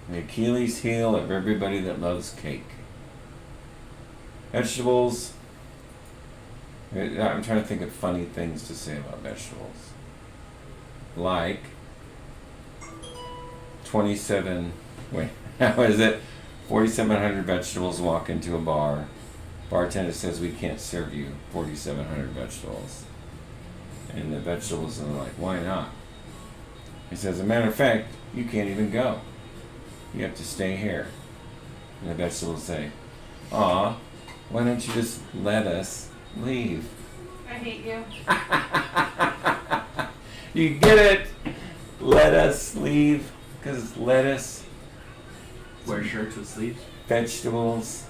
The Achilles heel of everybody that loves cake. Vegetables. I'm trying to think of funny things to say about vegetables. Like 27, wait, how is it? 4,700 vegetables walk into a bar. Bartender says we can't serve you 4,700 vegetables. And the vegetables are like, why not? He says, as a matter of fact, you can't even go. You have to stay here. And the vegetables say, aw, why don't you just let us leave? I hate you. You get it? Let us leave. Because lettuce, Wear shirts with sleeves. vegetables.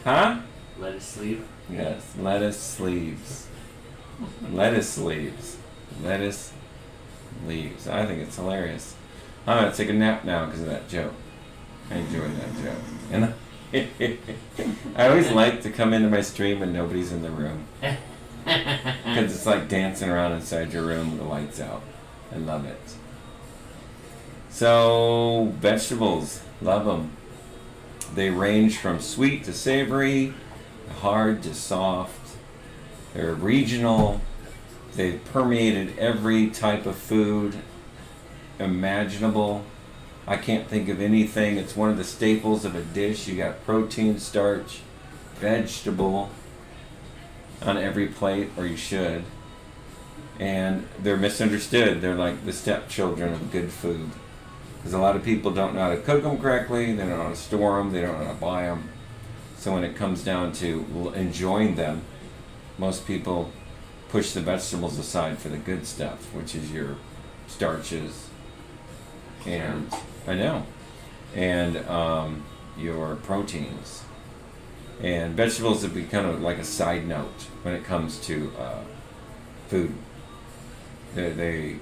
Huh? Lettuce sleeve. Yes, lettuce sleeves. Lettuce sleeves. Lettuce leaves. I think it's hilarious. I'm going to take a nap now because of that joke. I enjoyed that joke. And I always like to come into my stream when nobody's in the room. Because it's like dancing around inside your room with the lights out. I love it. So, vegetables. Love them. They range from sweet to savory, hard to soft. They're regional. They've permeated every type of food imaginable. I can't think of anything. It's one of the staples of a dish. You got protein, starch, vegetable on every plate, or you should. And they're misunderstood. They're like the stepchildren of good food. Because a lot of people don't know how to cook them correctly. They don't know how to store them. They don't know how to buy them. So when it comes down to enjoying them, most people push the vegetables aside for the good stuff, which is your starches, and I know, and your proteins. And vegetables have become like a side note when it comes to food. They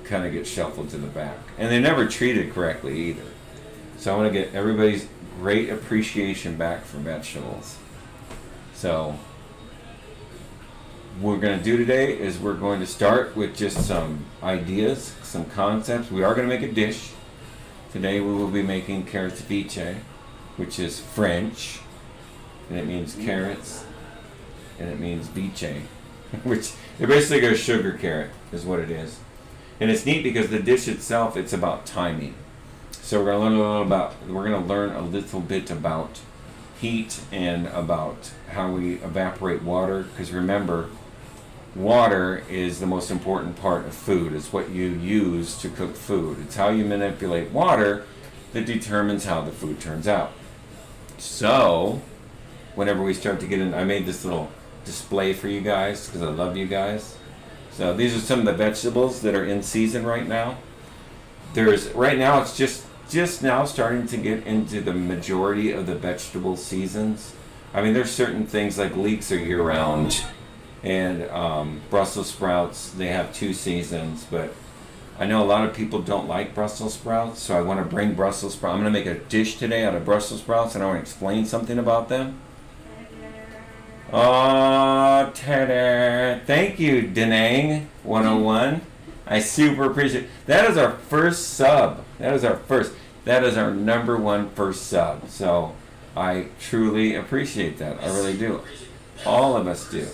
kind of get shuffled to the back, and they're never treated correctly either. So I want to get everybody's great appreciation back for vegetables. So what we're going to do today is we're going to start with just some ideas, some concepts. We are going to make a dish. Today we will be making carrots vice, which is French, and it means carrots, and it means vice, which it basically goes sugar carrot is what it is. And it's neat because the dish itself, it's about timing. So we're going to learn a little bit about heat and about how we evaporate water. Because remember, water is the most important part of food. It's what you use to cook food. It's how you manipulate water that determines how the food turns out. So, whenever we start to get in, I made this little display for you guys because I love you guys. So these are some of the vegetables that are in season right now. Right now it's just now starting to get into the majority of the vegetable seasons. I mean, there's certain things like leeks are year round, and Brussels sprouts, they have 2 seasons, but I know a lot of people don't like Brussels sprouts, so I want to bring Brussels sprouts. I'm going to make a dish today out of Brussels sprouts, and I want to explain something about them. Oh, Tedder. Thank you, Denang 101. I super appreciate it. That is our first sub. That is our number 1 first sub. So I truly appreciate that. I really do. All of us do.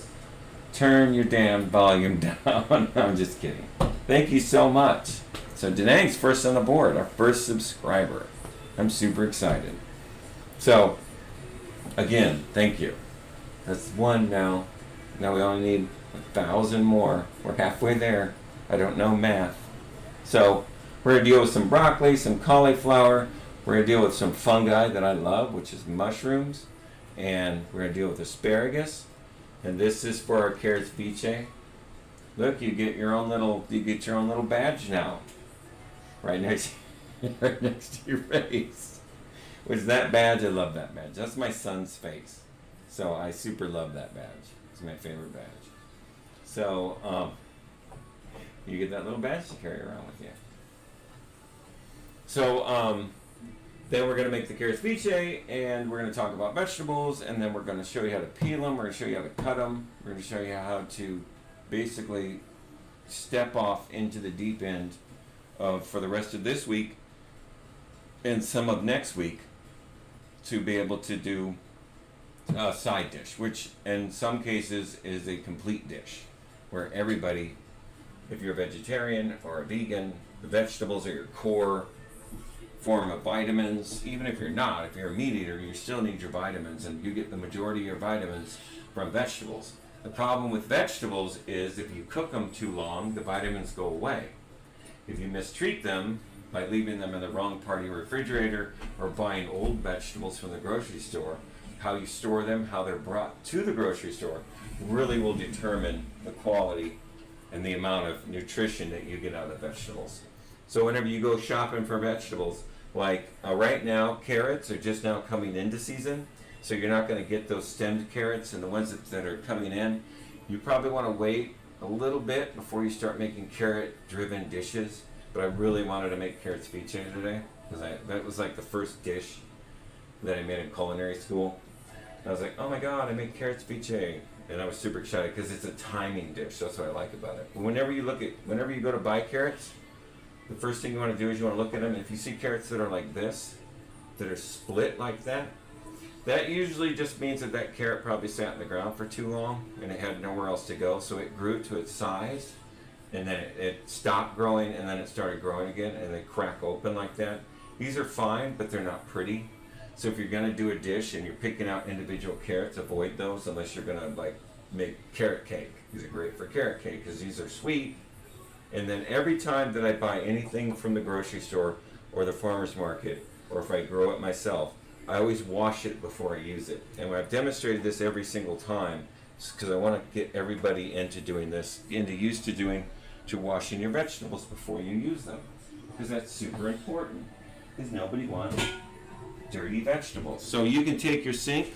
Turn your damn volume down. I'm just kidding. Thank you so much. So Denang's first on the board, our first subscriber. I'm super excited. So, again, thank you. That's 1 now. Now we only need 1,000 more. We're halfway there. I don't know math. So we're going to deal with some broccoli, some cauliflower. We're going to deal with some fungi that I love, which is mushrooms. And we're going to deal with asparagus. And this is for our carrots vice. Look, you get your own little badge now. Right next to your face. Which that badge, I love that badge. That's my son's face. So I super love that badge. It's my favorite badge. So you get that little badge to carry around with you. So then we're going to make the carrots vice, and we're going to talk about vegetables, and then we're going to show you how to peel them. We're going to show you how to cut them. We're going to show you how to basically step off into the deep end of, for the rest of this week, and some of next week to be able to do a side dish, which in some cases is a complete dish, where everybody, if you're a vegetarian or a vegan, the vegetables are your core form of vitamins. Even if you're not, if you're a meat eater, you still need your vitamins, and you get the majority of your vitamins from vegetables. The problem with vegetables is if you cook them too long, the vitamins go away. If you mistreat them by leaving them in the wrong part of your refrigerator or buying old vegetables from the grocery store, how you store them, how they're brought to the grocery store, really will determine the quality and the amount of nutrition that you get out of vegetables. So whenever you go shopping for vegetables, like right now, carrots are just now coming into season, so you're not going to get those stemmed carrots, and the ones that are coming in, you probably want to wait a little bit before you start making carrot-driven dishes. But I really wanted to make carrot ceviche today, because that was like the first dish that I made in culinary school. And I was like, oh my god, I made carrot ceviche, and I was super excited because it's a timing dish. That's what I like about it. Whenever you go to buy carrots, the first thing you want to do is you want to look at them. If you see carrots that are like this, that are split like that, that usually just means that that carrot probably sat in the ground for too long and it had nowhere else to go, so it grew to its size, and then it stopped growing, and then it started growing again, and they crack open like that. These are fine, but they're not pretty. So if you're going to do a dish and you're picking out individual carrots, avoid those unless you're going to like make carrot cake. These are great for carrot cake because these are sweet. And then every time that I buy anything from the grocery store or the farmer's market, or if I grow it myself, I always wash it before I use it. And I've demonstrated this every single time because I want to get everybody into doing this, used to washing your vegetables before you use them. Because that's super important. Because nobody wants dirty vegetables. So you can take your sink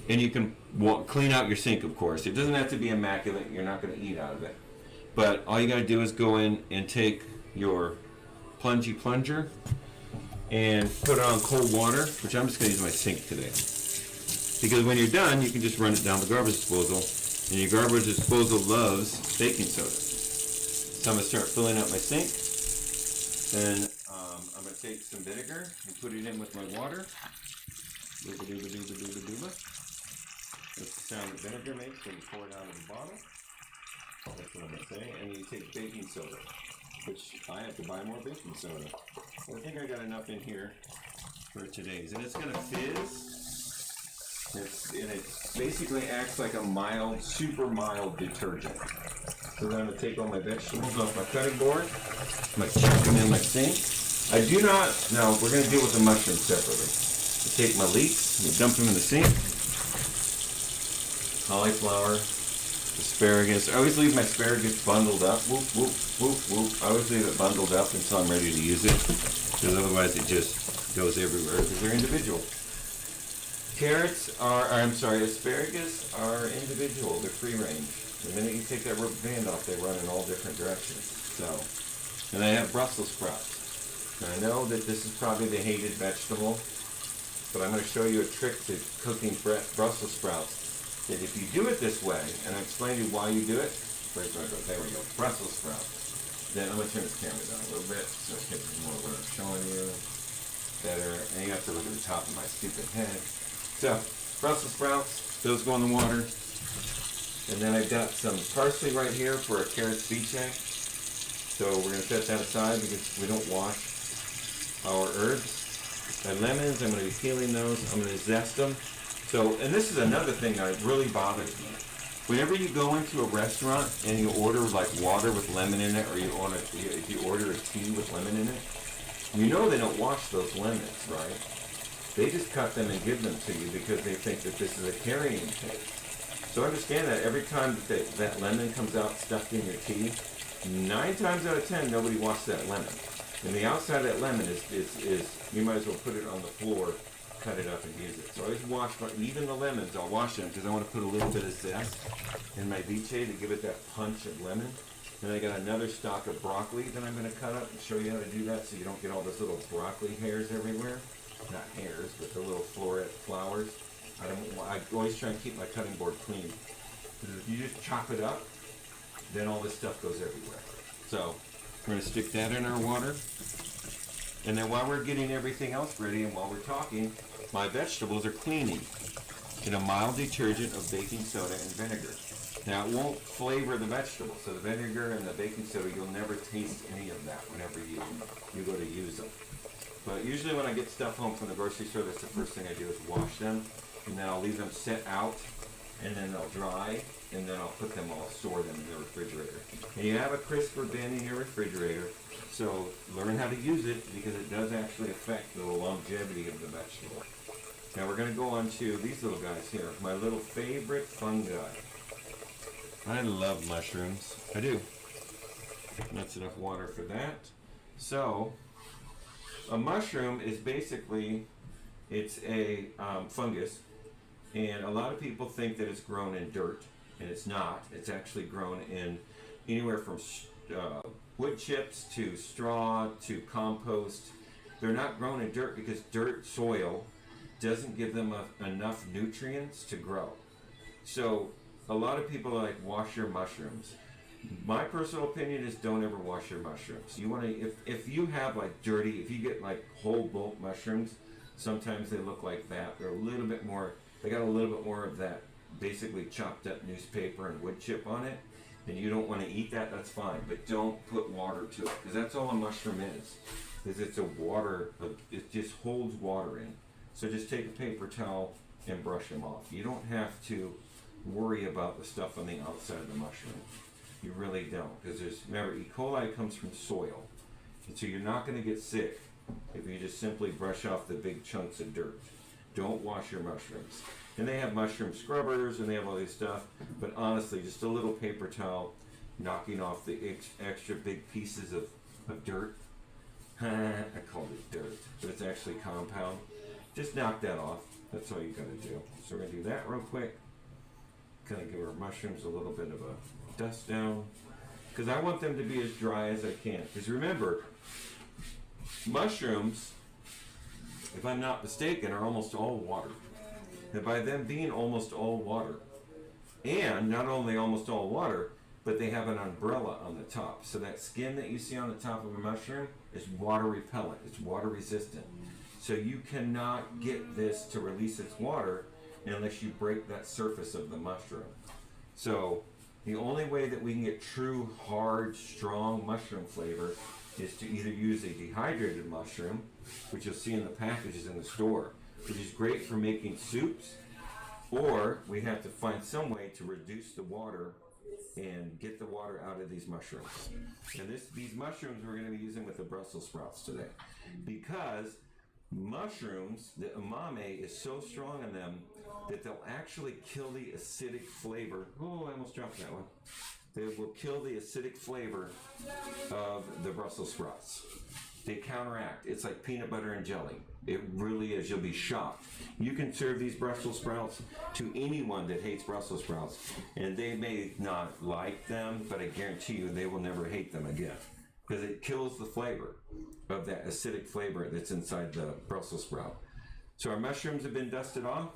and you can clean out your sink, of course. It doesn't have to be immaculate. You're not going to eat out of it. But all you got to do is go in and take your plungy plunger and put it on cold water, which I'm just going to use my sink today. Because when you're done, you can just run it down the garbage disposal, and your garbage disposal loves baking soda. So I'm going to start filling up my sink, and I'm going to take some vinegar and put it in with my water. Dooba dooba dooba dooba dooba. That's the sound that vinegar makes when you pour it out of the bottle. That's what I'm going to say. And you take baking soda, which I have to buy more baking soda. Well, I think I got enough in here for today's. And it's going to fizz. And it basically acts like a mild, super mild detergent. So then I'm going to take all my vegetables off my cutting board. I'm going to chuck them in my sink. I do not, now we're going to deal with the mushrooms separately. I take my leeks and dump them in the sink. Cauliflower. Asparagus. I always leave my asparagus bundled up. Whoop, whoop, whoop, whoop. I always leave it bundled up until I'm ready to use it, because otherwise it just goes everywhere because they're individual. Asparagus are individual. They're free range. The minute you take that rubber band off, they run in all different directions. So, and I have Brussels sprouts. Now I know that this is probably the hated vegetable, but I'm going to show you a trick to cooking Brussels sprouts. That if you do it this way, and I'll explain to you why you do it. Where's my go? There we go. Brussels sprouts. Then I'm going to turn this camera down a little bit so I can get more what I'm showing you better. And you have to look at the top of my stupid head. So, Brussels sprouts, those go in the water. And then I've got some parsley right here for a carrot ceviche. So we're going to set that aside because we don't wash our herbs. My lemons, I'm going to be peeling those. I'm going to zest them. So, and this is another thing that really bothers me. Whenever you go into a restaurant and you order like water with lemon in it, or if you order a tea with lemon in it, you know they don't wash those lemons, right? They just cut them and give them to you because they think that this is a carrying taste. So understand that every time that lemon comes out stuffed in your tea, 9 times out of 10 nobody washed that lemon. And the outside of that lemon is you might as well put it on the floor, cut it up and use it. So I always wash, even the lemons, I'll wash them because I want to put a little bit of zest in my ceviche to give it that punch of lemon. Then I got another stalk of broccoli that I'm going to cut up and show you how to do that so you don't get all those little broccoli hairs everywhere. Not hairs, but the little floret flowers. I always try and keep my cutting board clean. Because if you just chop it up, then all this stuff goes everywhere. So we're going to stick that in our water. And then while we're getting everything else ready and while we're talking, my vegetables are cleaning in a mild detergent of baking soda and vinegar. Now it won't flavor the vegetables, so the vinegar and the baking soda, you'll never taste any of that whenever you go to use them. But usually when I get stuff home from the grocery store, that's the first thing I do is wash them, and then I'll leave them sit out, and then they'll dry, and then I'll store them in the refrigerator. And you have a crisper bin in your refrigerator, so learn how to use it because it does actually affect the longevity of the vegetable. Now we're going to go on to these little guys here, my little favorite fungi. I love mushrooms. I do. That's enough water for that. So, a mushroom is basically, it's a fungus, and a lot of people think that it's grown in dirt, and it's not. It's actually grown in anywhere from wood chips to straw to compost. They're not grown in dirt because dirt soil doesn't give them enough nutrients to grow. So a lot of people are like, wash your mushrooms. My personal opinion is don't ever wash your mushrooms. You want to, if you have like dirty, if you get like whole bulk mushrooms, sometimes they look like that. They're a little bit more, they got a little bit more of that basically chopped up newspaper and wood chip on it, and you don't want to eat that, that's fine. But don't put water to it, because that's all a mushroom is it's a water, it just holds water in. So just take a paper towel and brush them off. You don't have to worry about the stuff on the outside of the mushroom. You really don't, because remember, E. coli comes from soil, and so you're not going to get sick if you just simply brush off the big chunks of dirt. Don't wash your mushrooms. And they have mushroom scrubbers and they have all this stuff, but honestly, just a little paper towel knocking off the extra big pieces of dirt. I called it dirt, but it's actually compound. Just knock that off. That's all you got to do. So we're going to do that real quick. Kind of give our mushrooms a little bit of a dust down, because I want them to be as dry as I can. Because remember, mushrooms, if I'm not mistaken, are almost all water. And by them being almost all water, and not only almost all water, but they have an umbrella on the top. So that skin that you see on the top of a mushroom is water repellent. It's water resistant. So you cannot get this to release its water unless you break that surface of the mushroom. So the only way that we can get true, hard, strong mushroom flavor is to either use a dehydrated mushroom, which you'll see in the packages in the store, which is great for making soups, or we have to find some way to reduce the water and get the water out of these mushrooms. And these mushrooms we're going to be using with the Brussels sprouts today, because mushrooms, the umami is so strong in them that they'll actually kill the acidic flavor. Oh, I almost dropped that one. They will kill the acidic flavor of the Brussels sprouts. They counteract. It's like peanut butter and jelly. It really is. You'll be shocked. You can serve these Brussels sprouts to anyone that hates Brussels sprouts, and they may not like them, but I guarantee you they will never hate them again, because it kills the flavor of that acidic flavor that's inside the Brussels sprout. So our mushrooms have been dusted off.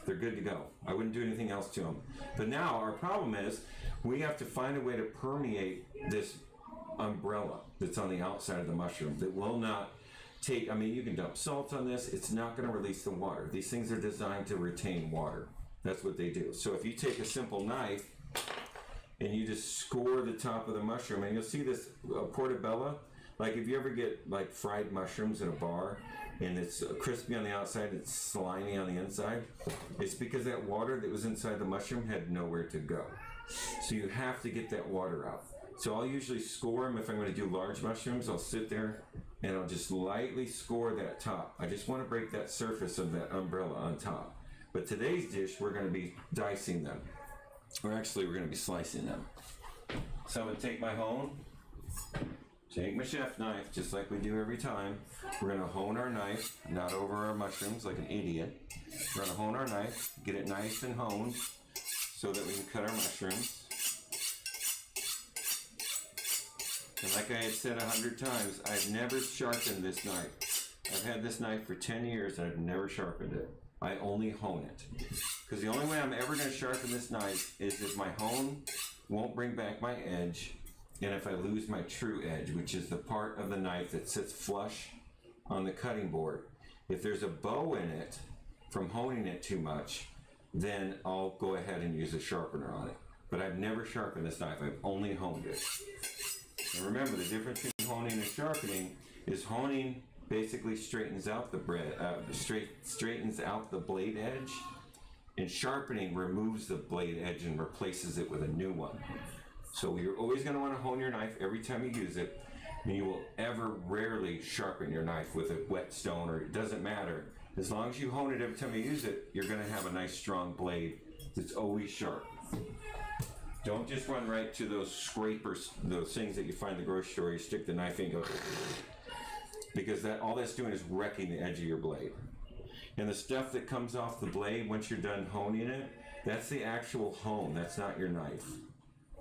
They're good to go. I wouldn't do anything else to them. But now our problem is we have to find a way to permeate this umbrella that's on the outside of the mushroom that will not take, I mean, you can dump salt on this. It's not going to release the water. These things are designed to retain water. That's what they do. So if you take a simple knife and you just score the top of the mushroom, and you'll see this portobello, like if you ever get like fried mushrooms in a bar and it's crispy on the outside, it's slimy on the inside, it's because that water that was inside the mushroom had nowhere to go. So you have to get that water out. So I'll usually score them if I'm going to do large mushrooms. I'll sit there and I'll just lightly score that top. I just want to break that surface of that umbrella on top. But today's dish, we're going to be dicing them. Or actually, we're going to be slicing them. So I'm going to take my hone, take my chef knife, just like we do every time. We're going to hone our knife, not over our mushrooms like an idiot. We're going to hone our knife, get it nice and honed so that we can cut our mushrooms. And like I had said 100 times, I've never sharpened this knife. I've had this knife for 10 years and I've never sharpened it. I only hone it. Because the only way I'm ever going to sharpen this knife is if my hone won't bring back my edge and if I lose my true edge, which is the part of the knife that sits flush on the cutting board, if there's a bow in it from honing it too much, then I'll go ahead and use a sharpener on it. But I've never sharpened this knife, I've only honed it. And remember, the difference between honing and sharpening is honing basically straightens out the straightens out the blade edge, and sharpening removes the blade edge and replaces it with a new one. So you're always going to want to hone your knife every time you use it, and you will rarely sharpen your knife with a whetstone, or it doesn't matter. As long as you hone it every time you use it, you're going to have a nice strong blade that's always sharp. Don't just run right to those scrapers, those things that you find in the grocery store. You stick the knife in and go, because all that's doing is wrecking the edge of your blade. And the stuff that comes off the blade once you're done honing it, that's the actual hone. That's not your knife.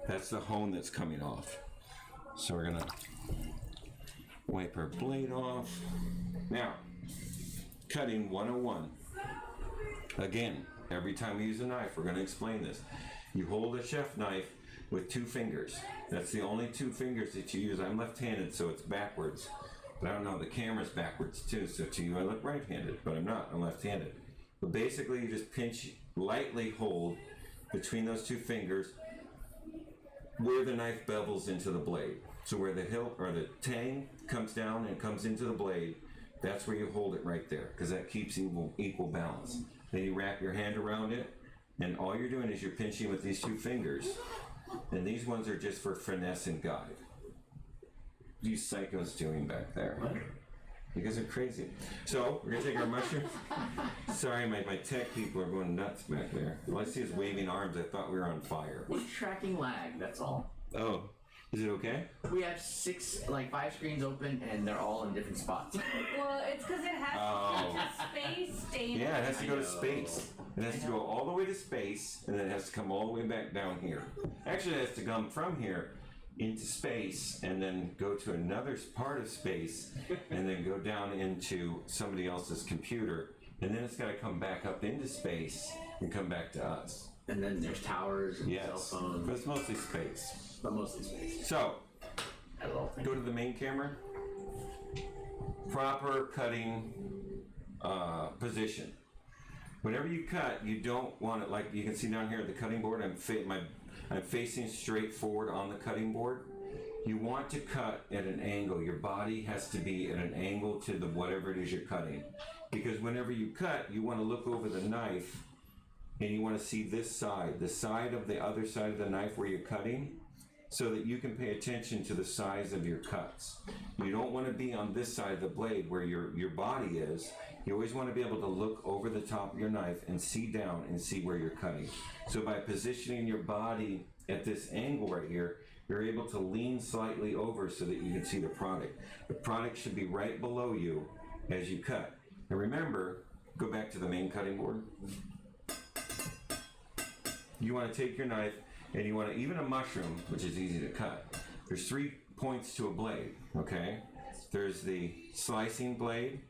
That's the hone that's coming off. So we're gonna wipe our blade off. Now, cutting 101. Again, every time we use a knife, we're gonna explain this. You hold a chef knife with 2 fingers. That's the only 2 fingers that you use. I'm left-handed, so it's backwards. But I don't know, the camera's backwards too, so to you I look right-handed, but I'm not, I'm left-handed. But basically you just pinch, lightly hold between those 2 fingers where the knife bevels into the blade. So where the hilt or the tang comes down and comes into the blade, that's where you hold it right there, because that keeps equal balance. Then you wrap your hand around it, and all you're doing is you're pinching with these 2 fingers, and these ones are just for finesse and guide. What are you psychos doing back there? What? You guys are crazy. So, we're gonna take our mushroom. Sorry, my tech people are going nuts back there. All I see is waving arms. I thought we were on fire. We're tracking lag, that's all. Oh, is it okay? We have 5 screens open, and they're all in different spots. Well, it's because it has to go to space, Dana. Yeah, it has to go to I know. space. It has to go all the way to space, and then it has to come all the way back down here. Actually, it has to come from here into space, and then go to another part of space, and then go down into somebody else's computer, and then it's got to come back up into space and come back to us. And then there's towers and Yes, cell phones, but it's mostly space. but mostly space. So, That little thing. go to the main camera. Proper cutting position. Whenever you cut, you don't want it, like you can see down here at the cutting board, I'm facing straight forward on the cutting board. You want to cut at an angle. Your body has to be at an angle to whatever it is you're cutting. Because whenever you cut, you want to look over the knife and you want to see this side, the side of the other side of the knife where you're cutting, so that you can pay attention to the size of your cuts. You don't want to be on this side of the blade where your body is. You always want to be able to look over the top of your knife and see down and see where you're cutting. So by positioning your body at this angle right here, you're able to lean slightly over so that you can see the product. The product should be right below you as you cut. And remember, go back to the main cutting board. You want to take your knife, and you want to, even a mushroom, which is easy to cut, there's 3 points to a blade, okay? There's the slicing blade,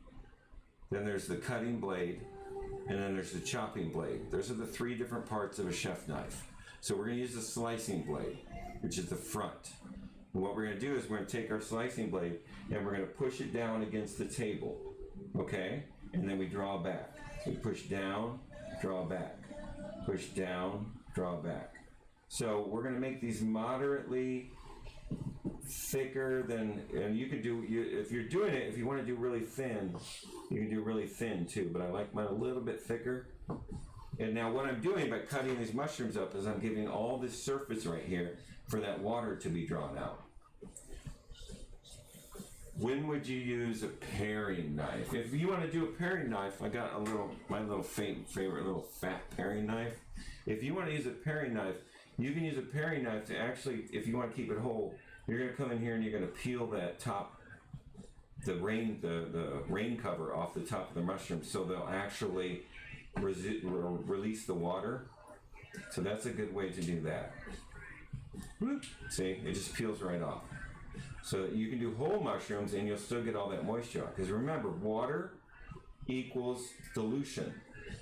then there's the cutting blade, and then there's the chopping blade. Those are the 3 different parts of a chef knife. So we're going to use the slicing blade, which is the front. And what we're going to do is we're going to take our slicing blade and we're going to push it down against the table, okay? And then we draw back. So we push down, draw back. Push down, draw back. So we're going to make these moderately thicker than, and you can do, if you're doing it, if you want to do really thin, you can do really thin too, but I like mine a little bit thicker. And now what I'm doing by cutting these mushrooms up is I'm giving all this surface right here for that water to be drawn out. When would you use a paring knife? If you want to do a paring knife, I got my little favorite little fat paring knife. If you want to use a paring knife, you can use a paring knife to actually, if you want to keep it whole, you're going to come in here and you're going to peel that top, the rain cover off the top of the mushroom, so they'll actually release the water. So that's a good way to do that. See, it just peels right off. So you can do whole mushrooms and you'll still get all that moisture out. Because remember, water equals dilution.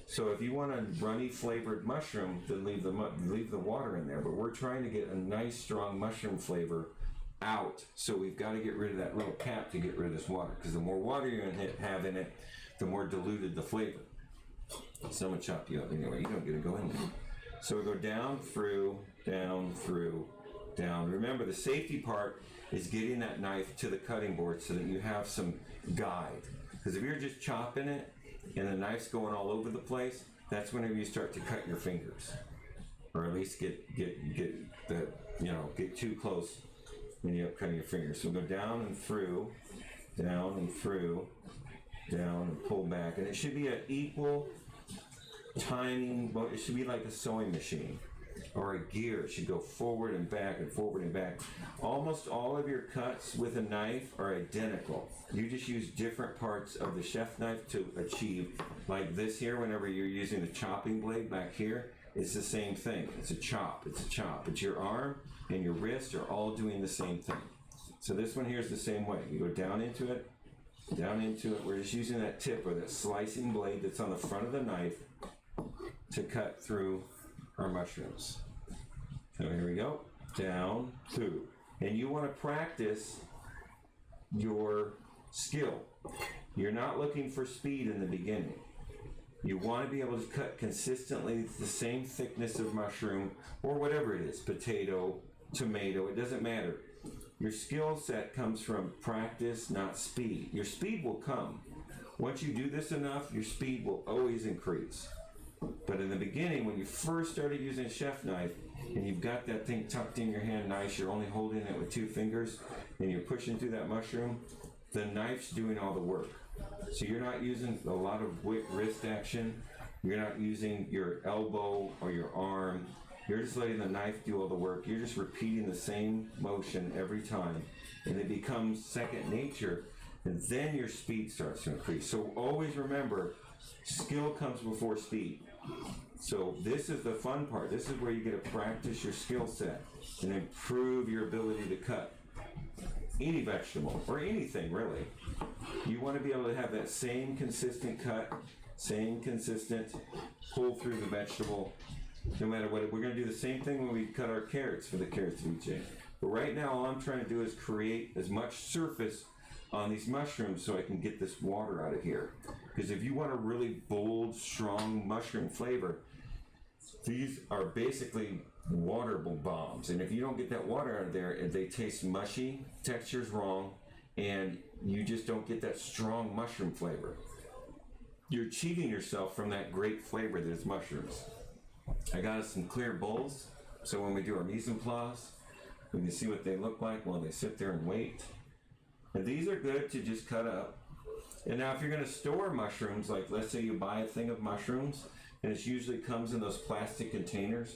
So if you want a runny flavored mushroom, then leave the water in there. But we're trying to get a nice strong mushroom flavor out. So we've got to get rid of that little cap to get rid of this water, because the more water you have in it, the more diluted the flavor. Someone chopped you up anyway. You don't get to go in there. So we go down, through, down, through, down. Remember, the safety part is getting that knife to the cutting board so that you have some guide. Because if you're just chopping it and the knife's going all over the place, that's whenever you start to cut your fingers, or at least get too close when you're cutting your fingers. So go down and through, down and through, down and pull back, and it should be an equal timing. It should be like a sewing machine or a gear. It should go forward and back and forward and back. Almost all of your cuts with a knife are identical. You just use different parts of the chef knife to achieve. Like this here, whenever you're using the chopping blade back here, it's the same thing. It's a chop. It's a chop. But your arm and your wrist are all doing the same thing. So this one here is the same way. You go down into it, down into it. We're just using that tip or that slicing blade that's on the front of the knife to cut through our mushrooms. So here we go, down, through. And you want to practice your skill. You're not looking for speed in the beginning. You want to be able to cut consistently the same thickness of mushroom, or whatever it is, potato, tomato, it doesn't matter. Your skill set comes from practice, not speed. Your speed will come. Once you do this enough, your speed will always increase. But in the beginning, when you first started using a chef knife, and you've got that thing tucked in your hand nice, you're only holding it with 2 fingers, and you're pushing through that mushroom, the knife's doing all the work. So you're not using a lot of wrist action, you're not using your elbow or your arm, you're just letting the knife do all the work. You're just repeating the same motion every time, and it becomes second nature, and then your speed starts to increase. So always remember, skill comes before speed. So this is the fun part. This is where you get to practice your skill set and improve your ability to cut any vegetable or anything really. You want to be able to have that same consistent cut, same consistent pull through the vegetable, no matter what. We're going to do the same thing when we cut our carrots for the carrots ceviche. But right now, all I'm trying to do is create as much surface on these mushrooms so I can get this water out of here. Because if you want a really bold, strong mushroom flavor, these are basically water bombs. And if you don't get that water out of there, they taste mushy, texture's wrong, and you just don't get that strong mushroom flavor. You're cheating yourself from that great flavor that is mushrooms. I got us some clear bowls, so when we do our mise en place, we can see what they look like while they sit there and wait. And these are good to just cut up. And now if you're going to store mushrooms, like let's say you buy a thing of mushrooms, and it usually comes in those plastic containers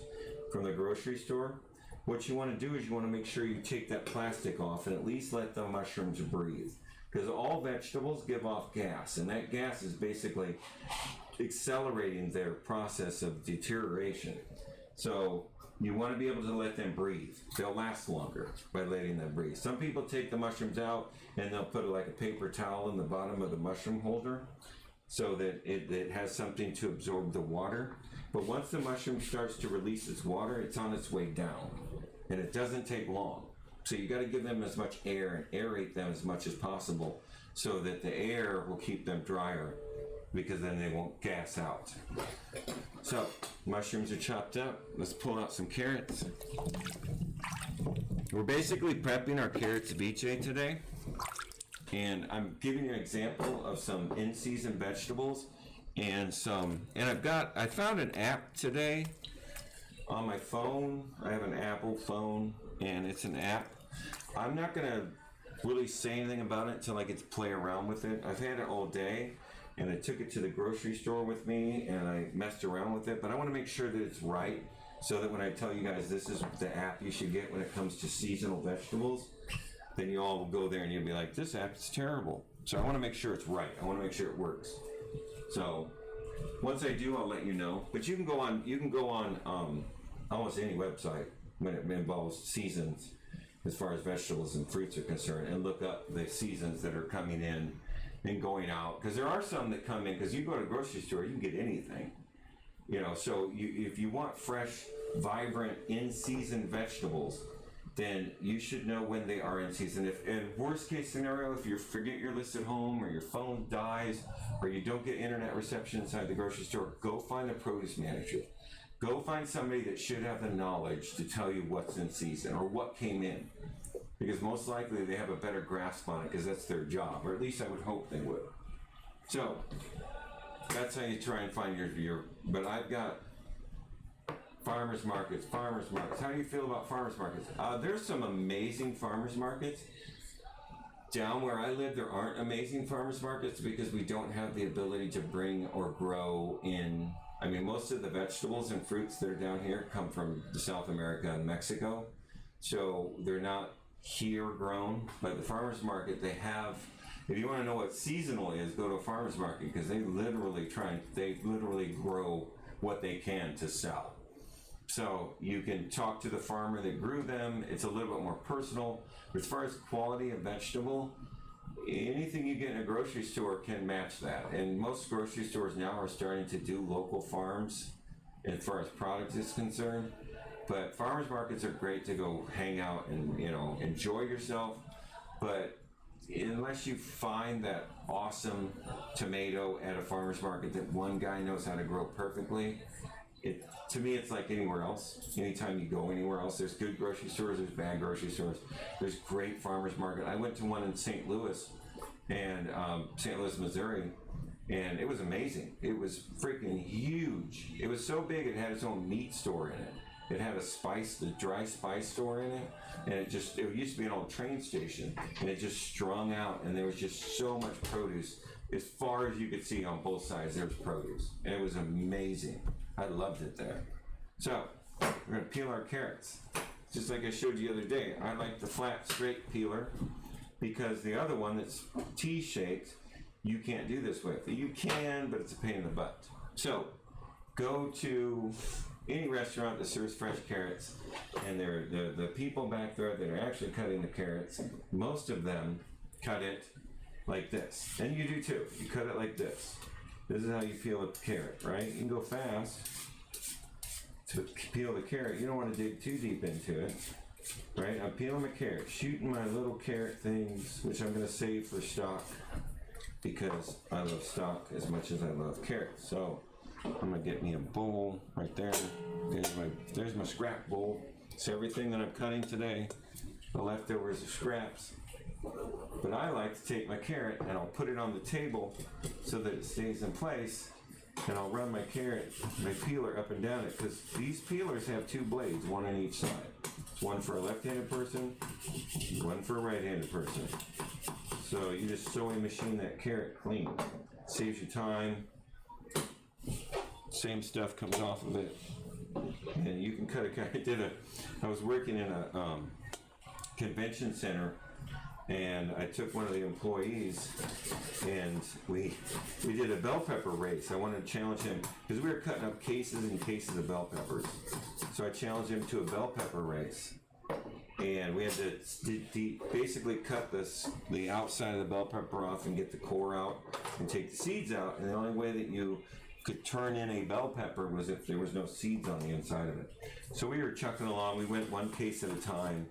from the grocery store, what you want to do is you want to make sure you take that plastic off and at least let the mushrooms breathe. Because all vegetables give off gas, and that gas is basically accelerating their process of deterioration. So you want to be able to let them breathe. They'll last longer by letting them breathe. Some people take the mushrooms out and they'll put like a paper towel in the bottom of the mushroom holder so that it has something to absorb the water. But once the mushroom starts to release its water, it's on its way down. And it doesn't take long. So you got to give them as much air and aerate them as much as possible so that the air will keep them drier, because then they won't gas out. So, mushrooms are chopped up. Let's pull out some carrots. We're basically prepping our carrot ceviche today. And I'm giving you an example of some in-season vegetables and I found an app today on my phone. I have an Apple phone, and it's an app. I'm not gonna really say anything about it until I get to play around with it. I've had it all day, and I took it to the grocery store with me and I messed around with it, but I want to make sure that it's right so that when I tell you guys this is the app you should get when it comes to seasonal vegetables, then you all will go there and you'll be like, this app is terrible. So I want to make sure it's right. I want to make sure it works. So once I do, I'll let you know. But you can go on almost any website when it involves seasons as far as vegetables and fruits are concerned, and look up the seasons that are coming in and going out, because there are some that come in, because you go to a grocery store, you can get anything, so if you want fresh, vibrant, in-season vegetables, then you should know when they are in season. If in worst case scenario, if you forget your list at home, or your phone dies, or you don't get internet reception inside the grocery store, go find a produce manager. Go find somebody that should have the knowledge to tell you what's in season or what came in. Because most likely they have a better grasp on it because that's their job, or at least I would hope they would. So that's how you try and find your but I've got farmers markets. How do you feel about farmers markets? There's some amazing farmers markets. Down where I live, there aren't amazing farmers markets because we don't have the ability to bring or grow in. I mean, most of the vegetables and fruits that are down here come from South America and Mexico. So they're not here grown. But the farmers market, they have, if you want to know what seasonal is, go to a farmers market because they literally grow what they can to sell. So you can talk to the farmer that grew them. It's a little bit more personal. But as far as quality of vegetable, anything you get in a grocery store can match that. And most grocery stores now are starting to do local farms as far as product is concerned. But farmers markets are great to go hang out and, you know, enjoy yourself. But unless you find that awesome tomato at a farmer's market that one guy knows how to grow perfectly, to me, it's like anywhere else. Anytime you go anywhere else, there's good grocery stores, there's bad grocery stores, there's great farmers market. I went to one in St. Louis, and St. Louis, Missouri, and it was amazing. It was freaking huge. It was so big it had its own meat store in it. It had the dry spice store in it, and it used to be an old train station, and it just strung out, and there was just so much produce. As far as you could see on both sides, there was produce, and it was amazing. I loved it there. So, we're gonna peel our carrots. Just like I showed you the other day, I like the flat, straight peeler, because the other one that's T-shaped, you can't do this with. You can, but it's a pain in the butt. So, go to any restaurant that serves fresh carrots, and the people back there that are actually cutting the carrots, most of them cut it like this. And you do too. You cut it like this. This is how you peel a carrot, right? You can go fast to peel the carrot. You don't want to dig too deep into it, right? I'm peeling my carrot, shooting my little carrot things, which I'm going to save for stock because I love stock as much as I love carrots. So I'm gonna get me a bowl right there. There's my scrap bowl. It's everything that I'm cutting today. The leftovers are scraps. But I like to take my carrot and I'll put it on the table so that it stays in place. And I'll run my peeler up and down it, because these peelers have two blades, one on each side. One for a left-handed person, one for a right-handed person. So you just sewing machine that carrot clean. Saves you time. Same stuff comes off of it, and you can cut a carrot. I was working in a convention center, and I took one of the employees, and we did a bell pepper race. I wanted to challenge him because we were cutting up cases and cases of bell peppers. So I challenged him to a bell pepper race, and we had to basically cut the outside of the bell pepper off and get the core out and take the seeds out. And the only way that you could turn in a bell pepper was if there was no seeds on the inside of it. So we were chucking along. We went one case at a time,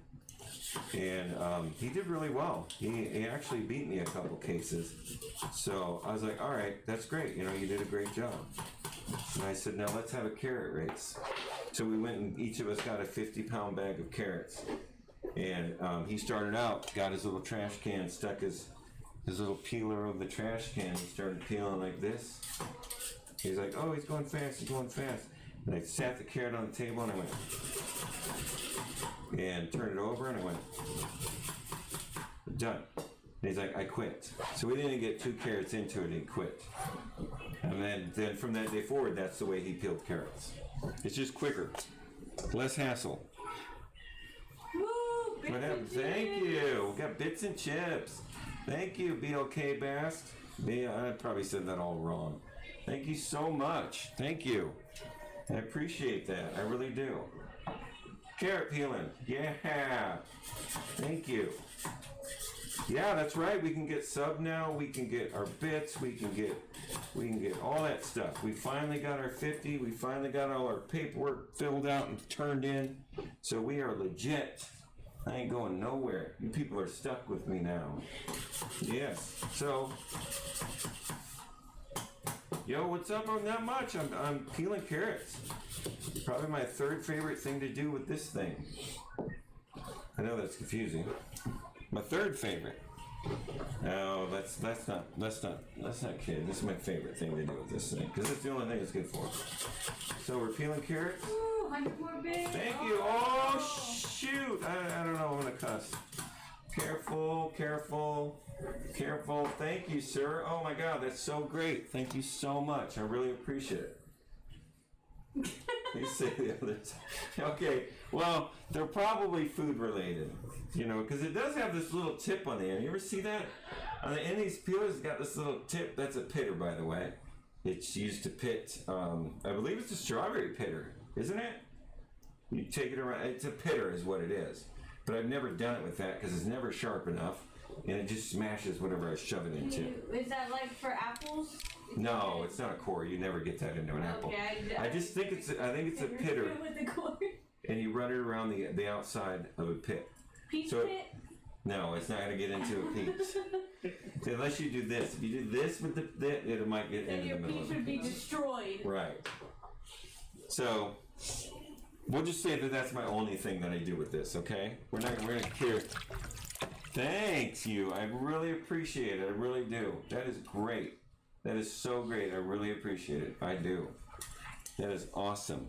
and he did really well. He actually beat me a couple cases. So I was like, all right, that's great. You know, you did a great job. And I said, now let's have a carrot race. So we went and each of us got a 50-pound bag of carrots. And he started out, got his little trash can, stuck his little peeler of the trash can. He started peeling like this. He's like, oh, he's going fast, he's going fast. And I sat the carrot on the table and I went, and turned it over and I went, done. And he's like, I quit. So we didn't get 2 carrots into it and he quit. And then from that day forward, that's the way he peeled carrots. It's just quicker, less hassle. Woo, What happened? Thank you. We got bits and chips. Thank you, BLK Bast. I probably said that all wrong. Thank you so much. Thank you. I appreciate that. I really do. Carrot peeling. Yeah. Thank you. Yeah, that's right. We can get sub now. We can get our bits. We can get all that stuff. We finally got our 50. We finally got all our paperwork filled out and turned in. So we are legit. I ain't going nowhere. You people are stuck with me now. Yes. So, yo, what's up on that much? I'm peeling carrots. Probably my third favorite thing to do with this thing. I know that's confusing. My third favorite. No, that's not kid. This is my favorite thing to do with this thing because it's the only thing it's good for. So we're peeling carrots. Ooh, 100 more big. Thank you. Oh shoot! I don't know. I'm gonna cuss. Careful. Thank you, sir. Oh my God, that's so great. Thank you so much. I really appreciate it. You say the others. Okay, well, they're probably food related, you know, because it does have this little tip on the end. You ever see that? On the end of these peelers, it's got this little tip. That's a pitter, by the way. It's used to pit, I believe it's a strawberry pitter, isn't it? You take it around, it's a pitter is what it is. But I've never done it with that because it's never sharp enough. And it just smashes whatever I shove it into. Is that like for apples? No, it's not a core. You never get that into an apple. Okay, I just think it's a pitter, with the core. and you run it around the outside of a pit. Peach So- pit? No, it's not going to get into a peach. So unless you do this. If you do this with it might get Then into your the middle peach of would be it. destroyed. Right. So we'll just say that that's my only thing that I do with this. Okay? We're going to care. Thanks you. I really appreciate it. I really do. That is great. That is so great. I really appreciate it. I do. That is awesome.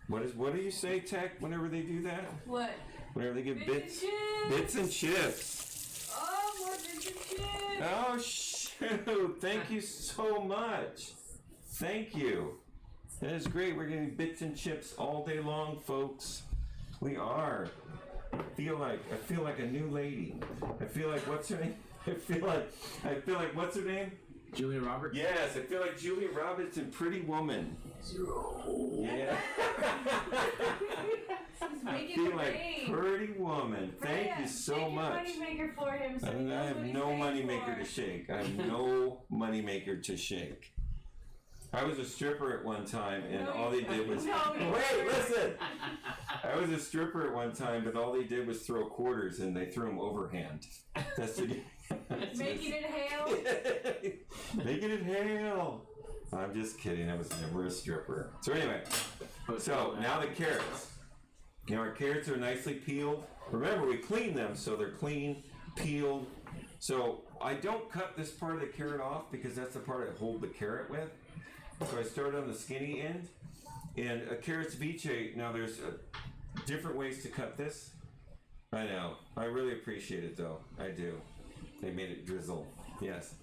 What do you say, Tech, whenever they do that? What? Whenever they get Bits and chips. Bits and chips. Oh, more bits and chips. Oh, shoot. Thank you so much. Thank you. That is great. We're getting bits and chips all day long, folks. We are. I feel like a new lady. I feel like what's her name? I feel like what's her name? Julia Roberts. Yes, I feel like Julia Roberts in Pretty Woman. Yeah. He's I making feel it like rain. Pretty Woman. Thank you so much. Shake your moneymaker for him. So I he knows have what he's no paying moneymaker for. to shake. I have no moneymaker to shake. I was a stripper at one time, and No, all they did was No, you wait. weren't. Listen, I was a stripper at one time, but all they did was throw quarters, and they threw them overhand. That's it. Making it hail. Making it hail. I'm just kidding. I was never a stripper. So anyway, so now the carrots. You know, our carrots are nicely peeled. Remember, we clean them, so they're clean, peeled. So I don't cut this part of the carrot off because that's the part I hold the carrot with. So I start on the skinny end. And a carrot ceviche, now there's different ways to cut this. I know. I really appreciate it, though. I do. They made it drizzle. Yes.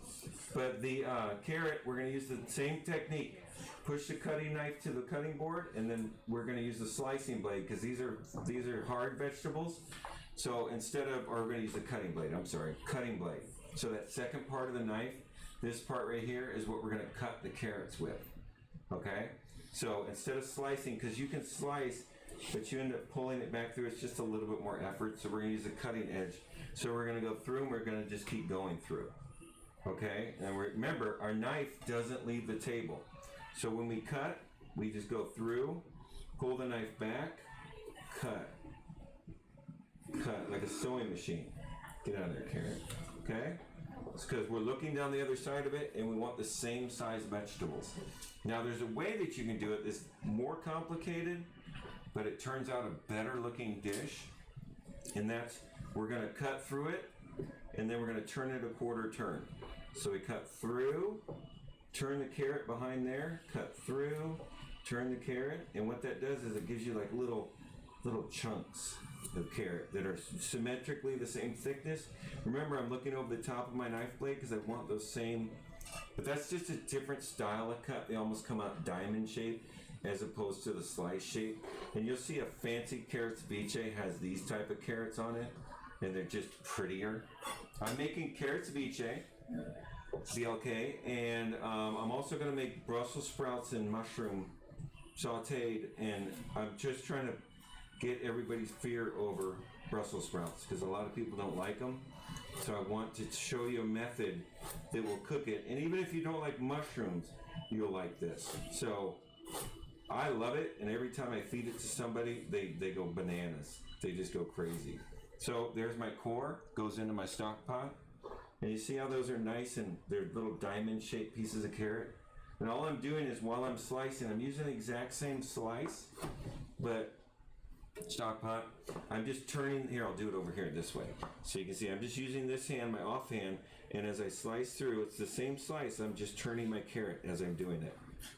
But the carrot, we're going to use the same technique. Push the cutting knife to the cutting board, and then we're going to use the slicing blade because these are hard vegetables. So or we're going to use the cutting blade. I'm sorry, cutting blade. So that second part of the knife, this part right here, is what we're going to cut the carrots with. Okay? So instead of slicing, because you can slice, but you end up pulling it back through, it's just a little bit more effort. So we're going to use a cutting edge. So we're going to go through, and we're going to just keep going through. Okay? And remember, our knife doesn't leave the table. So when we cut, we just go through, pull the knife back, cut, like a sewing machine. Get out of there, Karen. Okay? It's because we're looking down the other side of it, and we want the same size vegetables. Now, there's a way that you can do it that's more complicated, but it turns out a better looking dish. And that's, we're going to cut through it, and then we're going to turn it a quarter turn. So we cut through, turn the carrot behind there, cut through, turn the carrot, and what that does is it gives you like little chunks of carrot that are symmetrically the same thickness. Remember, I'm looking over the top of my knife blade because I want those same, but that's just a different style of cut. They almost come out diamond shape as opposed to the slice shape. And you'll see a fancy carrot ceviche has these type of carrots on it, and they're just prettier. I'm making carrot ceviche, BLK, and I'm also going to make Brussels sprouts and mushroom sauteed, and I'm just trying to get everybody's fear over Brussels sprouts because a lot of people don't like them. So I want to show you a method that will cook it, and even if you don't like mushrooms, you'll like this. So I love it, and every time I feed it to somebody, they go bananas. They just go crazy. So there's my core, goes into my stock pot. And you see how those are nice and they're little diamond-shaped pieces of carrot? And all I'm doing is while I'm slicing, I'm using the exact same slice, but stock pot, I'm just turning, here, I'll do it over here this way. So you can see I'm just using this hand, my off hand, and as I slice through, it's the same slice, I'm just turning my carrot as I'm doing it.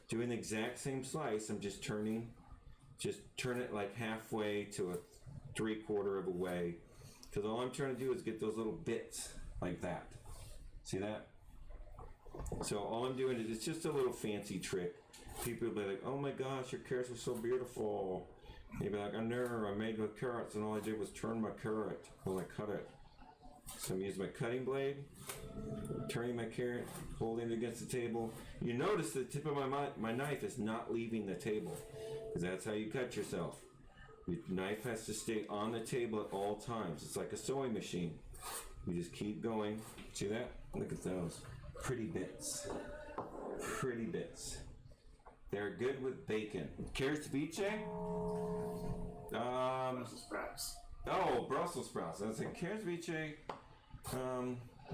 Doing the exact same slice, I'm just turn it like halfway to a 3/4 of a way. Because all I'm trying to do is get those little bits like that. See that? So all I'm doing is, it's just a little fancy trick. People will be like, oh my gosh, your carrots are so beautiful. You'll be like, I know, I made with carrots and all I did was turn my carrot while I cut it. So I'm using my cutting blade, turning my carrot, holding it against the table. You notice the tip of my knife is not leaving the table, because that's how you cut yourself. Your knife has to stay on the table at all times. It's like a sewing machine. You just keep going. See that? Look at those. Pretty bits. Pretty bits. They're good with bacon. Carrots ceviche? Brussels sprouts. Oh, Brussels sprouts. That's a carrots ceviche.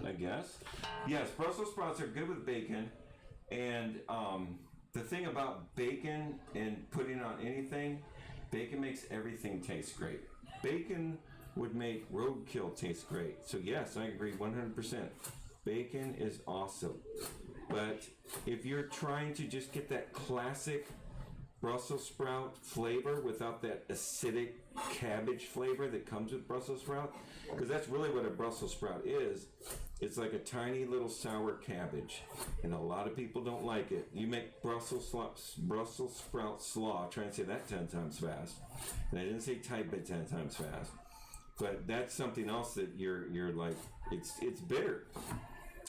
I guess. Yes, Brussels sprouts are good with bacon. And the thing about bacon and putting it on anything, bacon makes everything taste great. Bacon would make roadkill taste great. So yes, I agree 100%. Bacon is awesome. But if you're trying to just get that classic Brussels sprout flavor without that acidic cabbage flavor that comes with Brussels sprout, because that's really what a Brussels sprout is. It's like a tiny little sour cabbage, and a lot of people don't like it. You make Brussels sprout slaw. Try and say that 10 times fast. And I didn't say type it 10 times fast. But that's something else that you're like, it's bitter.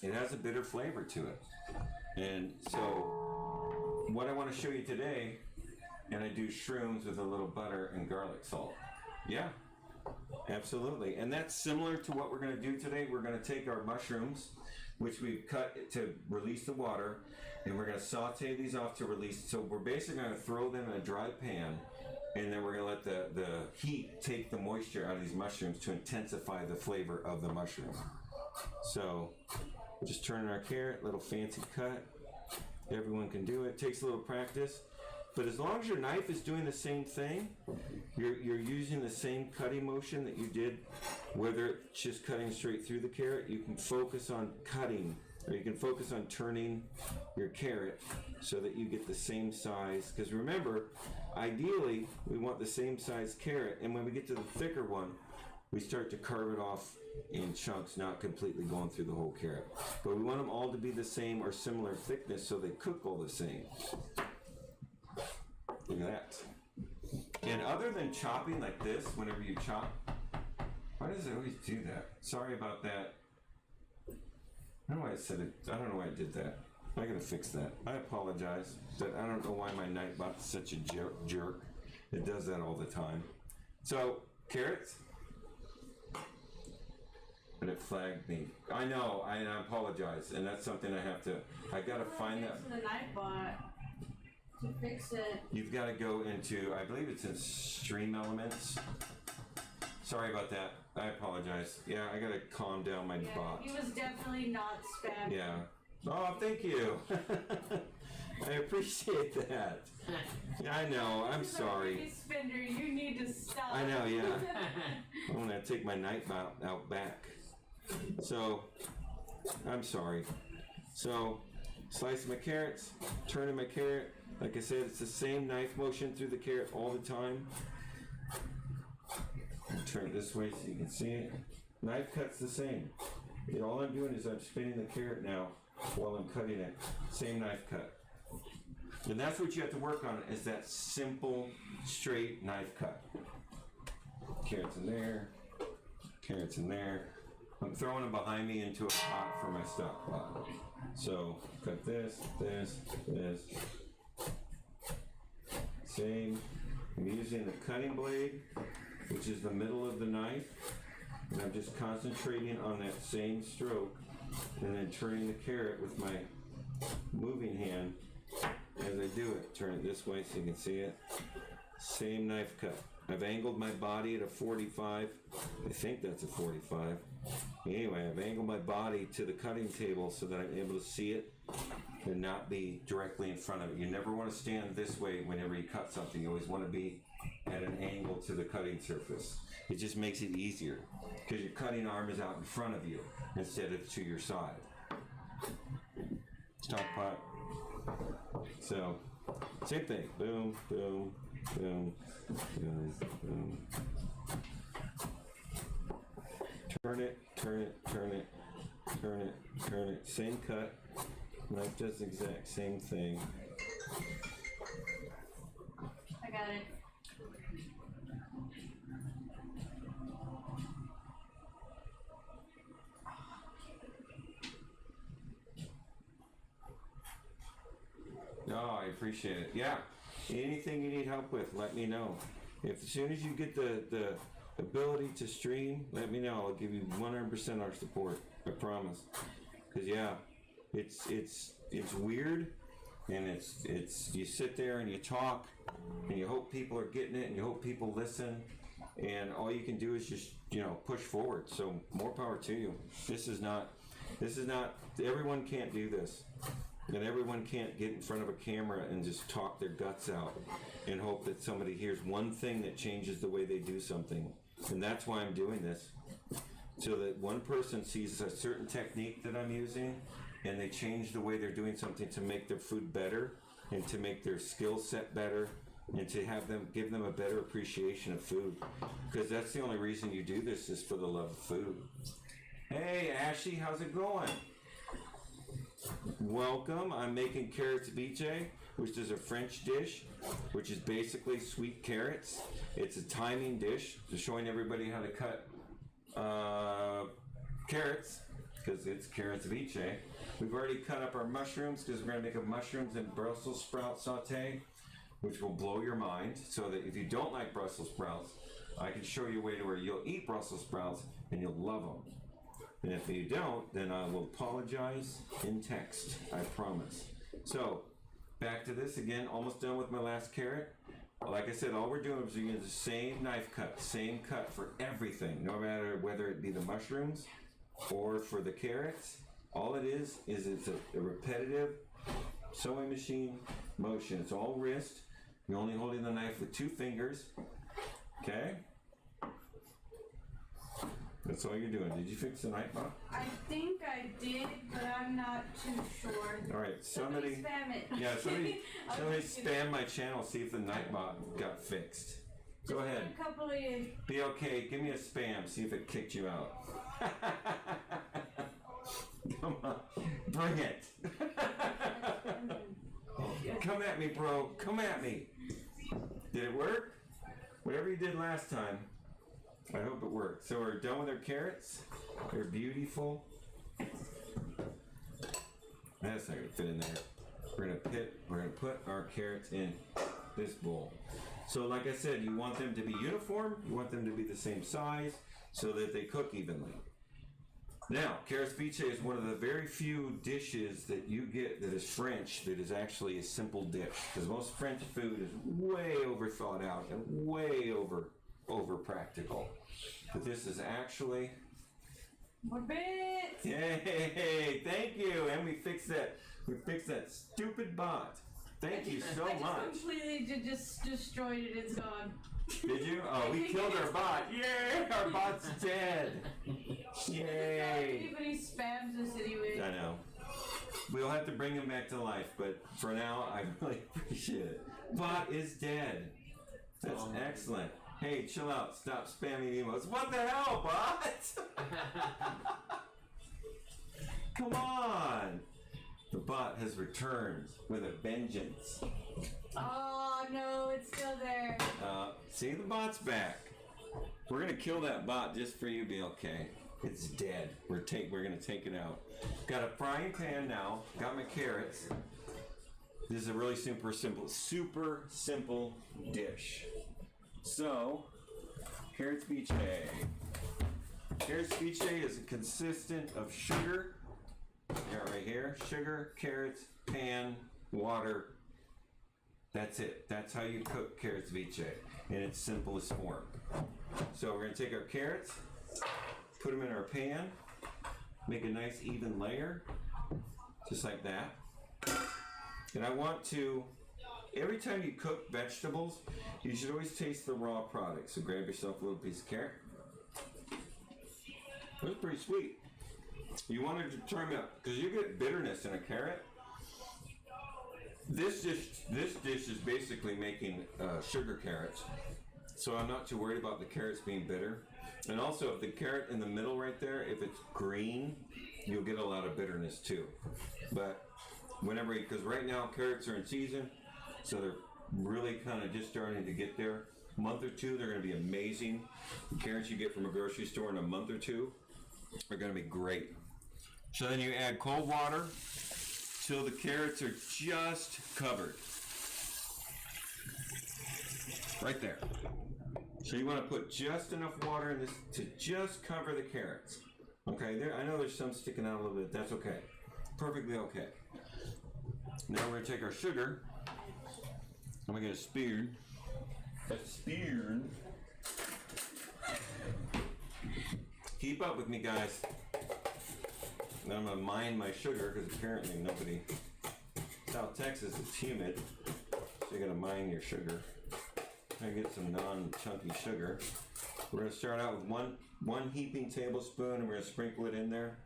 It has a bitter flavor to it. And so what I want to show you today, and I do shrooms with a little butter and garlic salt. Yeah, absolutely. And that's similar to what we're going to do today. We're going to take our mushrooms, which we've cut to release the water, and we're going to saute these off to release. So we're basically going to throw them in a dry pan, and then we're going to let the heat take the moisture out of these mushrooms to intensify the flavor of the mushroom. So we're just turning our carrot, little fancy cut. Everyone can do it. Takes a little practice. But as long as your knife is doing the same thing, you're using the same cutting motion that you did, whether it's just cutting straight through the carrot, you can focus on cutting, or you can focus on turning your carrot so that you get the same size. Because remember, ideally, we want the same size carrot, and when we get to the thicker one, we start to carve it off in chunks, not completely going through the whole carrot. But we want them all to be the same or similar thickness so they cook all the same. Look at that. And other than chopping like this, whenever you chop, why does it always do that? Sorry about that. I don't know why I said it. I don't know why I did that. I gotta fix that. I apologize. But I don't know why my Nightbot's such a jerk. It does that all the time. So, carrots. But it flagged me. I know, I apologize. And that's something I gotta find that. The Nightbot. To fix it. You've got to go into, I believe it's in Stream Elements. Sorry about that. I apologize. Yeah, I got to calm down my bot. He was definitely not spamming. Yeah. Oh, thank you. I appreciate that. I know. I'm sorry. Spender, you need to stop. I know. Yeah. I'm gonna take my Nightbot out back. So, I'm sorry. So, slicing my carrots, turning my carrot. Like I said, it's the same knife motion through the carrot all the time. I'll turn it this way so you can see it. Knife cut's the same. And all I'm doing is I'm spinning the carrot now while I'm cutting it. Same knife cut. And that's what you have to work on, is that simple, straight knife cut. Carrots in there. Carrots in there. I'm throwing them behind me into a pot for my stock pot. So, cut this, this, this. Same. I'm using the cutting blade, which is the middle of the knife, and I'm just concentrating on that same stroke, and then turning the carrot with my moving hand as I do it. Turn it this way so you can see it. Same knife cut. I've angled my body at a 45. I think that's a 45. Anyway, I've angled my body to the cutting table so that I'm able to see it and not be directly in front of it. You never want to stand this way whenever you cut something. You always want to be at an angle to the cutting surface. It just makes it easier because your cutting arm is out in front of you instead of to your side. Stock pot. So, same thing. Boom, boom, boom, boom, boom. Turn it, turn it, turn it, turn it, turn it. Same cut. Knife does the exact same thing. I got it. No, I appreciate it. Yeah. Anything you need help with, let me know. If as soon as you get the ability to stream, let me know. I'll give you 100% our support. I promise. Because yeah, it's weird, and it's you sit there and you talk, and you hope people are getting it, and you hope people listen, and all you can do is just push forward. So more power to you. This is not. Everyone can't do this. And everyone can't get in front of a camera and just talk their guts out and hope that somebody hears one thing that changes the way they do something. And that's why I'm doing this. So that one person sees a certain technique that I'm using and they change the way they're doing something to make their food better and to make their skill set better and to give them a better appreciation of food. Because that's the only reason you do this is for the love of food. Hey, Ashley, how's it going? Welcome. I'm making carrots biche, which is a French dish, which is basically sweet carrots. It's a timing dish, just showing everybody how to cut carrots, because it's carrots biche. We've already cut up our mushrooms, because we're going to make a mushrooms and Brussels sprout saute, which will blow your mind, so that if you don't like Brussels sprouts, I can show you a way to where you'll eat Brussels sprouts and you'll love them. And if you don't, then I will apologize in text, I promise. So, back to this again, almost done with my last carrot. Like I said, all we're doing is using the same knife cut, same cut for everything, no matter whether it be the mushrooms or for the carrots. All it is it's a repetitive sewing machine motion. It's all wrist. You're only holding the knife with 2 fingers. Okay? That's all you're doing. Did you fix the night bot? I think I did, but I'm not too sure. All right, Somebody spam it. Yeah, somebody spam my channel, see if the night bot got fixed. Go ahead. A couple of you. Be okay. Give me a spam. See if it kicked you out. Come on, bring it. Come at me, bro. Come at me. Did it work? Whatever you did last time. I hope it worked. So we're done with our carrots. They're beautiful. That's not gonna fit in there. We're gonna put our carrots in this bowl. So like I said, you want them to be uniform. You want them to be the same size so that they cook evenly. Now, carrots biche is one of the very few dishes that you get that is French that is actually a simple dish. Because most French food is way over thought out and way over practical. But this is actually More bits. yay! Thank you, and we fixed that stupid bot. Thank you so I just much. completely just destroyed it. It's gone. Did you? Oh, we killed our bot. Yay! Our bot's dead. Yay! Everybody spams us anyway. I know. We'll have to bring him back to life, but for now, I really appreciate it. Bot is dead. That's excellent. Hey, chill out. Stop spamming emotes. What the hell, bot? Come on. The bot has returned with a vengeance. Oh no, it's still there. See, the bot's back. We're gonna kill that bot just for you, BLK. It's dead. We're gonna take it out. Got a frying pan now. Got my carrots. This is a really super simple dish. So, carrots biche. Carrots biche is consistent of sugar. Yeah, right here. Sugar, carrots, pan, water, That's it. That's how you cook carrots ceviche in its simplest form. So we're gonna take our carrots, put them in our pan, make a nice even layer, just like that. And I want to, every time you cook vegetables, you should always taste the raw product. So grab yourself a little piece of carrot. That's pretty sweet. You want to determine, because you get bitterness in a carrot. This dish is basically making sugar carrots. So I'm not too worried about the carrots being bitter. And also, if the carrot in the middle right there, if it's green, you'll get a lot of bitterness too. But whenever, because right now carrots are in season, so they're really kind of just starting to get there. A month or two, they're going to be amazing. The carrots you get from a grocery store in a month or two are going to be great. So then you add cold water till the carrots are just covered. Right there. So you want to put just enough water in this to just cover the carrots. Okay, there, I know there's some sticking out a little bit. That's okay. Perfectly okay. Now we're going to take our sugar. I'm going to get a spoon. A spoon. Keep up with me, guys. Now I'm going to mine my sugar because apparently nobody. South Texas is humid, so you got to mine your sugar. I get some non-chunky sugar. We're going to start out with one heaping tablespoon, and we're going to sprinkle it in there.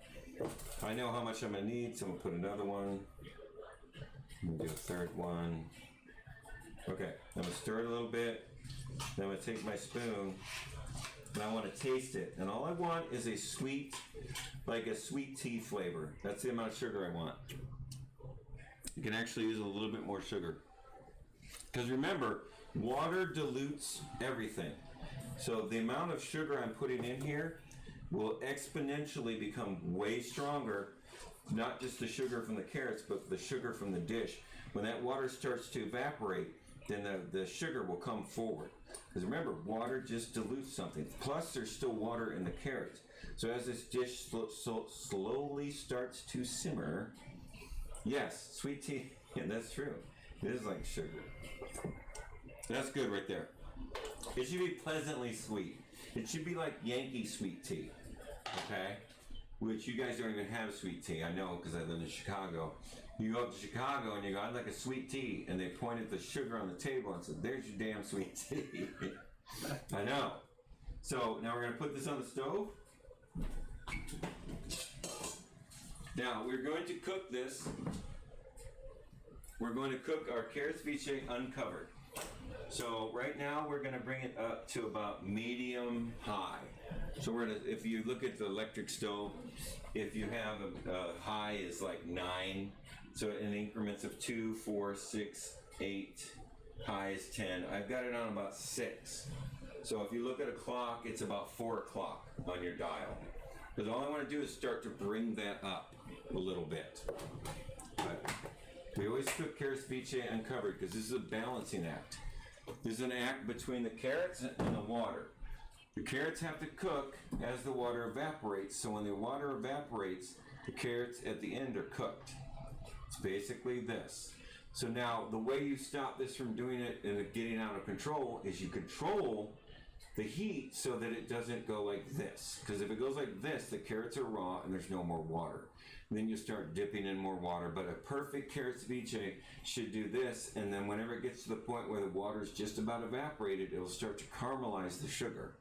I know how much I'm going to need, so I'm going to put another one. I'm going to do a third one. Okay, I'm going to stir it a little bit. Then I'm going to take my spoon, and I want to taste it. And all I want is a sweet, like a sweet tea flavor. That's the amount of sugar I want. You can actually use a little bit more sugar. Because remember, water dilutes everything. So the amount of sugar I'm putting in here will exponentially become way stronger. Not just the sugar from the carrots, but the sugar from the dish. When that water starts to evaporate, then the sugar will come forward. Because remember, water just dilutes something. Plus, there's still water in the carrots. So as this dish slowly starts to simmer, yes, sweet tea, yeah, that's true. It is like sugar. That's good right there. It should be pleasantly sweet. It should be like Yankee sweet tea, okay? Which you guys don't even have sweet tea. I know because I live in Chicago. You go up to Chicago and you go, I'd like a sweet tea. And they point at the sugar on the table and said, there's your damn sweet tea. I know. So now we're going to put this on the stove. Now we're going to cook this. We're going to cook our carrot ceviche uncovered. So right now we're going to bring it up to about medium high. So we're going to, if you look at the electric stove, if you have a high is like 9, so in increments of 2, 4, 6, 8, high is 10. I've got it on about 6. So if you look at a clock, it's about 4 o'clock on your dial. Because all I want to do is start to bring that up a little bit. But we always cook carrot ceviche uncovered because this is a balancing act. This is an act between the carrots and the water. The carrots have to cook as the water evaporates, so when the water evaporates, the carrots at the end are cooked. It's basically this. So now, the way you stop this from doing it and getting out of control is you control the heat so that it doesn't go like this. Because if it goes like this, the carrots are raw and there's no more water. And then you start dipping in more water. But a perfect carrot ceviche should do this, and then whenever it gets to the point where the water is just about evaporated, it'll start to caramelize the sugar.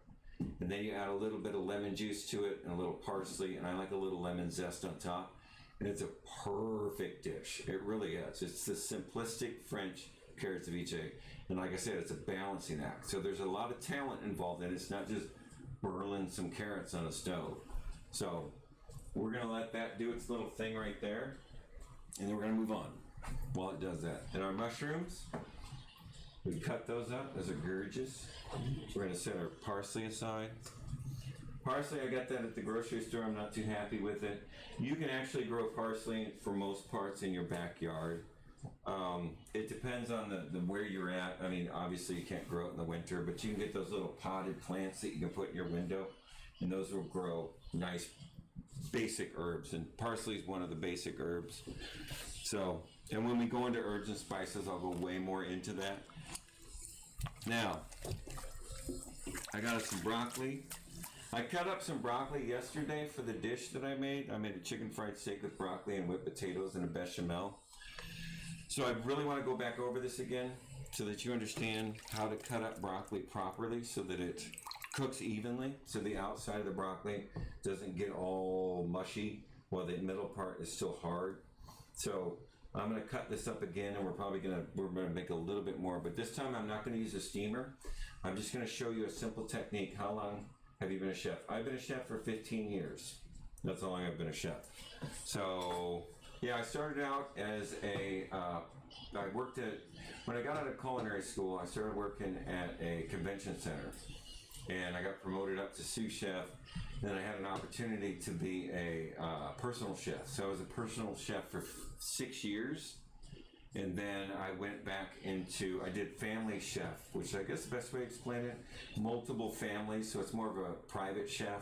And then you add a little bit of lemon juice to it and a little parsley, and I like a little lemon zest on top. And it's a perfect dish. It really is. It's the simplistic French carrot ceviche, and like I said, it's a balancing act. So there's a lot of talent involved in it. It's not just burling some carrots on a stove. So we're gonna let that do its little thing right there, and then we're gonna move on while it does that. And our mushrooms, we cut those up. Those are gorgeous. We're gonna set our parsley aside. Parsley, I got that at the grocery store. I'm not too happy with it. You can actually grow parsley for most parts in your backyard. It depends on the where you're at. I mean, obviously you can't grow it in the winter, but you can get those little potted plants that you can put in your window, and those will grow nice basic herbs, and parsley is one of the basic herbs. So And when we go into herbs and spices, I'll go way more into that. Now, I got us some broccoli. I cut up some broccoli yesterday for the dish that I made. I made a chicken fried steak with broccoli and whipped potatoes and a bechamel. So I really want to go back over this again so that you understand how to cut up broccoli properly so that it cooks evenly, so the outside of the broccoli doesn't get all mushy while the middle part is still hard. So I'm going to cut this up again, and we're going to make a little bit more, but this time I'm not going to use a steamer. I'm just going to show you a simple technique. How long have you been a chef? I've been a chef for 15 years. That's how long I've been a chef. So yeah, I started out as I worked when I got out of culinary school, I started working at a convention center. And I got promoted up to sous chef. Then I had an opportunity to be a personal chef. So I was a personal chef for 6 years. And then I went back I did family chef, which I guess the best way to explain it, multiple families. So it's more of a private chef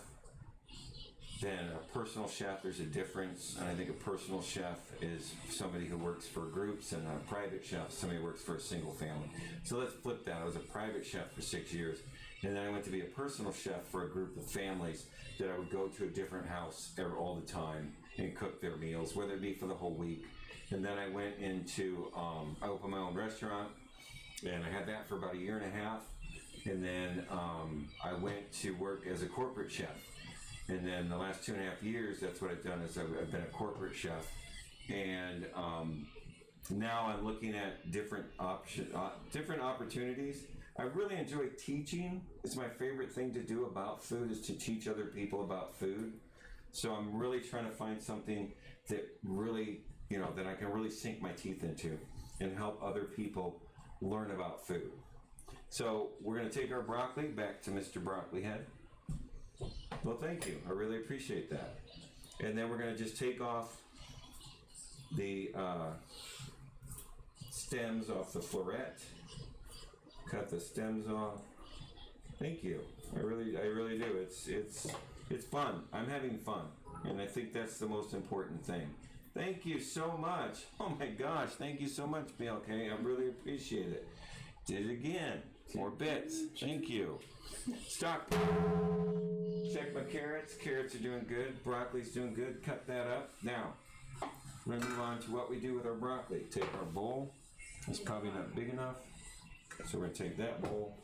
than a personal chef. There's a difference. And I think a personal chef is somebody who works for groups, and a private chef, somebody who works for a single family. So let's flip that. I was a private chef for 6 years. And then I went to be a personal chef for a group of families that I would go to a different house all the time and cook their meals, whether it be for the whole week. And then I went into, I opened my own restaurant, and I had that for about 1.5 years. And then I went to work as a corporate chef. And then the last 2.5 years, that's what I've done, is I've been a corporate chef. And now I'm looking at different opportunities. I really enjoy teaching. It's my favorite thing to do about food, is to teach other people about food. So I'm really trying to find something that really, that I can really sink my teeth into and help other people learn about food. So we're going to take our broccoli back to Mr. Broccoli Head. Well, thank you. I really appreciate that. And then we're going to just take off the stems off the floret. Cut the stems off. Thank you. I really do. It's fun. I'm having fun, and I think that's the most important thing. Thank you so much. Oh my gosh, thank you so much, BLK. I really appreciate it. Did it again. More bits. Thank you. Stock. Check my carrots. Carrots are doing good. Broccoli's doing good. Cut that up. Now, we're gonna move on to what we do with our broccoli. Take our bowl. It's probably not big enough. So we're going to take that bowl.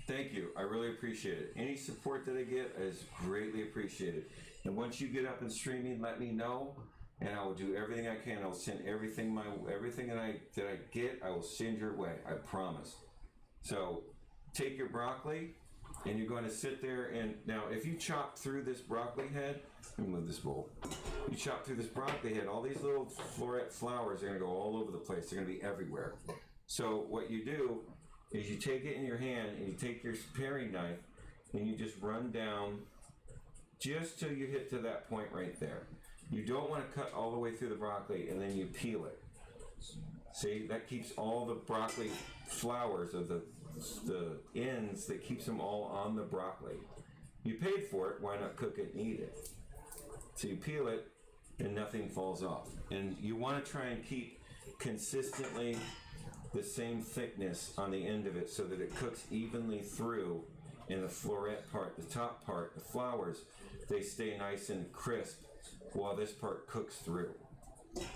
Thank you. I really appreciate it. Any support that I get is greatly appreciated. And once you get up and streaming, let me know, and I will do everything I can. I'll send everything that I get, I will send your way. I promise. So take your broccoli, and you're going to sit there. And now, if you chop through this broccoli head, let me move this bowl. You chop through this broccoli head, all these little floret flowers are going to go all over the place. They're going to be everywhere. So what you do is you take it in your hand, and you take your paring knife, and you just run down just till you hit to that point right there. You don't want to cut all the way through the broccoli, and then you peel it. See, that keeps all the broccoli flowers, of the ends, that keeps them all on the broccoli. You paid for it, why not cook it and eat it? So you peel it, and nothing falls off. And you want to try and keep consistently the same thickness on the end of it so that it cooks evenly through. In the floret part, the top part, the flowers, they stay nice and crisp while this part cooks through.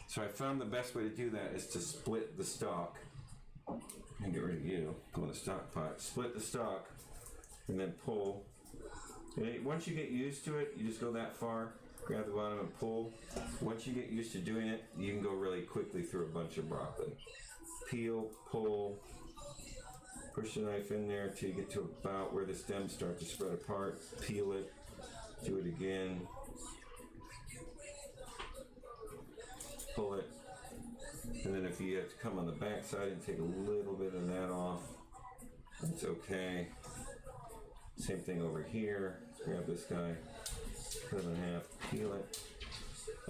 So I found the best way to do that is to split the stalk. And get rid of you. Go in the stock pot. Split the stalk and then pull. And once you get used to it, you just go that far, grab the bottom and pull. Once you get used to doing it, you can go really quickly through a bunch of broccoli. Peel, pull, push the knife in there until you get to about where the stems start to spread apart. Peel it, do it again, pull it, and then if you have to come on the back side and take a little bit of that off, that's okay. Same thing over here. Grab this guy, cut it in half, peel it.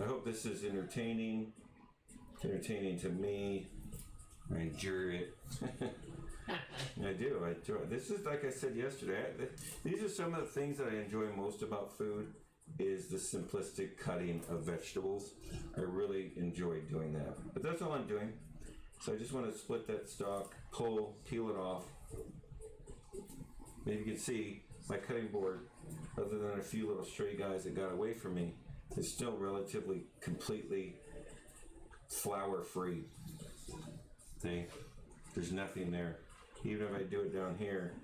I hope this is entertaining. It's entertaining to me. I enjoy it. I do. I enjoy it. This is, like I said yesterday, these are some of the things that I enjoy most about food, is the simplistic cutting of vegetables. I really enjoy doing that. But that's all I'm doing. So I just want to split that stalk, peel it off. And you can see my cutting board, other than a few little stray guys that got away from me, is still relatively completely flour free. See? There's nothing there. Even if I do it down here,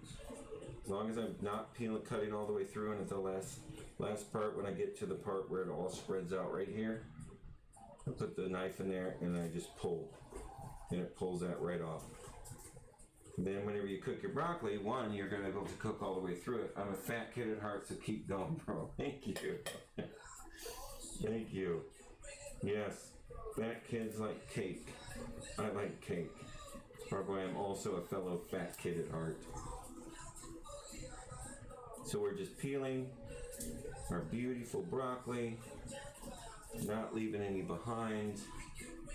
as long as I'm not cutting all the way through, and at the last part, when I get to the part where it all spreads out right here, I put the knife in there and I just pull, and it pulls that right off. And then whenever you cook your broccoli, one, you're going to be able to cook all the way through it. I'm a fat kid at heart, so keep going, bro. Thank you. Thank you. Yes, fat kids like cake. I like cake. Probably I'm also a fellow fat kid at heart. So we're just peeling our beautiful broccoli, not leaving any behind,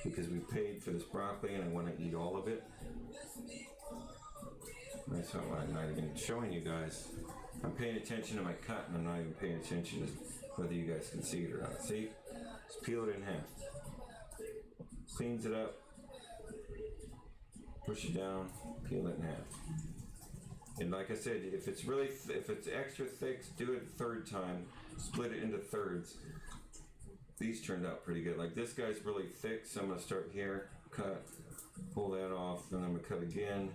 because we paid for this broccoli and I want to eat all of it. That's why I'm not even showing you guys. I'm paying attention to my cut, and I'm not even paying attention to whether you guys can see it or not. See? Just peel it in half. Cleans it up. Push it down. Peel it in half. And like I said, if it's extra thick, do it a third time. Split it into thirds. These turned out pretty good. Like this guy's really thick, so I'm gonna start here, cut, pull that off, and I'm gonna cut again,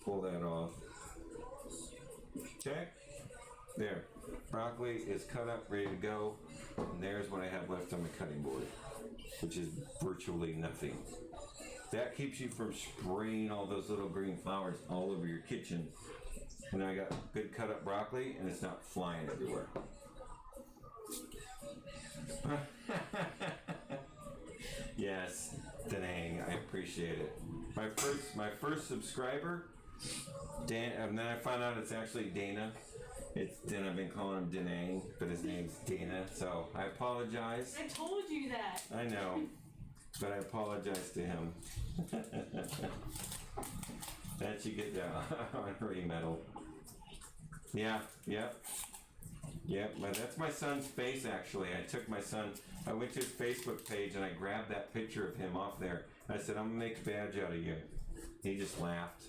pull that off. Okay, there. Broccoli is cut up, ready to go, and there's what I have left on the cutting board, which is virtually nothing. That keeps you from spraying all those little green flowers all over your kitchen. And I got good cut up broccoli, and it's not flying everywhere. Yes, dang, I appreciate it. My first subscriber, Dan, and then I found out it's actually Dana. Then I've been calling him Danang, but his name's Dana. So I apologize. I told you that. I know, but I apologize to him. That you get that honorary medal. Yeah, yep. Yep, that's my son's face actually. I went to his Facebook page and I grabbed that picture of him off there. I said, I'm gonna make a badge out of you. He just laughed.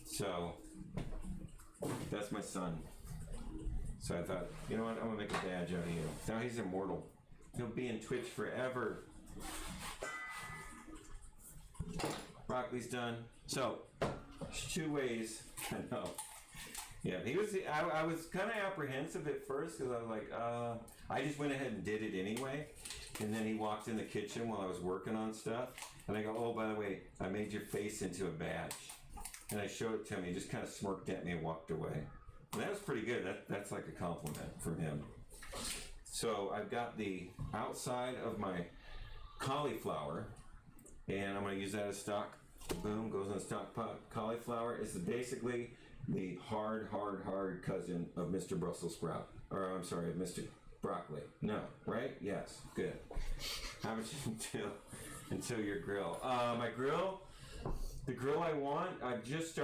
So, that's my son. So I thought, you know what, I'm gonna make a badge out of you. Now he's immortal. He'll be in Twitch forever. Broccoli's done. So, there's two ways, I know. Yeah, I was kind of apprehensive at first because I was like, I just went ahead and did it anyway. And then he walked in the kitchen while I was working on stuff. And I go, oh, by the way, I made your face into a badge. And I showed it to him. He just kind of smirked at me and walked away. And that was pretty good. That's like a compliment from him. So I've got the outside of my cauliflower. And I'm going to use that as stock. Boom, goes in the stock pot. Cauliflower is basically the hard cousin of Mr. Brussels sprout. Or, I'm sorry, Mr. Broccoli. No, right? Yes, good. How much until your grill? My grill, the grill I want, I just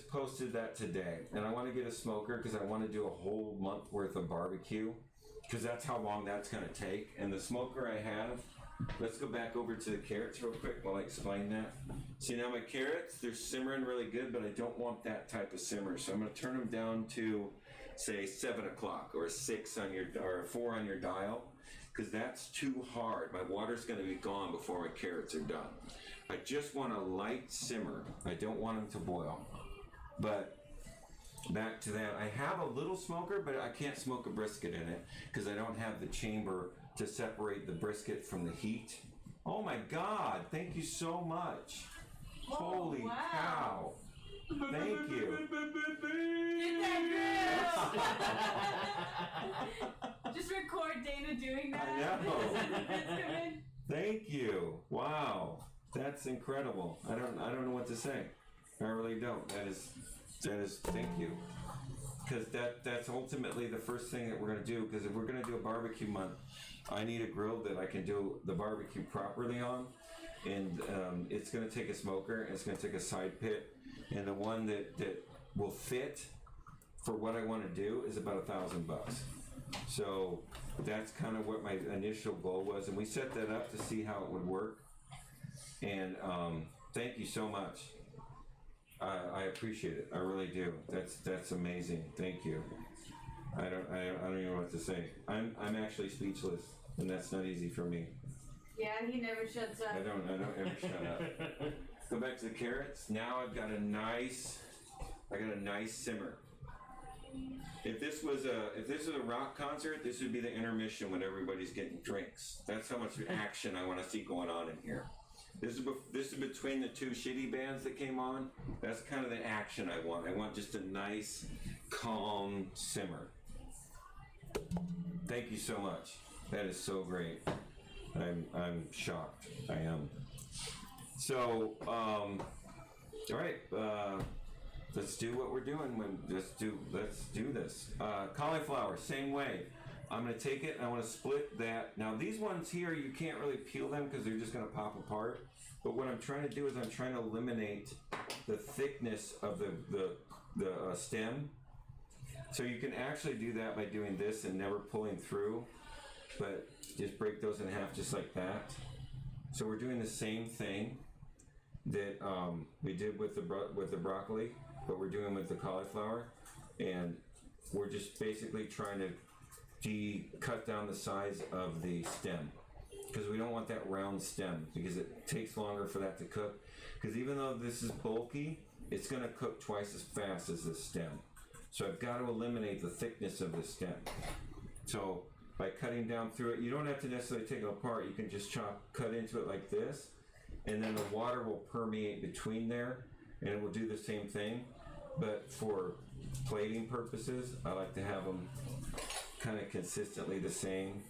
posted that today. And I want to get a smoker because I want to do a whole month worth of barbecue. Because that's how long that's going to take. And the smoker I have, let's go back over to the carrots real quick while I explain that. See, now my carrots, they're simmering really good, but I don't want that type of simmer. So I'm going to turn them down to, say, 7 o'clock or 6 on or 4 on your dial, because that's too hard. My water's going to be gone before my carrots are done. I just want a light simmer. I don't want them to boil. But back to that, I have a little smoker, but I can't smoke a brisket in it because I don't have the chamber to separate the brisket from the heat. Oh my God, thank you so much. Holy cow. Thank you. Get that grill! Just record Dana doing that. I know. That's good. Thank you. Wow. That's incredible. I don't know what to say. I really don't. That is thank you. Because that's ultimately the first thing that we're going to do. Because if we're going to do a barbecue month, I need a grill that I can do the barbecue properly on. And it's going to take a smoker, and it's going to take a side pit. And the one that will fit for what I want to do is about $1,000. So that's kind of what my initial goal was, and we set that up to see how it would work. And thank you so much. I appreciate it. I really do. That's amazing. Thank you. I don't even know what to say. I'm actually speechless, and that's not easy for me. Yeah, he never shuts up. I don't ever shut up. Go back to the carrots. Now I've got a nice simmer. If this was a rock concert, this would be the intermission when everybody's getting drinks. That's how much action I want to see going on in here. This is between the two shitty bands that came on. That's kind of the action I want. I want just a nice, calm simmer. Thank you so much. That is so great. I'm shocked. I am. So, all right. Let's do what we're doing. Let's do this. Cauliflower, same way. I'm gonna take it and I want to split that. Now these ones here, you can't really peel them because they're just gonna pop apart. But what I'm trying to do is I'm trying to eliminate the thickness of the stem. So you can actually do that by doing this and never pulling through, but just break those in half just like that. So we're doing the same thing that we did with the broccoli, but we're doing with the cauliflower, and we're just basically trying to cut down the size of the stem, because we don't want that round stem, because it takes longer for that to cook. Because even though this is bulky, it's going to cook twice as fast as the stem. So I've got to eliminate the thickness of the stem. So by cutting down through it, you don't have to necessarily take it apart. You can just cut into it like this, and then the water will permeate between there, and it will do the same thing. But for plating purposes, I like to have them kind of consistently the same.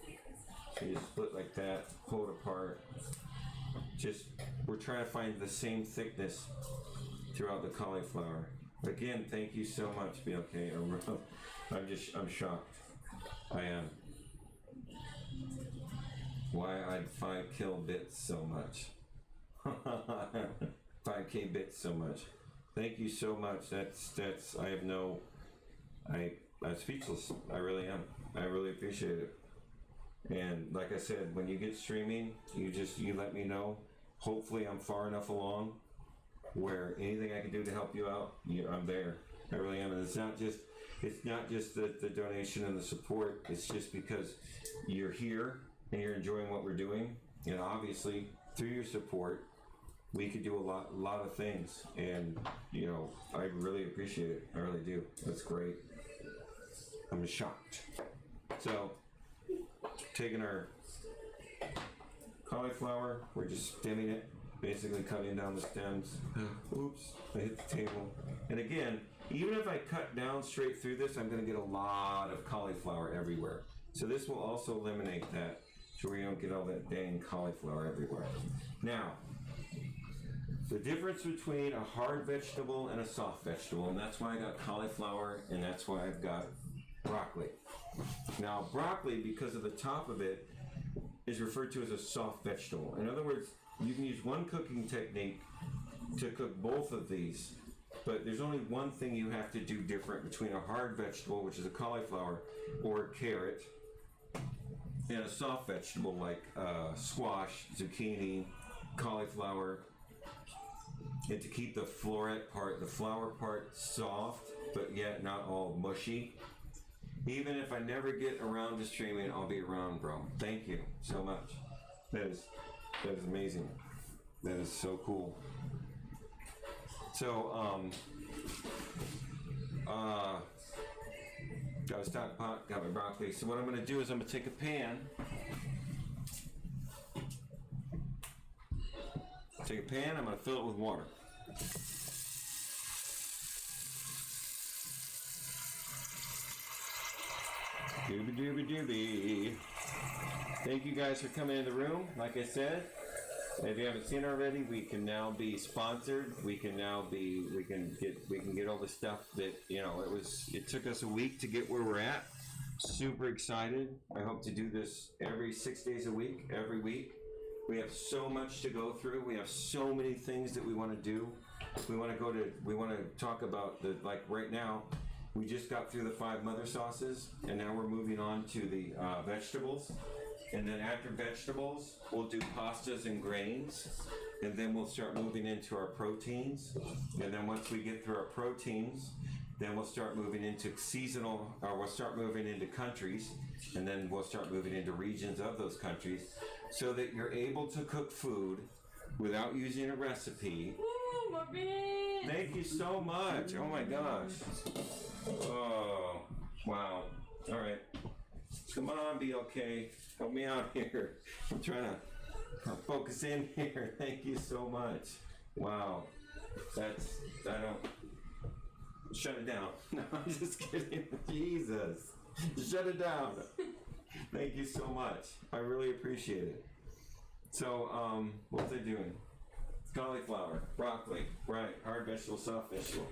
So you split like that, pull it apart. We're trying to find the same thickness throughout the cauliflower. Again, thank you so much, BLK. I'm shocked. I am. Why I'd 5K bits so much. 5K bits so much. Thank you so much. I'm speechless. I really am. I really appreciate it. And like I said, when you get streaming, you let me know. Hopefully I'm far enough along where anything I can do to help you out, I'm there. I really am. And it's not just the donation and the support. It's just because you're here and you're enjoying what we're doing. And obviously through your support, we could do a lot of things. And I really appreciate it. I really do. That's great. I'm shocked. So, taking our cauliflower, we're just stemming it, basically cutting down the stems. Oops, I hit the table. And again, even if I cut down straight through this, I'm going to get a lot of cauliflower everywhere. So this will also eliminate that, so we don't get all that dang cauliflower everywhere. Now, the difference between a hard vegetable and a soft vegetable, and that's why I got cauliflower, and that's why I've got broccoli. Now, broccoli, because of the top of it, is referred to as a soft vegetable. In other words, you can use one cooking technique to cook both of these, but there's only one thing you have to do different between a hard vegetable, which is a cauliflower or a carrot, and a soft vegetable like squash, zucchini, cauliflower. And to keep the flower part soft, but yet not all mushy. Even if I never get around to streaming, I'll be around, bro. Thank you so much. That is amazing. That is so cool. So, got a stock pot, got my broccoli. So what I'm gonna do is I'm gonna take a pan. I'm gonna fill it with water. Doobie doobie doobie. Thank you guys for coming in the room. Like I said, if you haven't seen already, we can now be sponsored. We can get all the stuff that, it took us a week to get where we're at. Super excited. I hope to do this every 6 days a week, every week. We have so much to go through. We have so many things that we want to do. We want to talk about right now, We just got through the 5 mother sauces, and now we're moving on to the vegetables. And then after vegetables, we'll do pastas and grains. And then we'll start moving into our proteins. And then once we get through our proteins, then we'll start moving into seasonal, or we'll start moving into countries. And then we'll start moving into regions of those countries so that you're able to cook food without using a recipe. Woo, my man. Thank you so much. Oh my gosh. Oh, wow. All right. Come on, BLK. Help me out here. I'm trying to focus in here. Thank you so much. Wow. I don't. Shut it down. No, I'm just kidding. Jesus. Shut it down. Thank you so much. I really appreciate it. So, what was I doing? Cauliflower, broccoli, right, hard vegetable, soft vegetable.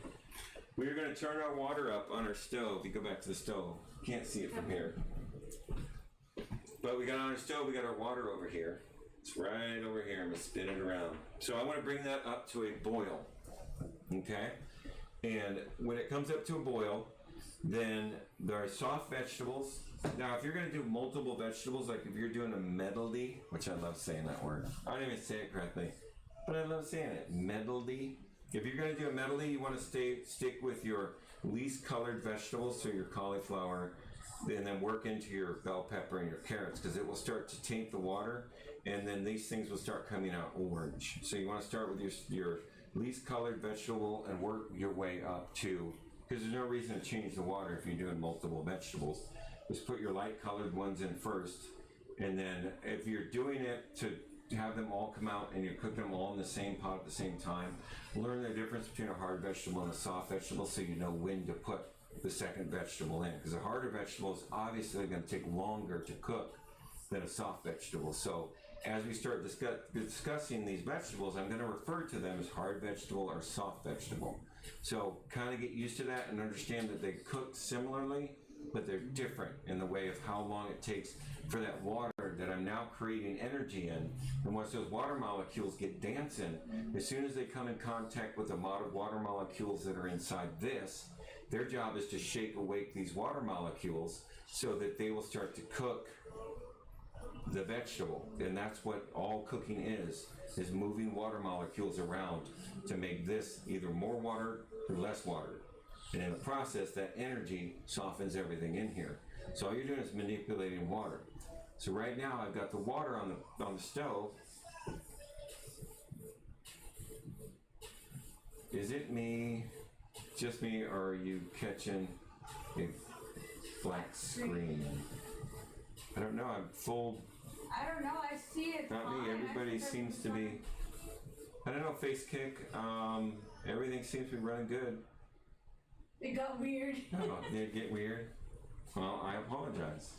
We're going to turn our water up on our stove. You go back to the stove. Can't see it from here. But we got on our stove, we got our water over here. It's right over here. I'm going to spin it around. So I want to bring that up to a boil. Okay? And when it comes up to a boil, then there are soft vegetables. Now, if you're going to do multiple vegetables, like if you're doing a medley, which I love saying that word. I don't even say it correctly, but I love saying it. Medley. If you're going to do a medley, you want to stick with your least colored vegetables, so your cauliflower, and then work into your bell pepper and your carrots, because it will start to taint the water, and then these things will start coming out orange. So you want to start with your least colored vegetable and work your way up to, because there's no reason to change the water if you're doing multiple vegetables. Just put your light colored ones in first, and then if you're doing it to have them all come out and you're cooking them all in the same pot at the same time, learn the difference between a hard vegetable and a soft vegetable so you know when to put the second vegetable in. Because a harder vegetable is obviously going to take longer to cook than a soft vegetable. So as we start discussing these vegetables, I'm going to refer to them as hard vegetable or soft vegetable. So kind of get used to that and understand that they cook similarly, but they're different in the way of how long it takes for that water that I'm now creating energy in. And once those water molecules get dancing, as soon as they come in contact with the amount of water molecules that are inside this, their job is to shake awake these water molecules so that they will start to cook the vegetable. And that's what all cooking is moving water molecules around to make this either more water or less water. And in the process, that energy softens everything in here. So all you're doing is manipulating water. So right now I've got the water on the stove. Is it me, just me, or are you catching a black screen? I don't know, I'm full. I don't know. I see it. Not me, everybody seems to be. I don't know, face kick. Everything seems to be running good. It got weird. Oh, did it get weird? Well, I apologize.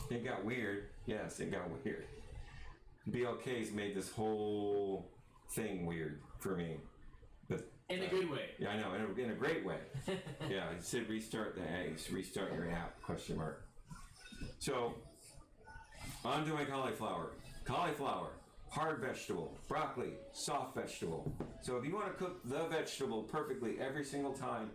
It got weird. Yes, it got weird. BLK's made this whole thing weird for me. But in a good way. Yeah, I know, in a great way. Yeah, it said restart restart your app, question mark. So, on to my cauliflower. Cauliflower, hard vegetable, broccoli, soft vegetable. So if you want to cook the vegetable perfectly every single time,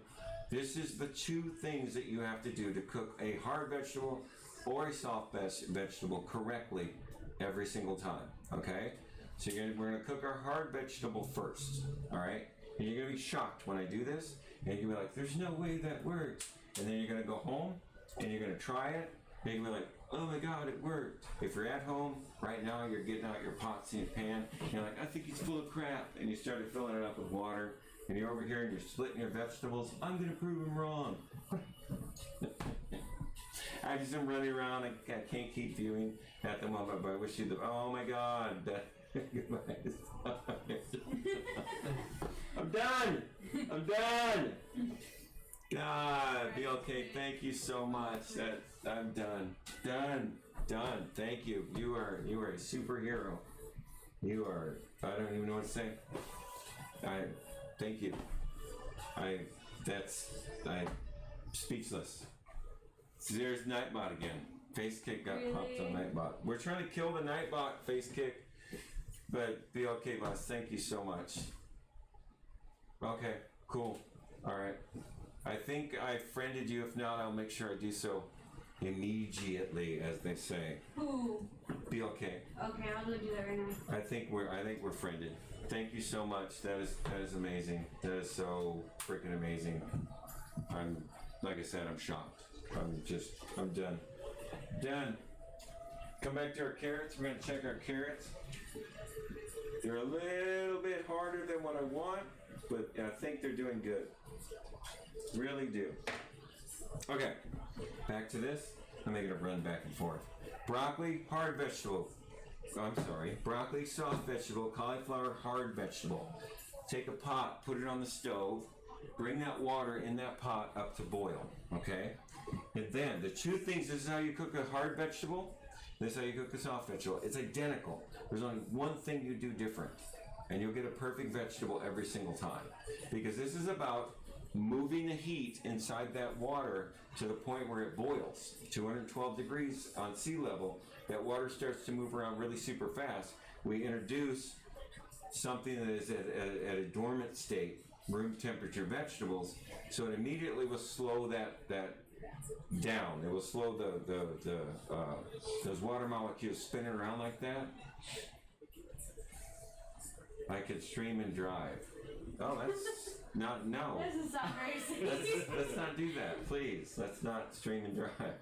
this is the 2 things that you have to do to cook a hard vegetable or a soft vegetable correctly every single time, okay? So we're going to cook our hard vegetable first, all right? And you're going to be shocked when I do this, and you're going to be like, there's no way that works. And then you're going to go home, and you're going to try it, and you're going to be like, oh my God, it worked. If you're at home, right now, you're getting out your pots and your pan, and you're like, I think it's full of crap, and you started filling it up with water, and you're over here and you're splitting your vegetables. I'm going to prove them wrong. I just am running around. I can't keep viewing at the moment, but I wish you the. Oh my God. I'm done. I'm done. God, BLK, thank you so much. I'm done. Done. Thank you. You are a superhero. You are. I don't even know what to say. Thank you. I'm speechless. There's Nightbot again. Face kick got popped on Nightbot. We're trying to kill the Nightbot face kick, but BLK boss, thank you so much. Okay, cool. All right. I think I friended you. If not, I'll make sure I do so immediately, as they say. Ooh. Be okay. Okay, I'll go do that right now. I think we're friended. Thank you so much. That is amazing. That is so freaking amazing. I'm, like I said, I'm shocked. I'm done. Done. Come back to our carrots. We're gonna check our carrots. They're a little bit harder than what I want, but I think they're doing good. Really do. Okay, back to this. I'm making a run back and forth. Broccoli, hard vegetable. I'm sorry. Broccoli, soft vegetable. Cauliflower, hard vegetable. Take a pot, put it on the stove. Bring that water in that pot up to boil, okay? And then the two things, this is how you cook a hard vegetable, this is how you cook a soft vegetable. It's identical. There's only one thing you do different, and you'll get a perfect vegetable every single time. Because this is about moving the heat inside that water to the point where it boils. 212 degrees on sea level, that water starts to move around really super fast. We introduce something that is at a dormant state, room temperature vegetables, so it immediately will slow that down. It will slow those water molecules spinning around like that. I could stream and drive. Oh, that's not, no. This is not very safe. Let's not do that, please. Let's not stream and drive.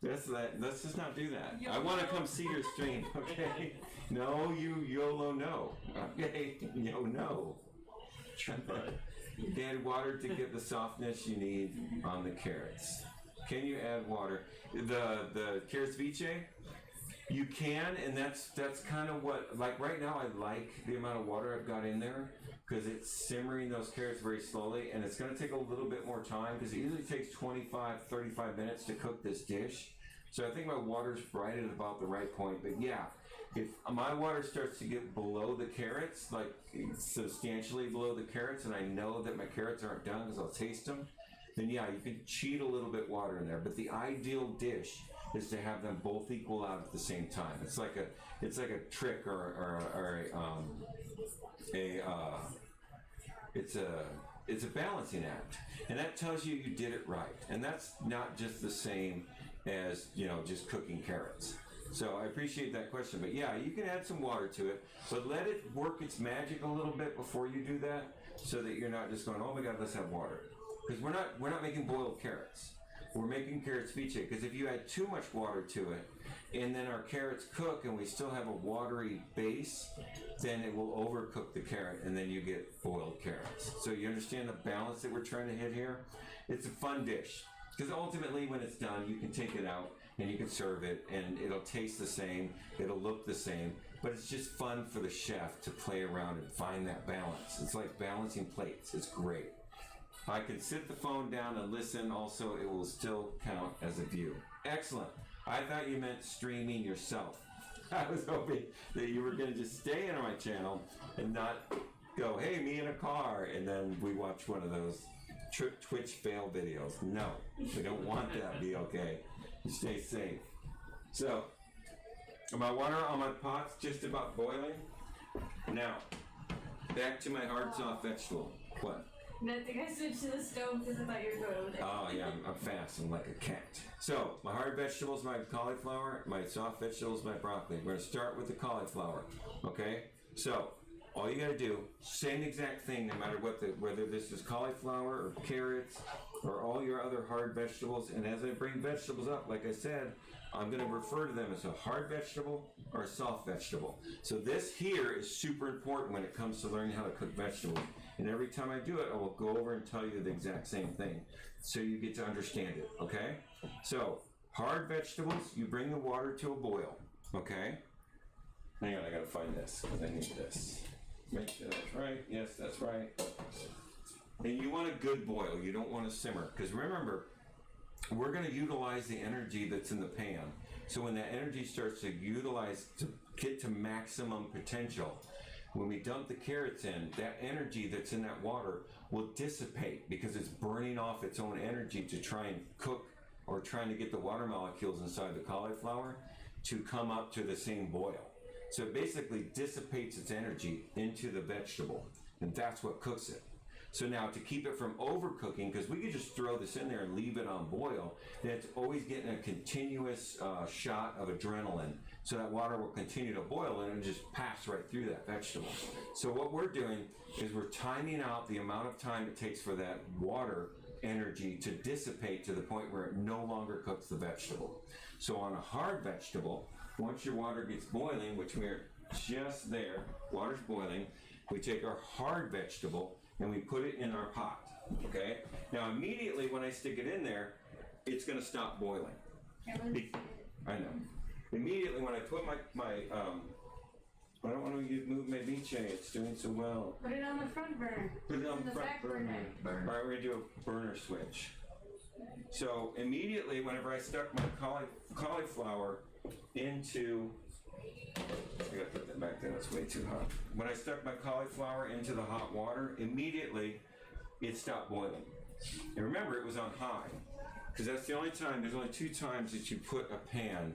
Let's just not do that. YOLO. I want to come see your stream, okay? No, you YOLO no. Okay? Yo no. Add water to get the softness you need on the carrots. Can you add water? The carrots viche? You can, and that's kind of what, like right now I like the amount of water I've got in there because it's simmering those carrots very slowly, and it's going to take a little bit more time because it usually takes 25-35 minutes to cook this dish. So I think my water's right at about the right point. But yeah, if my water starts to get below the carrots, like substantially below the carrots, and I know that my carrots aren't done because I'll taste them, then yeah, you can cheat a little bit water in there. But the ideal dish is to have them both equal out at the same time. It's like a trick it's a balancing act, and that tells you you did it right. And that's not just the same as, you know, just cooking carrots. So I appreciate that question, but yeah, you can add some water to it, but let it work its magic a little bit before you do that, so that you're not just going, oh my God, let's have water. Because we're not making boiled carrots. We're making carrots viche, because if you add too much water to it, and then our carrots cook and we still have a watery base, then it will overcook the carrot, and then you get boiled carrots. So you understand the balance that we're trying to hit here? It's a fun dish. Because ultimately, when it's done, you can take it out and you can serve it, and it'll taste the same, it'll look the same, but it's just fun for the chef to play around and find that balance. It's like balancing plates. It's great. I can sit the phone down and listen. Also, it will still count as a view. Excellent. I thought you meant streaming yourself. I was hoping that you were going to just stay in my channel and not go, hey, me in a car, and then we watch one of those Twitch fail videos. No, we don't want that. Be okay. You stay safe. So, my water on my pot's just about boiling. Now, back to my hard soft vegetable. What? Nothing. I switched to the stove because I thought you were going over there. Oh yeah, I'm fast. I'm like a cat. So, my hard vegetables, my cauliflower. My soft vegetables, my broccoli. We're going to start with the cauliflower. Okay? So, all you gotta do, same exact thing, no matter whether this is cauliflower or carrots or all your other hard vegetables. And as I bring vegetables up, like I said, I'm gonna refer to them as a hard vegetable or a soft vegetable. So this here is super important when it comes to learning how to cook vegetables. And every time I do it, I will go over and tell you the exact same thing, so you get to understand it. Okay? So hard vegetables, you bring the water to a boil. Okay? Hang on, I gotta find this because I need this. Make sure that's right. Yes, that's right. And you want a good boil. You don't want to simmer. Because remember, we're going to utilize the energy that's in the pan. So when that energy starts to utilize, to get to maximum potential, when we dump the carrots in, that energy that's in that water will dissipate because it's burning off its own energy to try and cook, or trying to get the water molecules inside the cauliflower to come up to the same boil. So it basically dissipates its energy into the vegetable, and that's what cooks it. So now to keep it from overcooking, because we could just throw this in there and leave it on boil, then it's always getting a continuous shot of adrenaline. So that water will continue to boil and it'll just pass right through that vegetable. So what we're doing is we're timing out the amount of time it takes for that water energy to dissipate to the point where it no longer cooks the vegetable. So on a hard vegetable, once your water gets boiling, which we're just there, water's boiling, we take our hard vegetable and we put it in our pot, okay? Now immediately when I stick it in there, it's gonna stop boiling. I know. Immediately when I put my I don't want to move my ceviche, it's doing so well. Put it on the front burner. Put it on the front back burner. All right, we're gonna do a burner switch. So immediately, whenever I stuck my cauliflower into, I gotta put that back there, it's way too hot. When I stuck my cauliflower into the hot water, immediately it stopped boiling. And remember, it was on high, because that's the only time, there's only 2 times that you put a pan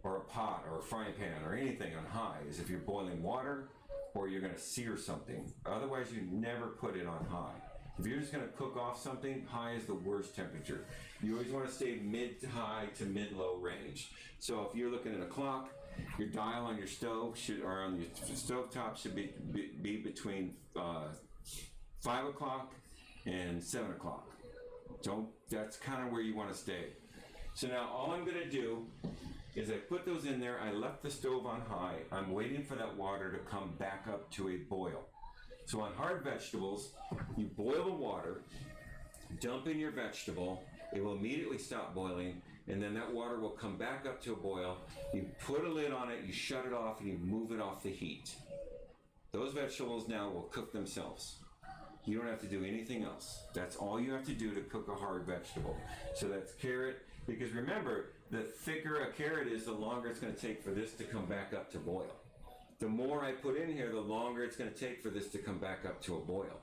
or a pot or a frying pan or anything on high, is if you're boiling water or you're gonna sear something. Otherwise, you never put it on high. If you're just gonna cook off something, high is the worst temperature. You always wanna stay mid to high to mid-low range. So if you're looking at a clock, your dial on your stove or on your stovetop should be between 5 o'clock and 7 o'clock. That's kind of where you wanna stay. So now all I'm gonna do is I put those in there, I left the stove on high, I'm waiting for that water to come back up to a boil. So on hard vegetables, you boil the water, dump in your vegetable, it will immediately stop boiling, and then that water will come back up to a boil. You put a lid on it, you shut it off, and you move it off the heat. Those vegetables now will cook themselves. You don't have to do anything else. That's all you have to do to cook a hard vegetable. So that's carrot, because remember, the thicker a carrot is, the longer it's going to take for this to come back up to boil. The more I put in here, the longer it's going to take for this to come back up to a boil.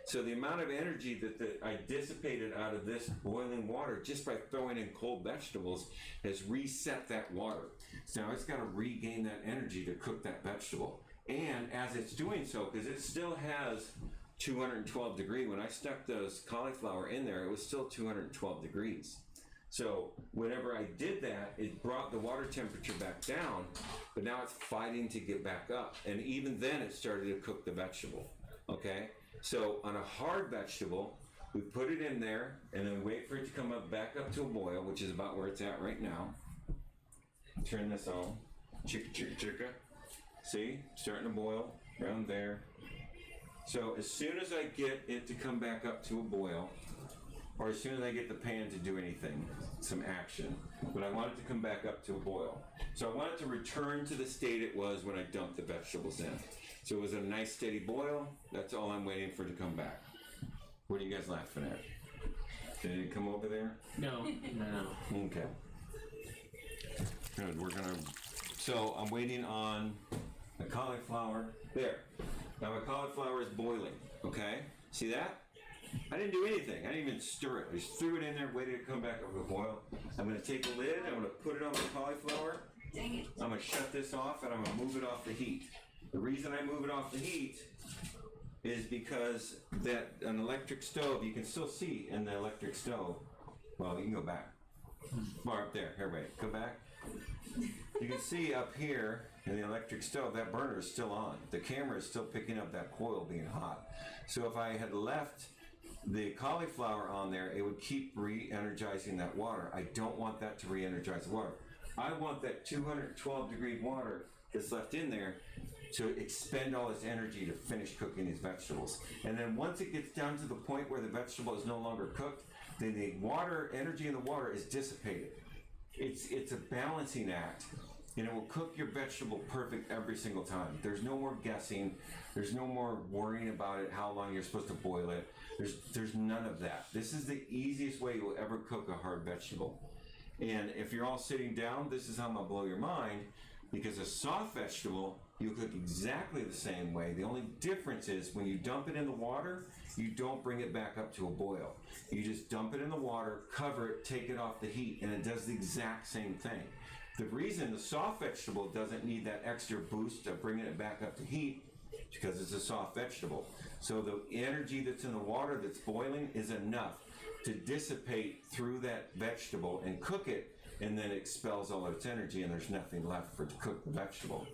So the amount of energy that I dissipated out of this boiling water just by throwing in cold vegetables has reset that water. So now it's got to regain that energy to cook that vegetable. And as it's doing so, because it still has 212 degree, when I stuck those cauliflower in there, it was still 212 degrees. So whenever I did that, it brought the water temperature back down, but now it's fighting to get back up. And even then it started to cook the vegetable, okay? So on a hard vegetable, we put it in there and then we wait for it to come up back up to a boil, which is about where it's at right now. Turn this on, chicka, chicka, chicka. See, starting to boil around there. So as soon as I get it to come back up to a boil, or as soon as I get the pan to do anything, some action, but I want it to come back up to a boil. So I want it to return to the state it was when I dumped the vegetables in. So it was a nice steady boil. That's all I'm waiting for to come back. What are you guys laughing at? Did it come over there? No. Okay. Good, so I'm waiting on the cauliflower. There. Now my cauliflower is boiling, okay? See that? I didn't do anything. I didn't even stir it. I just threw it in there, waited to come back over the boil. I'm gonna take a lid, I'm gonna put it on the cauliflower. Dang it. I'm gonna shut this off and I'm gonna move it off the heat. The reason I move it off the heat is because that an electric stove, you can still see in the electric stove, well, you can go back. Far up there, here, wait, go back. You can see up here in the electric stove, that burner is still on. The camera is still picking up that coil being hot. So if I had left the cauliflower on there, it would keep re-energizing that water. I don't want that to re-energize the water. I want that 212 degree water that's left in there to expend all its energy to finish cooking these vegetables. And then once it gets down to the point where the vegetable is no longer cooked, then the water, energy in the water is dissipated. It's a balancing act, and it will cook your vegetable perfect every single time. There's no more guessing. There's no more worrying about it, how long you're supposed to boil it. There's none of that. This is the easiest way you'll ever cook a hard vegetable. And if you're all sitting down, this is how I'm gonna blow your mind, because a soft vegetable, you cook exactly the same way. The only difference is when you dump it in the water, you don't bring it back up to a boil. You just dump it in the water, cover it, take it off the heat, and it does the exact same thing. The reason the soft vegetable doesn't need that extra boost of bringing it back up to heat because it's a soft vegetable. So the energy that's in the water that's boiling is enough to dissipate through that vegetable and cook it, and then it expels all of its energy and there's nothing left for to cook the vegetable.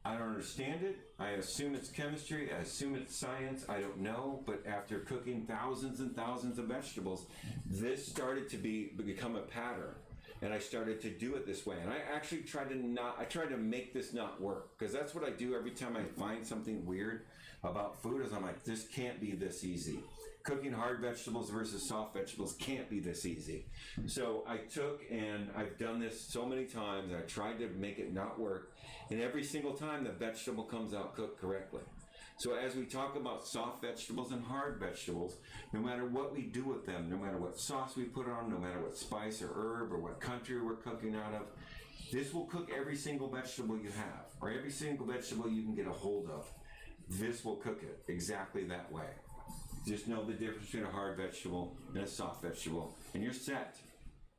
I don't understand it. I assume it's chemistry. I assume it's science. I don't know. But after cooking thousands and thousands of vegetables, this started to become a pattern. And I started to do it this way. And I actually tried to make this not work. Because that's what I do every time I find something weird about food, is I'm like, this can't be this easy. Cooking hard vegetables versus soft vegetables can't be this easy. So I took, and I've done this so many times, and I tried to make it not work. And every single time the vegetable comes out cooked correctly. So as we talk about soft vegetables and hard vegetables, no matter what we do with them, no matter what sauce we put on, no matter what spice or herb or what country we're cooking out of, this will cook every single vegetable you have, or every single vegetable you can get a hold of. This will cook it exactly that way. Just know the difference between a hard vegetable and a soft vegetable, and you're set.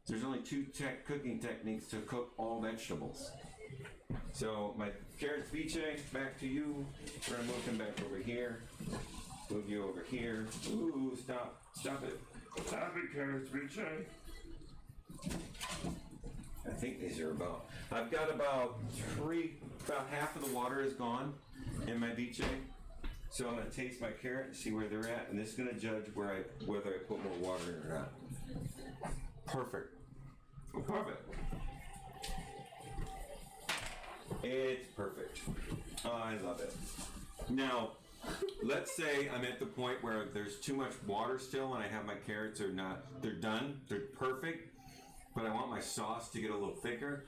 There's only two cooking techniques to cook all vegetables. So my carrots vice, back to you. We're gonna move them back over here. Move you over here. Ooh, stop it. Stop it, carrots vice. I think these are I've got about half of the water is gone in my vice. So I'm gonna taste my carrot and see where they're at, and this is gonna judge whether I put more water in or not. Perfect. Perfect. It's perfect. Oh, I love it. Now, let's say I'm at the point where there's too much water still and I have my carrots they're done, they're perfect, but I want my sauce to get a little thicker.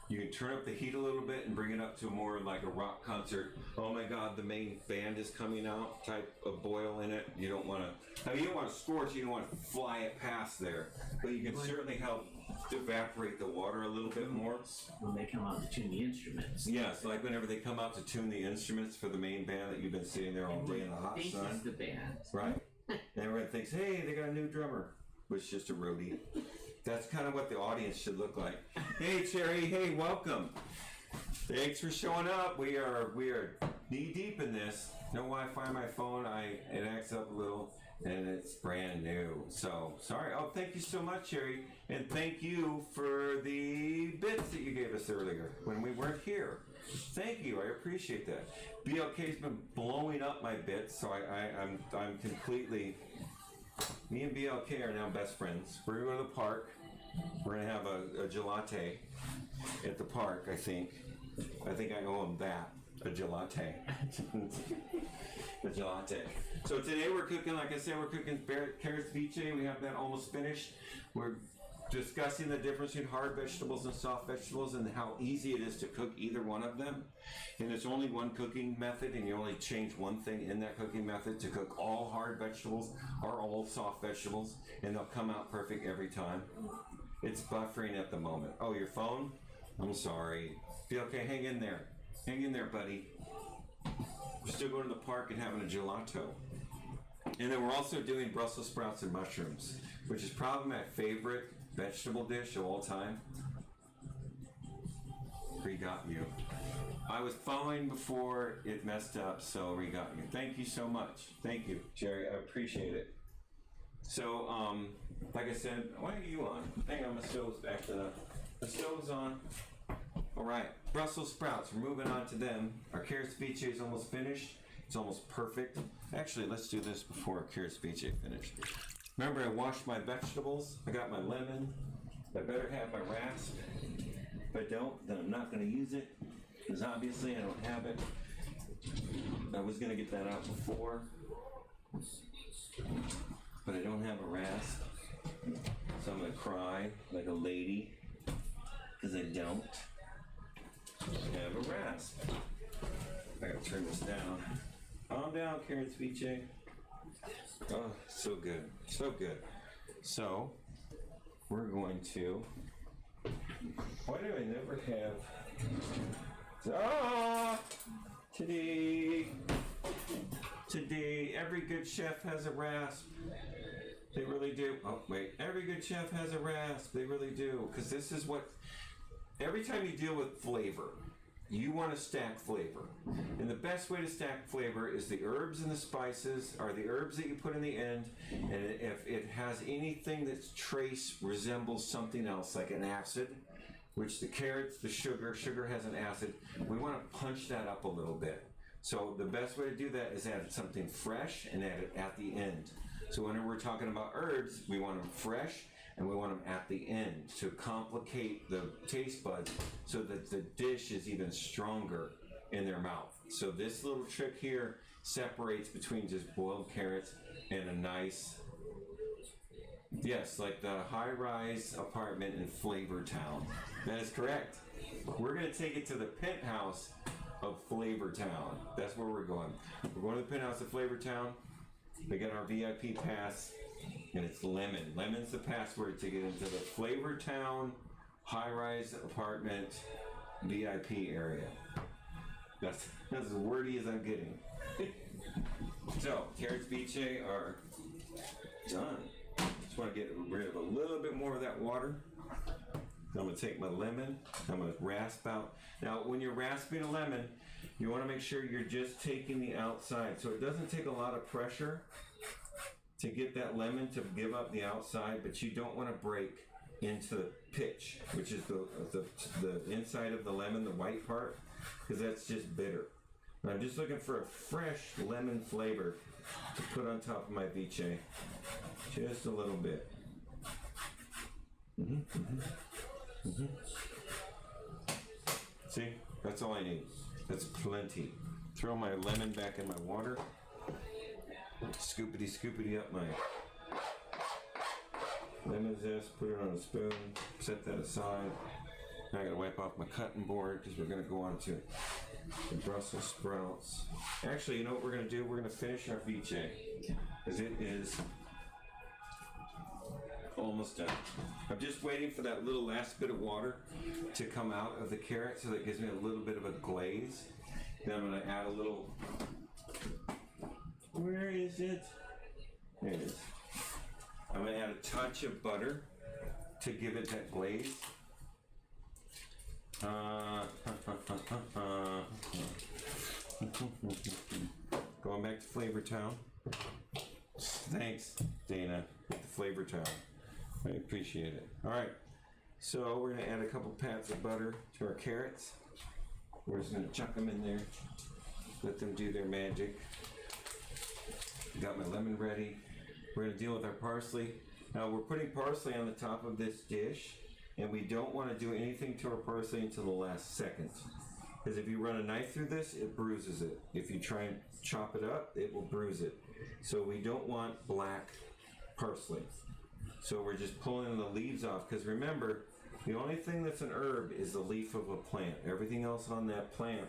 You can turn up the heat a little bit and bring it up to more like a rock concert. Oh my God, the main band is coming out type of boil in it. You don't want to, you don't want to scorch, you don't want to fly it past there, but you can certainly help evaporate the water a little bit more. When they come out to tune the instruments. Yes, like whenever they come out to tune the instruments for the main band that you've been sitting there all day in the hot sun. This is the band. Right. And everyone thinks, hey, they got a new drummer. But it's just a roadie. That's kind of what the audience should look like. Hey, Cherry. Hey, welcome. Thanks for showing up. We are knee deep in this. No Wi-Fi on my phone. It acts up a little, and it's brand new. So sorry. Oh, thank you so much, Cherry, and thank you for the bits that you gave us earlier when we weren't here. Thank you. I appreciate that. BLK's been blowing up my bits, so I'm completely. Me and BLK are now best friends. We're going to go to the park. We're going to have a gelate at the park, I think. I think I owe him that. A gelate. A gelate. So today we're cooking, like I said, we're cooking carrots vice. We have that almost finished. We're discussing the difference between hard vegetables and soft vegetables and how easy it is to cook either one of them. And it's only one cooking method, and you only change one thing in that cooking method to cook all hard vegetables or all soft vegetables, and they'll come out perfect every time. It's buffering at the moment. Oh, your phone? I'm sorry. Be okay, hang in there. Hang in there, buddy. We're still going to the park and having a gelato. And then we're also doing Brussels sprouts and mushrooms, which is probably my favorite vegetable dish of all time. Re-got you. I was following before it messed up, so re-got you. Thank you so much. Thank you, Jerry. I appreciate it. So, like I said, why are you on? Hang on, my stove's back to the stove's on. All right, Brussels sprouts. We're moving on to them. Our carrots vice is almost finished. It's almost perfect. Actually, let's do this before our carrots vice finished. Remember, I washed my vegetables. I got my lemon. I better have my rasp. If I don't, then I'm not going to use it, because obviously I don't have it. I was going to get that out before, but I don't have a rasp. So I'm going to cry like a lady, because I don't have a rasp. I gotta turn this down. Calm down, carrots vice. Oh, so good. So good. So, we're going to... Why do I never have... Today, every good chef has a rasp. They really do. Oh, wait. Every good chef has a rasp. They really do. Because this is what... Every time you deal with flavor, you want to stack flavor. And the best way to stack flavor is the herbs and the spices, are the herbs that you put in the end. And if it has anything that's resembles something else, like an acid, which the carrots, the sugar has an acid, we want to punch that up a little bit. So the best way to do that is add something fresh and add it at the end. So whenever we're talking about herbs, we want them fresh and we want them at the end to complicate the taste buds so that the dish is even stronger in their mouth. So this little trick here separates between just boiled carrots and a nice, yes, like the high-rise apartment in Flavor Town. That is correct. We're going to take it to the penthouse of Flavor Town. That's where we're going. We're going to the penthouse of Flavor Town. We got our VIP pass, and it's lemon. Lemon's the password to get into the Flavor Town high-rise apartment VIP area. That's as wordy as I'm getting. So, carrots ceviche are done. Just want to get rid of a little bit more of that water. I'm going to take my lemon, I'm going to rasp out. Now, when you're rasping a lemon, you want to make sure you're just taking the outside. So it doesn't take a lot of pressure to get that lemon to give up the outside, but you don't want to break into the pitch, which is the inside of the lemon, the white part, because that's just bitter. And I'm just looking for a fresh lemon flavor to put on top of my ceviche. Just a little bit. See, that's all I need. That's plenty. Throw my lemon back in my water. Scoopity up my lemon zest. Put it on a spoon. Set that aside. Now I gotta wipe off my cutting board because we're gonna go on to the Brussels sprouts. Actually, you know what we're gonna do? We're gonna finish our ceviche because it is almost done. I'm just waiting for that little last bit of water to come out of the carrot so that gives me a little bit of a glaze. Then I'm going to add a little... Where is it? There it is. I'm going to add a touch of butter to give it that glaze. Going back to Flavor Town. Thanks, Dana, with the Flavor Town. I appreciate it. All right, so we're gonna add a couple pats of butter to our carrots. We're just gonna chuck them in there, let them do their magic. Got my lemon ready. We're gonna deal with our parsley. Now we're putting parsley on the top of this dish, and we don't want to do anything to our parsley until the last second. Because if you run a knife through this, it bruises it. If you try and chop it up, it will bruise it. So we don't want black parsley. So we're just pulling the leaves off, because remember, the only thing that's an herb is the leaf of a plant. Everything else on that plant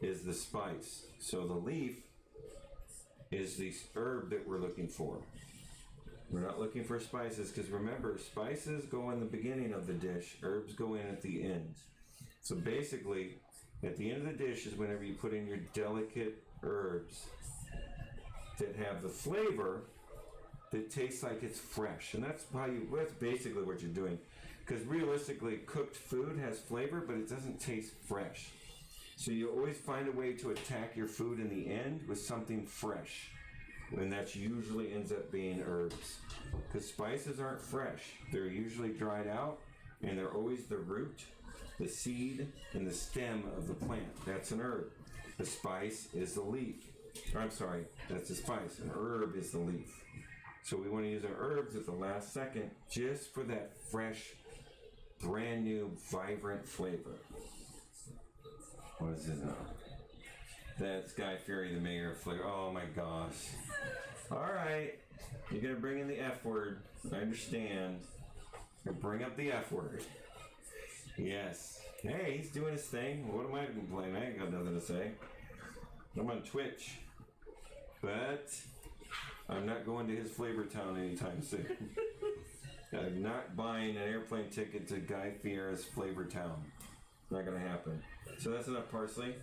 is the spice. So the leaf is the herb that we're looking for. We're not looking for spices, because remember, spices go in the beginning of the dish, herbs go in at the end. So basically, at the end of the dish is whenever you put in your delicate herbs that have the flavor that tastes like it's fresh. And that's basically what you're doing. Because realistically, cooked food has flavor, but it doesn't taste fresh. So you always find a way to attack your food in the end with something fresh. And that usually ends up being herbs. Because spices aren't fresh. They're usually dried out, and they're always the root, the seed, and the stem of the plant. That's an herb. The spice is the leaf. I'm sorry, that's the spice. An herb is the leaf. So we want to use our herbs at the last second just for that fresh, brand new, vibrant flavor. What is his name? That's Guy Fieri, the mayor of flavor. Oh my gosh. All right. You're going to bring in the F word. I understand. Bring up the F word. Yes. Hey, he's doing his thing. What am I complaining? I ain't got nothing to say. I'm on Twitch. But I'm not going to his Flavor Town anytime soon. I'm not buying an airplane ticket to Guy Fieri's Flavor Town. Not going to happen. So that's enough parsley.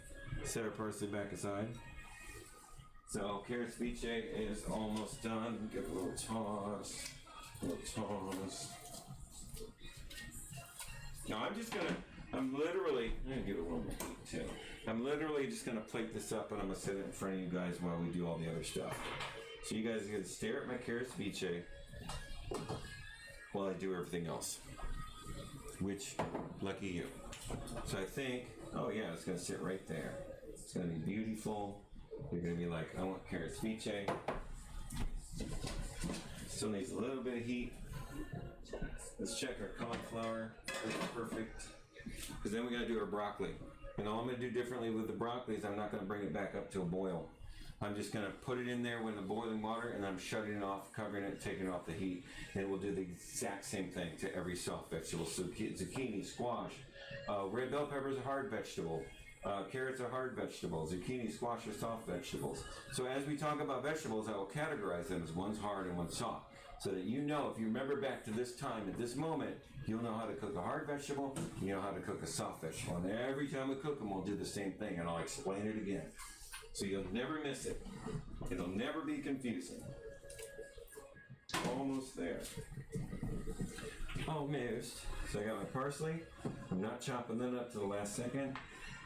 Set our parsley back aside. So carrot ceviche is almost done. Give it a little toss. A little toss. Now I'm just gonna I'm literally, I'm gonna give it a little more heat too. I'm literally just gonna plate this up and I'm gonna set it in front of you guys while we do all the other stuff. So you guys are gonna stare at my carrot ceviche while I do everything else. Which, lucky you. So I think, oh yeah, it's gonna sit right there. It's gonna be beautiful. You're gonna be like, I want carrot ceviche. Still needs a little bit of heat. Let's check our cauliflower. That's perfect. Because then we gotta do our broccoli. And all I'm gonna do differently with the broccoli is I'm not gonna bring it back up to a boil. I'm just gonna put it in there with the boiling water and I'm shutting it off, covering it, taking off the heat. And we'll do the exact same thing to every soft vegetable. So zucchini, squash, red bell pepper is a hard vegetable. Carrots are hard vegetables. Zucchini, squash are soft vegetables. So as we talk about vegetables, I will categorize them as one's hard and one's soft. So that you know, if you remember back to this time, at this moment, you'll know how to cook a hard vegetable, you know how to cook a soft vegetable. And every time we cook them, we'll do the same thing, and I'll explain it again. So you'll never miss it. It'll never be confusing. Almost there. Almost. So I got my parsley. I'm not chopping that up to the last second.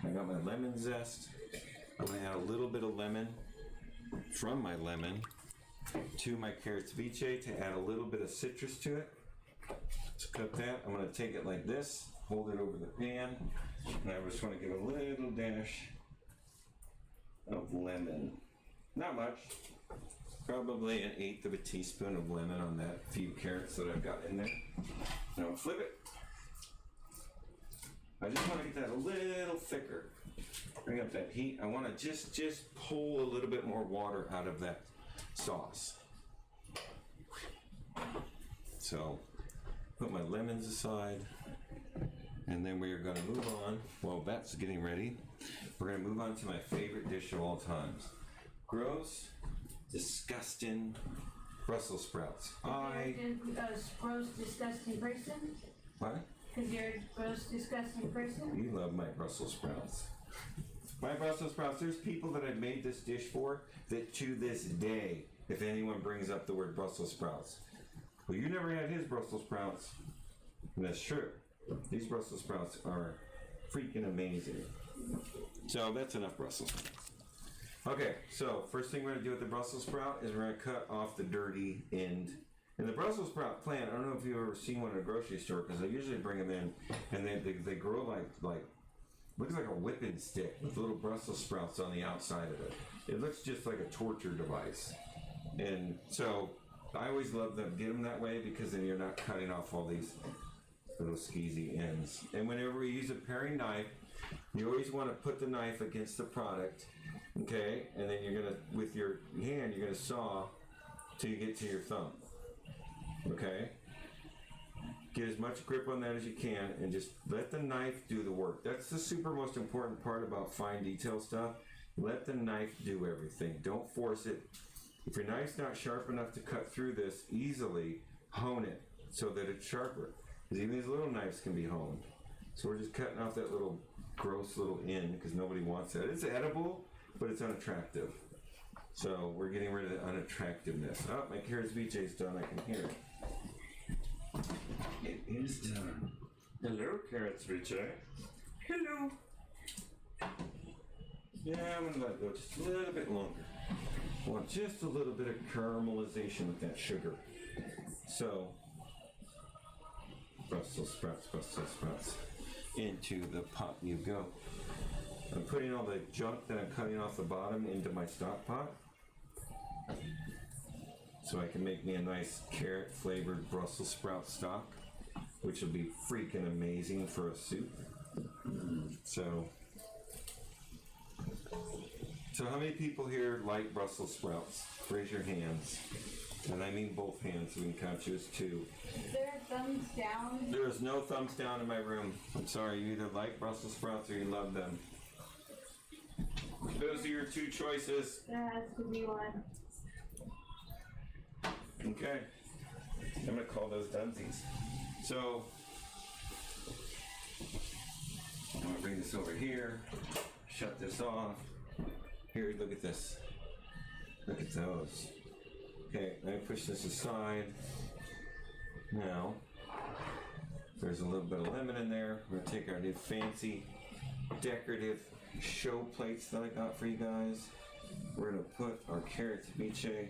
I got my lemon zest. I'm gonna add a little bit of lemon from my lemon to my carrot ceviche to add a little bit of citrus to it. To cook that, I'm gonna take it like this, hold it over the pan, and I just wanna give a little dash of lemon. Not much. Probably 1/8 of a teaspoon of lemon on that few carrots that I've got in there. Now I'll flip it. I just want to get that a little thicker. Bring up that heat. I want to just pull a little bit more water out of that sauce. So put my lemons aside. And then we are going to move on. While that's getting ready, we're going to move on to my favorite dish of all times. Gross, disgusting Brussels sprouts. Gross, disgusting person? What? Because you're a gross, disgusting person? You love my Brussels sprouts. My Brussels sprouts, there's people that I've made this dish for that to this day, if anyone brings up the word Brussels sprouts, well, you never had his Brussels sprouts. And that's true. These Brussels sprouts are freaking amazing. So that's enough Brussels sprouts. Okay, so first thing we're gonna do with the Brussels sprout is we're gonna cut off the dirty end. And the Brussels sprout plant, I don't know if you've ever seen one at a grocery store, because I usually bring them in and they grow like looks like a whipping stick with little Brussels sprouts on the outside of it. It looks just like a torture device. And so I always love them, get them that way, because then you're not cutting off all these little skeezy ends. And whenever we use a paring knife, you always want to put the knife against the product, okay? And then you're gonna, with your hand, you're gonna saw till you get to your thumb, okay? Get as much grip on that as you can and just let the knife do the work. That's the super most important part about fine detail stuff. Let the knife do everything. Don't force it. If your knife's not sharp enough to cut through this easily, hone it so that it's sharper. Because even these little knives can be honed. So we're just cutting off that little gross little end because nobody wants that. It's edible, but it's unattractive. So we're getting rid of the unattractiveness. Oh, my carrot ceviche is done. I can hear it. It is done. Hello, carrot ceviche. Hello. Yeah, I'm gonna let it go just a little bit longer. I want just a little bit of caramelization with that sugar. So, Brussels sprouts. Into the pot you go. I'm putting all the junk that I'm cutting off the bottom into my stock pot. So I can make me a nice carrot flavored Brussels sprout stock, which will be freaking amazing for a soup. So how many people here like Brussels sprouts? Raise your hands. And I mean both hands, so we can count you as two. Is there a thumbs down? There is no thumbs down in my room. I'm sorry, you either like Brussels sprouts or you love them. Those are your two choices. There has to be one. Okay. I'm gonna call those dunsies. So, I'm gonna bring this over here, shut this off. Here, look at this. Look at those. Okay, let me push this aside. Now, There's a little bit of lemon in there. We're gonna take our new fancy decorative show plates that I got for you guys. We're gonna put our carrot ceviche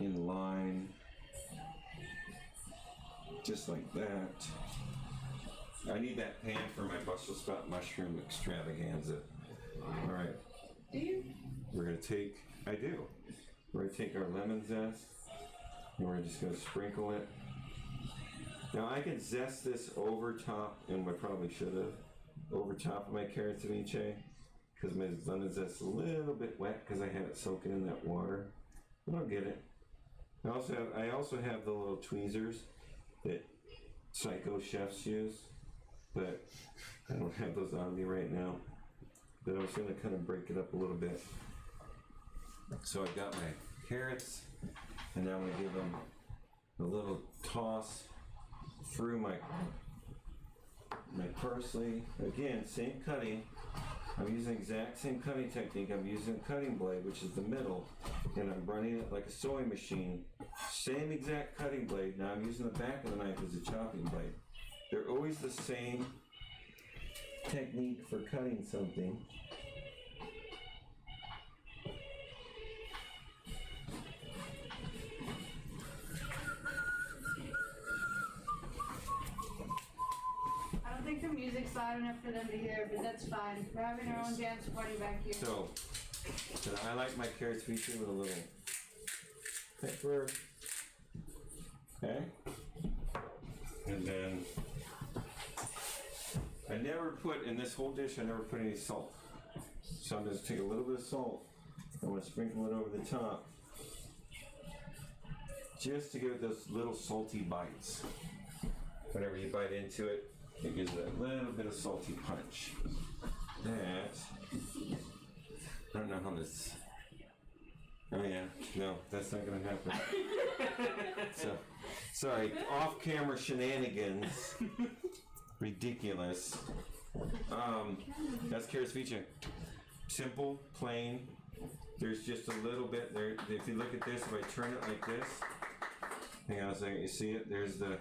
in line, just like that. I need that pan for my Brussels sprout mushroom extravaganza. All right. Do you? We're gonna take, I do. We're gonna take our lemon zest and we're just gonna sprinkle it. Now I can zest this over top, and I probably should have, over top of my carrot ceviche, because my lemon zest is a little bit wet because I had it soaking in that water. But I'll get it. I also have the little tweezers that psycho chefs use, but I don't have those on me right now. But I was gonna kind of break it up a little bit. So I've got my carrots, and now I'm gonna give them a little toss through my parsley. Again, same cutting. I'm using the exact same cutting technique. I'm using a cutting blade, which is the middle, and I'm running it like a sewing machine. Same exact cutting blade. Now I'm using the back of the knife as a chopping blade. They're always the same technique for cutting something. I don't think the music's loud enough for them to hear, but that's fine. We're having our own dance party back here. So I like my carrots featured with a little pepper. Okay. And then I never put, in this whole dish, I never put any salt. So I'm just take a little bit of salt. I'm gonna sprinkle it over the top, just to give it those little salty bites. Whenever you bite into it, it gives it a little bit of salty punch. That, I don't know how this, oh yeah, no, that's not gonna happen. So, sorry, off-camera shenanigans. Ridiculous. That's carrot ceviche. Simple, plain. There's just a little bit there. If you look at this, if I turn it like this, hang on a second, you see it? There's the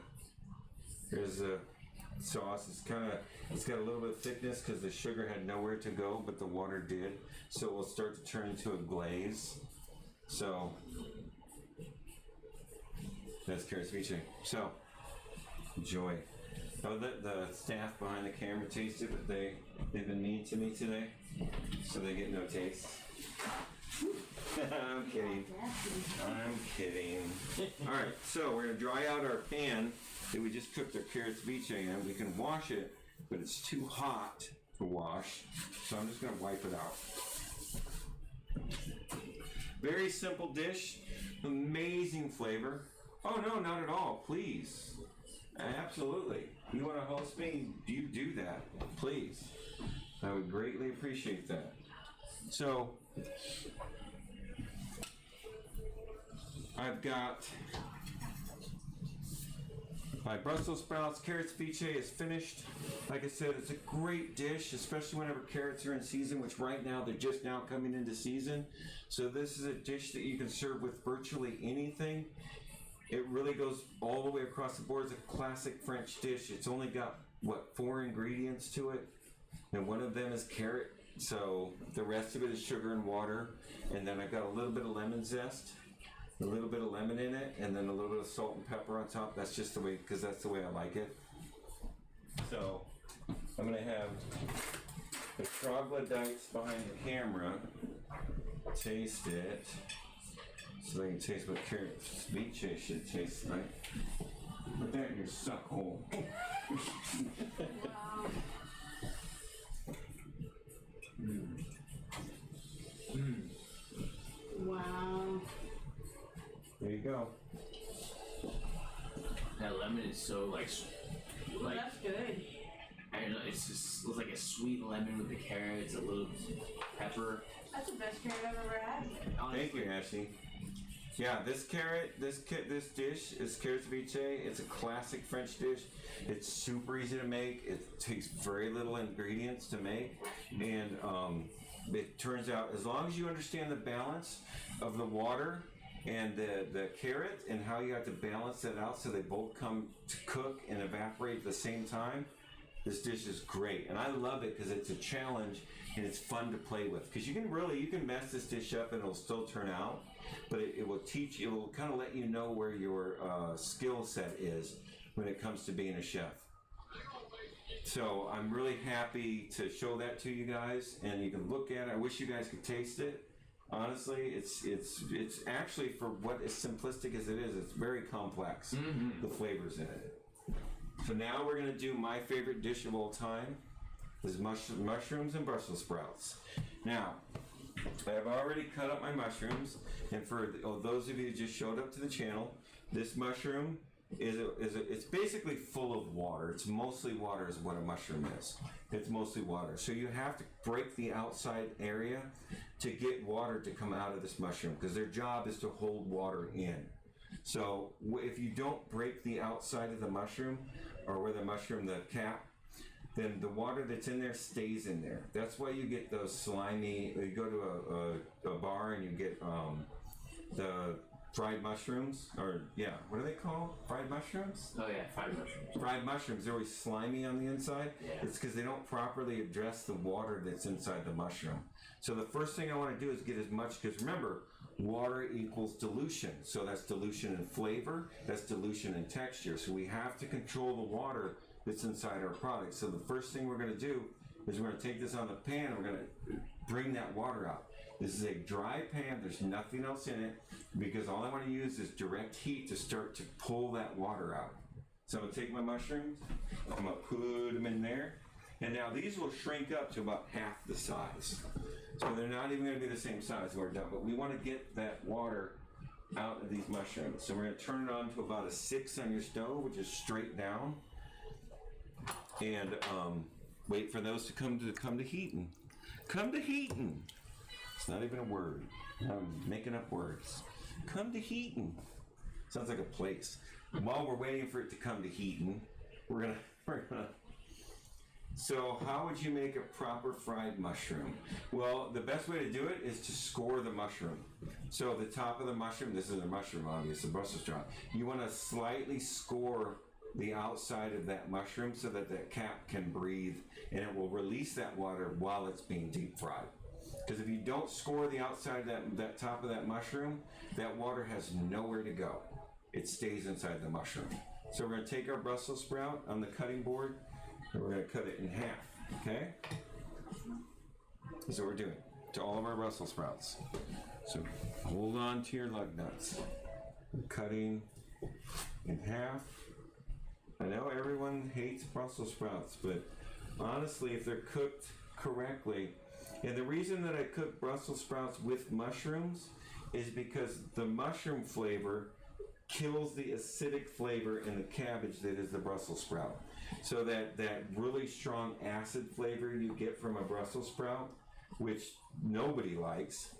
sauce. It's got a little bit of thickness because the sugar had nowhere to go, but the water did. So it will start to turn into a glaze. So that's carrot ceviche. So enjoy. I'll let the staff behind the camera taste it, but they've been mean to me today, so they get no taste. I'm kidding. I'm kidding. All right, so we're gonna dry out our pan that we just cooked our carrot ceviche in. We can wash it, but it's too hot to wash, so I'm just gonna wipe it out. Very simple dish, amazing flavor. Oh no, not at all, please. Absolutely. You want to host me? You do that, please. I would greatly appreciate that. So, I've got my Brussels sprouts. Carrot ceviche is finished. Like I said, it's a great dish, especially whenever carrots are in season, which right now they're just now coming into season. So this is a dish that you can serve with virtually anything. It really goes all the way across the board. It's a classic French dish. It's only got, 4 ingredients to it? And one of them is carrot. So the rest of it is sugar and water. And then I've got a little bit of lemon zest, a little bit of lemon in it, and then a little bit of salt and pepper on top. That's just the way, because that's the way I like it. So I'm going to have the troglodytes behind the camera taste it. So they can taste what carrot ceviche should taste like. Put that in your suck hole. Wow. There you go. That lemon is so like Well, that's good. I don't know. It's just looks like a sweet lemon with the carrots, a little pepper. That's the best carrot I've ever had. Thank you, Ashley. Yeah, this dish is carrot ceviche. It's a classic French dish. It's super easy to make. It takes very little ingredients to make, and it turns out, as long as you understand the balance of the water and the carrot and how you have to balance it out so they both come to cook and evaporate at the same time. This dish is great, and I love it because it's a challenge and it's fun to play with. Because you can mess this dish up and it'll still turn out, but it will kind of let you know where your skill set is when it comes to being a chef. So I'm really happy to show that to you guys, and you can look at it. I wish you guys could taste it. Honestly, it's actually, for what as simplistic as it is, it's very complex. The flavors in it. So now we're going to do my favorite dish of all time, is mushrooms and Brussels sprouts. Now, I've already cut up my mushrooms, and for those of you who just showed up to the channel, this mushroom it's basically full of water. It's mostly water is what a mushroom is. It's mostly water. So you have to break the outside area to get water to come out of this mushroom, because their job is to hold water in. So if you don't break the outside of the mushroom, or where the cap, then the water that's in there stays in there. That's why you get those slimy, you go to a bar and you get the fried mushrooms, or what are they called? Fried mushrooms? Oh yeah, fried mushrooms. Fried mushrooms, they're always slimy on the inside. Yeah. It's because they don't properly address the water that's inside the mushroom. So the first thing I want to do is get as much, because remember, water equals dilution. So that's dilution in flavor, that's dilution in texture. So we have to control the water that's inside our product. So the first thing we're going to do is we're going to take this on the pan and we're going to bring that water out. This is a dry pan, there's nothing else in it, because all I want to use is direct heat to start to pull that water out. So I'm going to take my mushrooms, I'm going to put them in there, and now these will shrink up to about half the size. So they're not even going to be the same size when we're done, but we want to get that water out of these mushrooms. So we're going to turn it on to about a 6 on your stove, which is straight down, and wait for those to come to heating. Come to heating. It's not even a word. I'm making up words. Come to heating. Sounds like a place. While we're waiting for it to come to heating, we're gonna. So how would you make a proper fried mushroom? Well, the best way to do it is to score the mushroom. So the top of the mushroom, this is a mushroom, obviously, Brussels sprout. You want to slightly score the outside of that mushroom so that that cap can breathe, and it will release that water while it's being deep fried. Because if you don't score the outside of that top of that mushroom, that water has nowhere to go. It stays inside the mushroom. So we're going to take our Brussels sprout on the cutting board and we're going to cut it in half. Okay? That's what we're doing to all of our Brussels sprouts. So hold on to your lug nuts. We're cutting in half. I know everyone hates Brussels sprouts, but honestly, if they're cooked correctly, and the reason that I cook Brussels sprouts with mushrooms is because the mushroom flavor kills the acidic flavor in the cabbage that is the Brussels sprout. So that really strong acid flavor you get from a Brussels sprout, which nobody likes,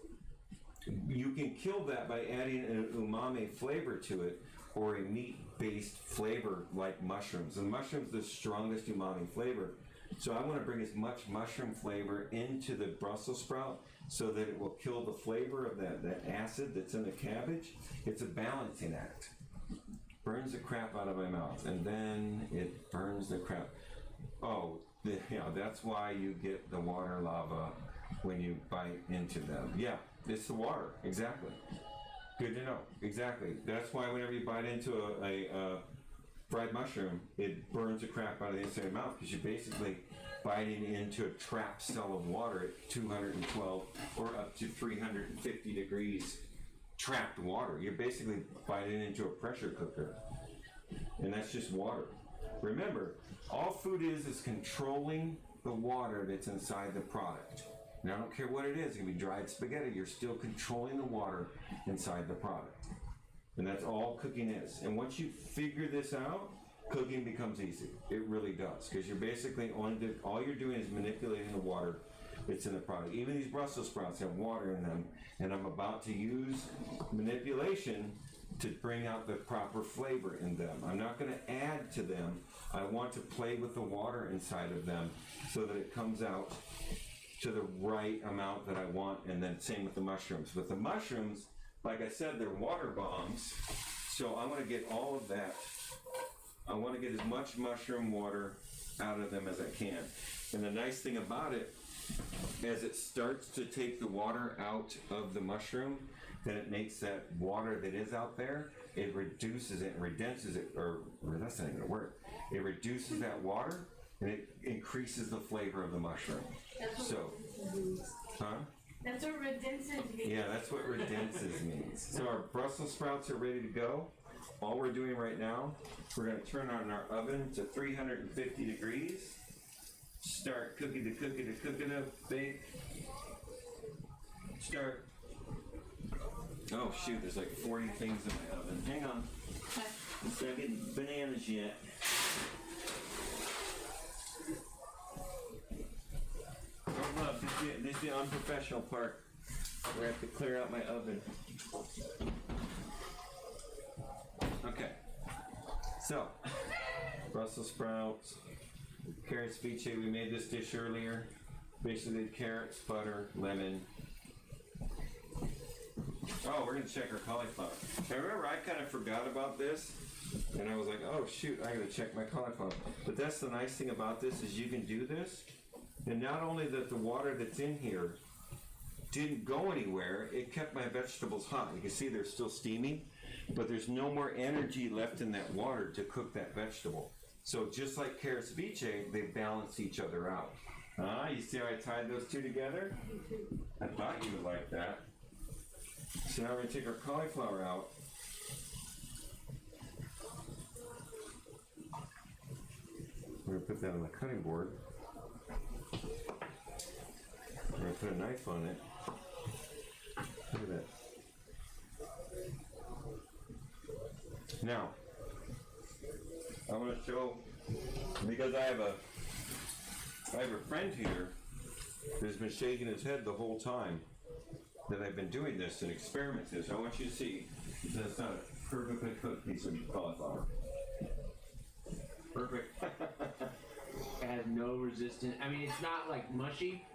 you can kill that by adding an umami flavor to it, or a meat-based flavor like mushrooms. And mushrooms, the strongest umami flavor. So I want to bring as much mushroom flavor into the Brussels sprout so that it will kill the flavor of that acid that's in the cabbage. It's a balancing act. Burns the crap out of my mouth, and then it burns the crap. That's why you get the water lava when you bite into them. Yeah, it's the water, exactly. Good to know. Exactly. That's why whenever you bite into a fried mushroom, it burns the crap out of the inside of your mouth, because you're basically biting into a trapped cell of water at 212 or up to 350 degrees trapped water. You're basically biting into a pressure cooker. And that's just water. Remember, all food is controlling the water that's inside the product. And I don't care what it is, it can be dried spaghetti, you're still controlling the water inside the product. And that's all cooking is. And once you figure this out, cooking becomes easy. It really does. Because you're basically, all you're doing is manipulating the water that's in the product. Even these Brussels sprouts have water in them. And I'm about to use manipulation to bring out the proper flavor in them. I'm not going to add to them. I want to play with the water inside of them so that it comes out to the right amount that I want, and then same with the mushrooms. With the mushrooms, like I said, they're water bombs. So I want to get all of that. I want to get as much mushroom water out of them as I can. And the nice thing about it, as it starts to take the water out of the mushroom, then it makes that water that is out there, it reduces it and redenses it, or that's not even gonna work. It reduces that water and it increases the flavor of the mushroom. So, huh? That's what redenses means. Yeah, that's what redenses means. So our Brussels sprouts are ready to go. All we're doing right now, we're gonna turn on our oven to 350 degrees. Start cooking to bake. Start. Oh shoot, there's like 40 things in my oven. Hang on. It's not getting bananas yet. Oh look, this is the unprofessional part. We have to clear out my oven. Okay. So, Brussels sprouts. Carrots ceviche, we made this dish earlier. Basically carrots, butter, lemon. Oh, we're gonna check our cauliflower. I remember I kind of forgot about this, and I was like, oh shoot, I gotta check my cauliflower. But that's the nice thing about this is you can do this, and not only that the water that's in here didn't go anywhere, it kept my vegetables hot. You can see they're still steaming, but there's no more energy left in that water to cook that vegetable. So just like carrot ceviche, they balance each other out. You see how I tied those two together? I thought you would like that. So now we're gonna take our cauliflower out. We're gonna put that on the cutting board. We're gonna put a knife on it. Look at that. Now, I want to show, because I have a friend here who's been shaking his head the whole time that I've been doing this and experimenting. So I want you to see that it's not a perfectly cooked piece of cauliflower. Perfect. It has no resistance. I mean, it's not like mushy,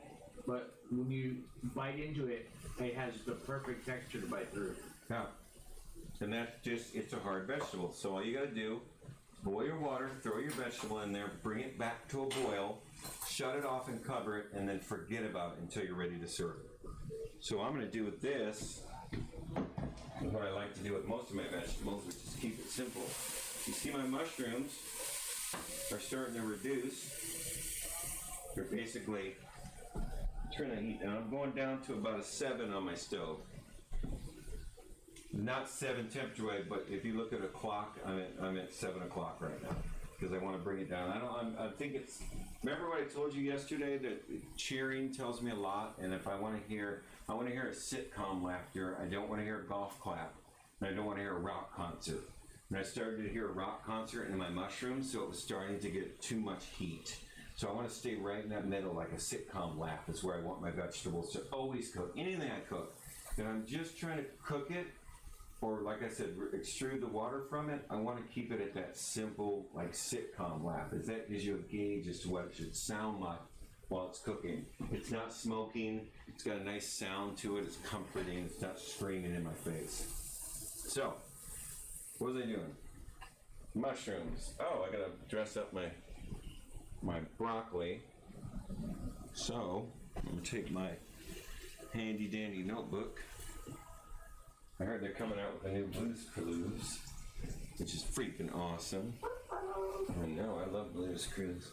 but when you bite into it, it has the perfect texture to bite through. Yeah. And that's just, it's a hard vegetable. So all you gotta do, boil your water, throw your vegetable in there, bring it back to a boil, shut it off and cover it, and then forget about it until you're ready to serve it. So what I'm gonna do with this, is what I like to do with most of my vegetables, which is keep it simple. You see my mushrooms are starting to reduce. They're basically, turn the heat down. I'm going down to about a 7 on my stove. Not 7 temperature-wise, but if you look at a clock, I'm at 7 o'clock right now because I want to bring it down. I think it's. Remember what I told you yesterday that cheering tells me a lot, and if I want to hear a sitcom laughter. I don't want to hear a golf clap, and I don't want to hear a rock concert. And I started to hear a rock concert in my mushrooms, so it was starting to get too much heat. So I want to stay right in that middle, like a sitcom laugh. Is where I want my vegetables to always cook. Anything I cook, and I'm just trying to cook it. Or like I said, extrude the water from it. I want to keep it at that simple, like sitcom laugh. That gives you a gauge as to what it should sound like while it's cooking. It's not smoking. It's got a nice sound to it. It's comforting. It's not screaming in my face. So, what was I doing? Mushrooms. Oh, I gotta dress up my broccoli. So, I'm gonna take my handy dandy notebook. I heard they're coming out with a new Blues Clues, which is freaking awesome. I know, I love Blues Clues.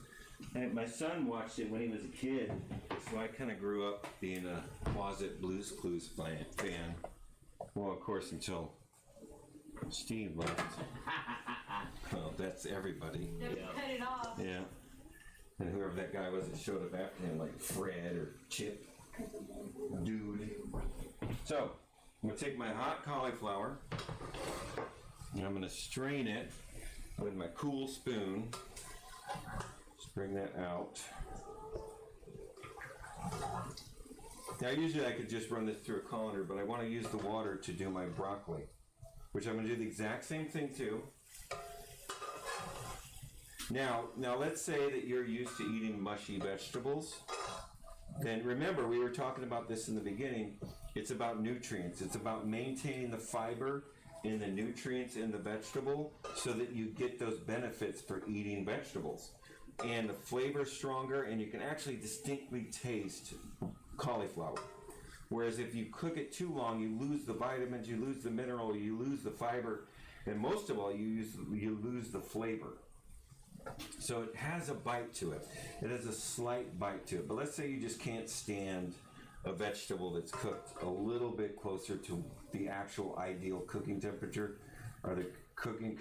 And my son watched it when he was a kid, so I kind of grew up being a closet Blues Clues fan. Well, of course, until Steve left. Well, that's everybody. They cut it off. Yeah. And whoever that guy was that showed up after him, like Fred or Chip. Dude. So, I'm going to take my hot cauliflower and I'm going to strain it with my cool spoon. Just bring that out. Now usually I could just run this through a colander, but I want to use the water to do my broccoli, which I'm going to do the exact same thing too. Now let's say that you're used to eating mushy vegetables. then remember, we were talking about this in the beginning. It's about nutrients. It's about maintaining the fiber in the nutrients in the vegetable so that you get those benefits for eating vegetables. And the flavor's stronger, and you can actually distinctly taste cauliflower. Whereas if you cook it too long, you lose the vitamins, you lose the mineral, you lose the fiber, and most of all, you lose the flavor. So it has a bite to it. It has a slight bite to it. But let's say you just can't stand a vegetable that's cooked a little bit closer to the actual ideal cooking temperature, or the cooking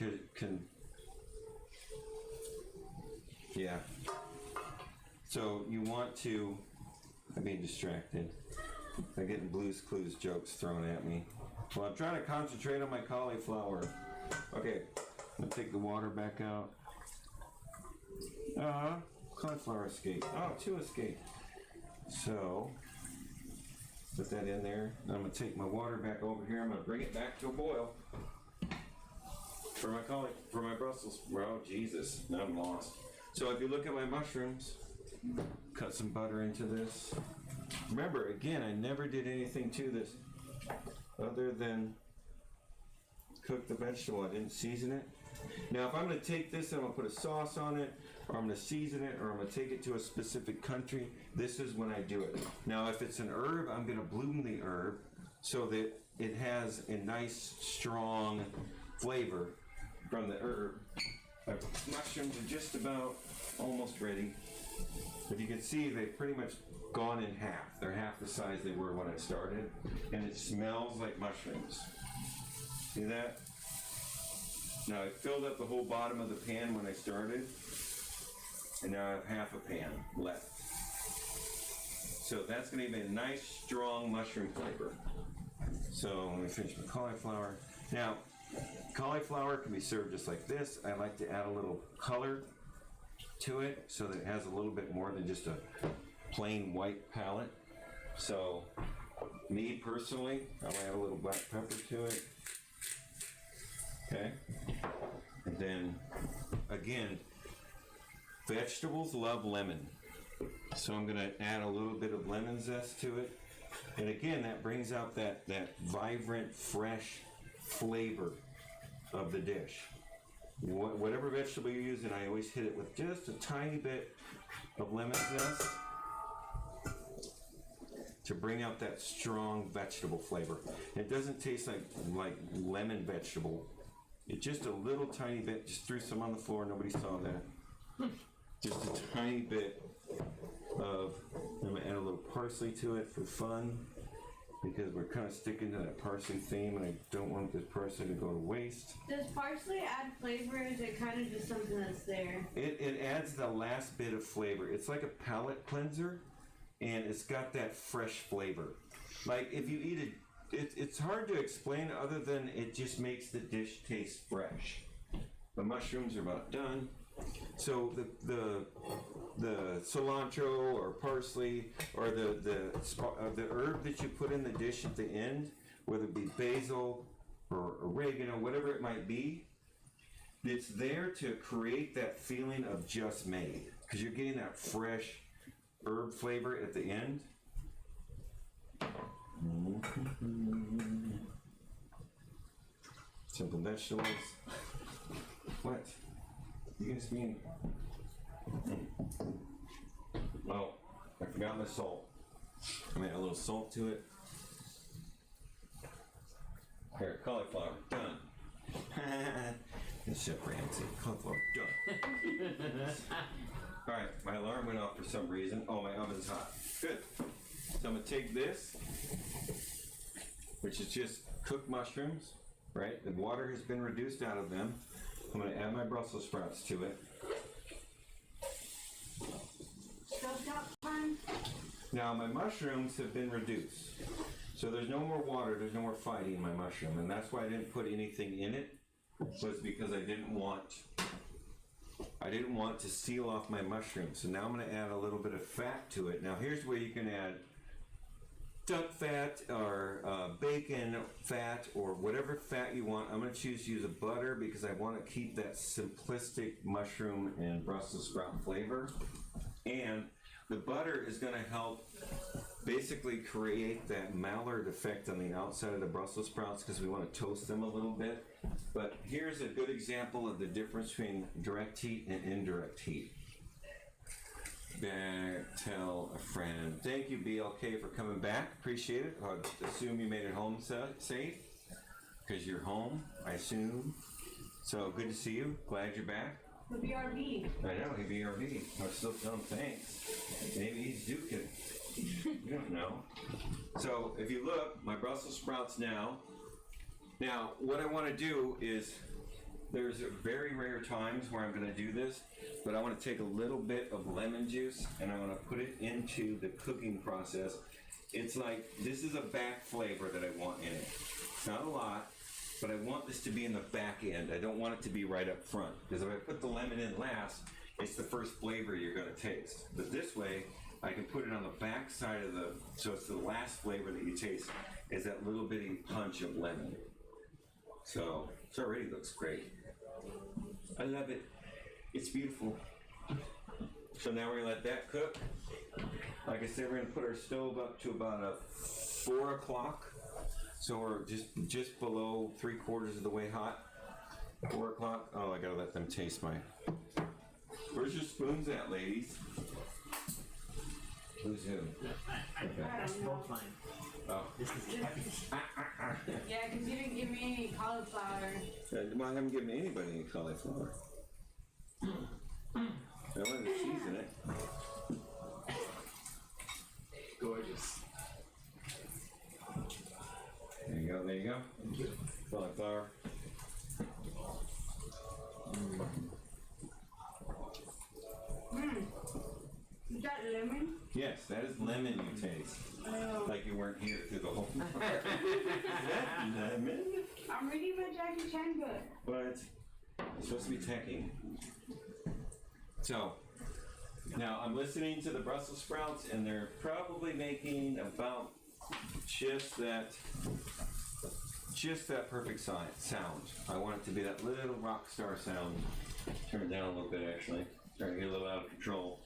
yeah. So you want to, I'm being distracted. I'm getting Blue's Clues jokes thrown at me. Well, I'm trying to concentrate on my cauliflower. Okay, I'm gonna take the water back out. Cauliflower escaped. Oh, 2 escaped. So, put that in there. And I'm gonna take my water back over here. I'm gonna bring it back to a boil. For my Brussels. Oh, Jesus, now I'm lost. So if you look at my mushrooms, cut some butter into this. Remember, again, I never did anything to this other than cook the vegetable. I didn't season it. Now, if I'm going to take this and I'm going to put a sauce on it, or I'm going to season it, or I'm going to take it to a specific country, this is when I do it. Now, if it's an herb, I'm going to bloom the herb so that it has a nice, strong flavor from the herb. My mushrooms are just about almost ready. But you can see they've pretty much gone in half. They're half the size they were when I started. And it smells like mushrooms. See that? Now I filled up the whole bottom of the pan when I started. And now I have half a pan left. So that's going to give me a nice, strong mushroom flavor. So let me finish my cauliflower. Now, cauliflower can be served just like this. I like to add a little color to it so that it has a little bit more than just a plain white palette. So, me personally, I'll add a little black pepper to it. Okay. And then, again, vegetables love lemon. So I'm going to add a little bit of lemon zest to it. And again, that brings out that vibrant, fresh flavor of the dish. Whatever vegetable you're using, I always hit it with just a tiny bit of lemon zest to bring out that strong vegetable flavor. It doesn't taste like lemon vegetable. It's just a little tiny bit. Just threw some on the floor. Nobody saw that. Just a tiny bit of, I'm going to add a little parsley to it for fun, because we're kind of sticking to that parsley theme, and I don't want this parsley to go to waste. Does parsley add flavor, or is it kind of just something that's there? It adds the last bit of flavor. It's like a palate cleanser, and it's got that fresh flavor. Like if you eat it, it's hard to explain other than it just makes the dish taste fresh. The mushrooms are about done. So the cilantro or parsley or the herb that you put in the dish at the end, whether it be basil or oregano, whatever it might be, it's there to create that feeling of just made, because you're getting that fresh herb flavor at the end. Simple vegetables. What? You guys mean? Oh, I forgot my salt. I'm gonna add a little salt to it. Here, cauliflower, done. It's Chef Ramsay. Cauliflower, done. Alright, my alarm went off for some reason. Oh, my oven's hot. Good. So I'm gonna take this, which is just cooked mushrooms, right? The water has been reduced out of them. I'm going to add my Brussels sprouts to it. Stovetop time? Now my mushrooms have been reduced. So there's no more water, there's no more fighting my mushroom. And that's why I didn't put anything in it, was because I didn't want to seal off my mushrooms. So now I'm going to add a little bit of fat to it. Now here's where you can add duck fat or bacon fat or whatever fat you want. I'm going to choose to use a butter because I want to keep that simplistic mushroom and Brussels sprout flavor. And the butter is going to help basically create that Maillard effect on the outside of the Brussels sprouts because we want to toast them a little bit. But here's a good example of the difference between direct heat and indirect heat. Back, tell a friend. Thank you, BLK, for coming back. Appreciate it. I assume you made it home safe because you're home, I assume. So good to see you. Glad you're back. The BRB. I know, he BRB. I was still telling him thanks. Maybe he's duking. We don't know. So if you look, my Brussels sprouts now. Now, what I want to do is, there's very rare times where I'm going to do this, but I want to take a little bit of lemon juice and I want to put it into the cooking process. It's like, this is a back flavor that I want in it. It's not a lot, but I want this to be in the back end. I don't want it to be right up front, because if I put the lemon in last, it's the first flavor you're going to taste. But this way, I can put it on the back side of the, so it's the last flavor that you taste, is that little bitty punch of lemon. So, it already looks great. I love it. It's beautiful. So now we're gonna let that cook. Like I said, we're gonna put our stove up to about a 4 o'clock. So we're just below 3/4 of the way hot. 4 o'clock. Oh, I gotta let them taste my. Where's your spoons at, ladies? Who's who? I don't know. Both fine. Oh. This is heavy. Yeah, because you didn't give me any cauliflower. Well, I haven't given anybody any cauliflower. I wanted to season it. Gorgeous. There you go, there you go. Cauliflower. Is that lemon? Yes, that is lemon you taste. Oh. Like you weren't here through the whole Is that lemon? I'm reading my Jackie Chan book. But it's supposed to be techie. So, now I'm listening to the Brussels sprouts and they're probably making about just that perfect sound. I want it to be that little rock star sound. Turn it down a little bit actually. Starting to get a little out of control.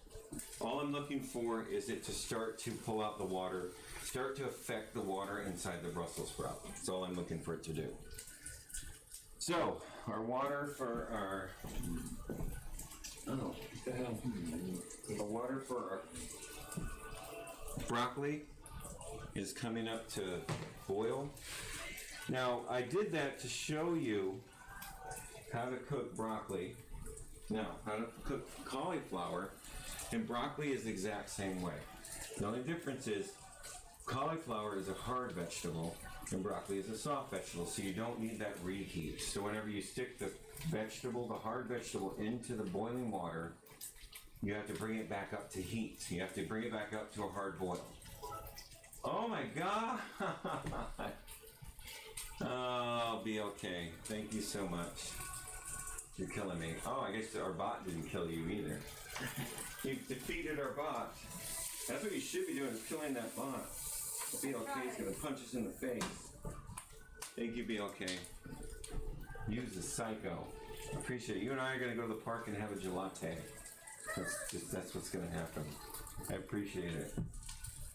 All I'm looking for is it to start to pull out the water, start to affect the water inside the Brussels sprout. That's all I'm looking for it to do. So, our water for our, what the hell? The water for our broccoli is coming up to boil. Now, I did that to show you how to cook broccoli. Now, how to cook cauliflower, and broccoli is the exact same way. The only difference is cauliflower is a hard vegetable and broccoli is a soft vegetable, so you don't need that reheat. So whenever you stick the vegetable, the hard vegetable, into the boiling water, you have to bring it back up to heat. You have to bring it back up to a hard boil. Oh my God! Oh, be okay. Thank you so much. You're killing me. Oh, I guess our bot didn't kill you either. You defeated our bot. That's what you should be doing, is killing that bot. BLK is going to punch us in the face. Thank you, BLK. Use the psycho. Appreciate it. You and I are going to go to the park and have a gelate. That's what's going to happen. I appreciate it.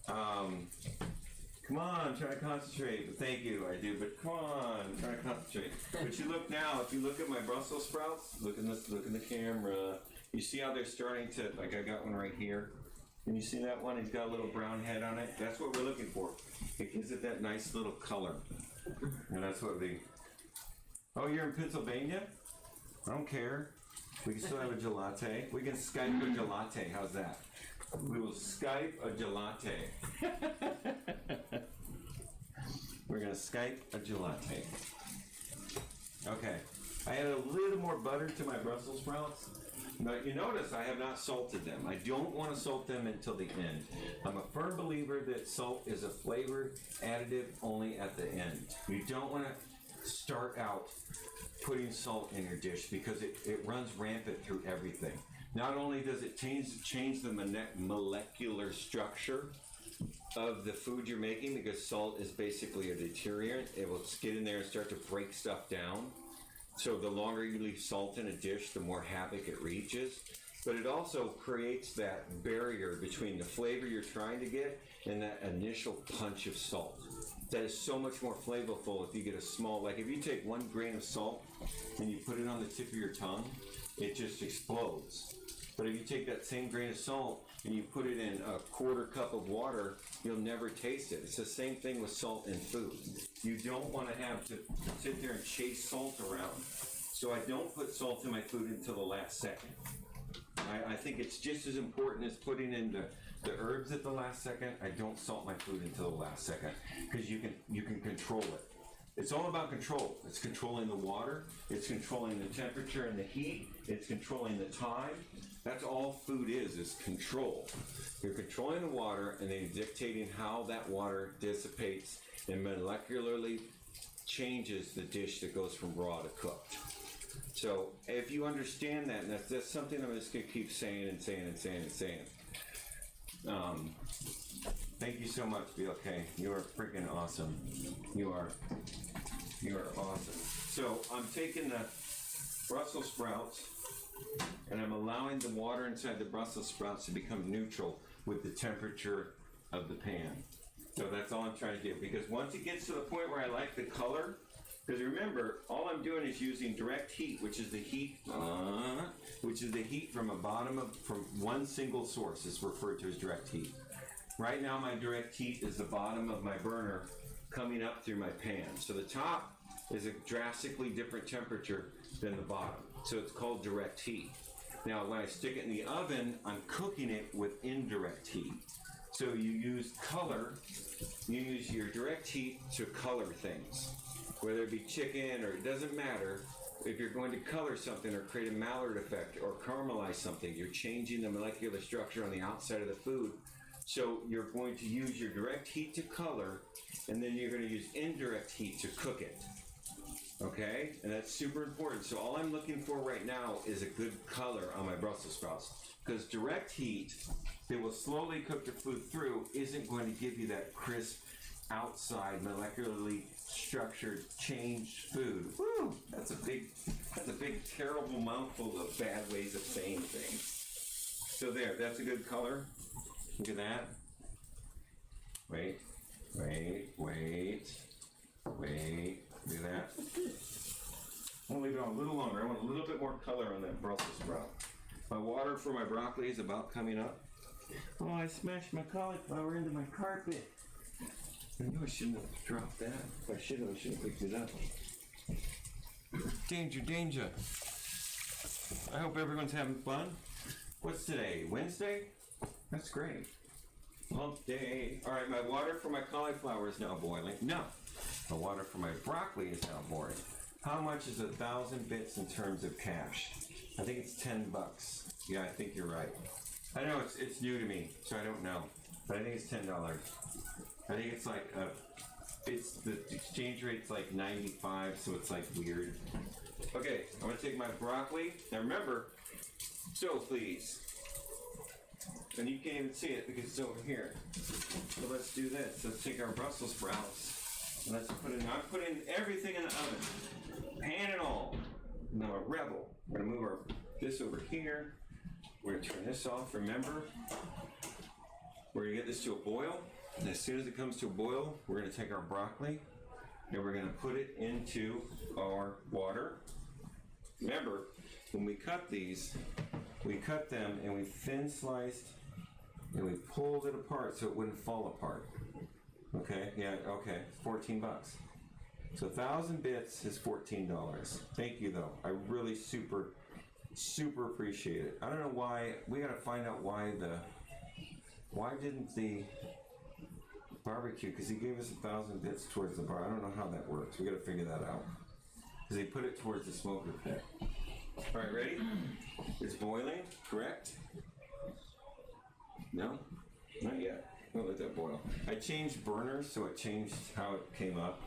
Come on, try to concentrate. But thank you, I do. But come on, try to concentrate. But you look now, if you look at my Brussels sprouts, look in the camera. You see how they're starting to, like I got one right here. Can you see that one? He's got a little brown head on it. That's what we're looking for. It gives it that nice little color. And that's what we... Oh, you're in Pennsylvania? I don't care. We can still have a gelate. We can Skype a gelate. How's that? We will Skype a gelate. We're going to Skype a gelate. Okay. I added a little more butter to my Brussels sprouts. But you notice I have not salted them. I don't want to salt them until the end. I'm a firm believer that salt is a flavor additive only at the end. You don't want to start out putting salt in your dish because it runs rampant through everything. Not only does it change the molecular structure of the food you're making, because salt is basically a deterrent. It will get in there and start to break stuff down. So the longer you leave salt in a dish, the more havoc it reaches. but it also creates that barrier between the flavor you're trying to get and that initial punch of salt. That is so much more flavorful if you get a small, like if you take 1 grain of salt and you put it on the tip of your tongue, it just explodes. But if you take that same grain of salt and you put it in a 1/4 cup of water, you'll never taste it. It's the same thing with salt in food. You don't want to have to sit there and chase salt around. So I don't put salt in my food until the last second. I think it's just as important as putting in the herbs at the last second. I don't salt my food until the last second because you can control it. It's all about control. It's controlling the water. It's controlling the temperature and the heat. It's controlling the time. That's all food is control. You're controlling the water and then dictating how that water dissipates and molecularly changes the dish that goes from raw to cooked. So if you understand that, and that's something I'm just going to keep saying and saying and saying and saying. Thank you so much, BLK. You are freaking awesome. You are awesome. So I'm taking the Brussels sprouts and I'm allowing the water inside the Brussels sprouts to become neutral with the temperature of the pan. So that's all I'm trying to do, because once it gets to the point where I like the color, because remember, all I'm doing is using direct heat, which is the heat from from one single source. It's referred to as direct heat. Right now, my direct heat is the bottom of my burner coming up through my pan. So the top is a drastically different temperature than the bottom. So it's called direct heat. Now, when I stick it in the oven, I'm cooking it with indirect heat. So you use color, you use your direct heat to color things. Whether it be chicken or it doesn't matter, if you're going to color something or create a Maillard effect or caramelize something, you're changing the molecular structure on the outside of the food. So you're going to use your direct heat to color, and then you're going to use indirect heat to cook it. Okay? And that's super important. So all I'm looking for right now is a good color on my Brussels sprouts. Because direct heat that will slowly cook the food through isn't going to give you that crisp, outside, molecularly structured, changed food. Woo! That's a big, terrible mouthful of bad ways of saying things. So there, that's a good color. Look at that. Wait. Look at that. I'm gonna leave it on a little longer. I want a little bit more color on that Brussels sprout. My water for my broccoli is about coming up. Oh, I smashed my cauliflower into my carpet. I knew I shouldn't have dropped that. If I should have picked it up. Danger. I hope everyone's having fun. What's today? Wednesday? That's great. Hump day. All right, my water for my cauliflower is now boiling. No, my water for my broccoli is now boiling. How much is 1,000 bits in terms of cash? I think it's $10. Yeah, I think you're right. I know it's new to me, so I don't know, but I think it's $10. I think it's like the exchange rate's like 95, so it's like weird. Okay, I'm gonna take my broccoli. Now remember, so please. And you can't even see it because it's over here. So let's do this. Let's take our Brussels sprouts. And let's put in, I'm putting everything in the oven. Pan and all. Now a rebel. We're gonna move this over here. We're gonna turn this off. Remember, we're gonna get this to a boil. And as soon as it comes to a boil, we're gonna take our broccoli and we're gonna put it into our water. Remember, when we cut these, we cut them and we thin sliced and we pulled it apart so it wouldn't fall apart. Okay, yeah, okay, $14. So 1,000 bits is $14. Thank you though. I really super appreciate it. I don't know why, we gotta find out why didn't the barbecue, because he gave us 1,000 bits towards the bar. I don't know how that works. We gotta figure that out. Because they put it towards the smoker pit. All right, ready? It's boiling, correct? No? Not yet. We'll let that boil. I changed burners, so it changed how it came up.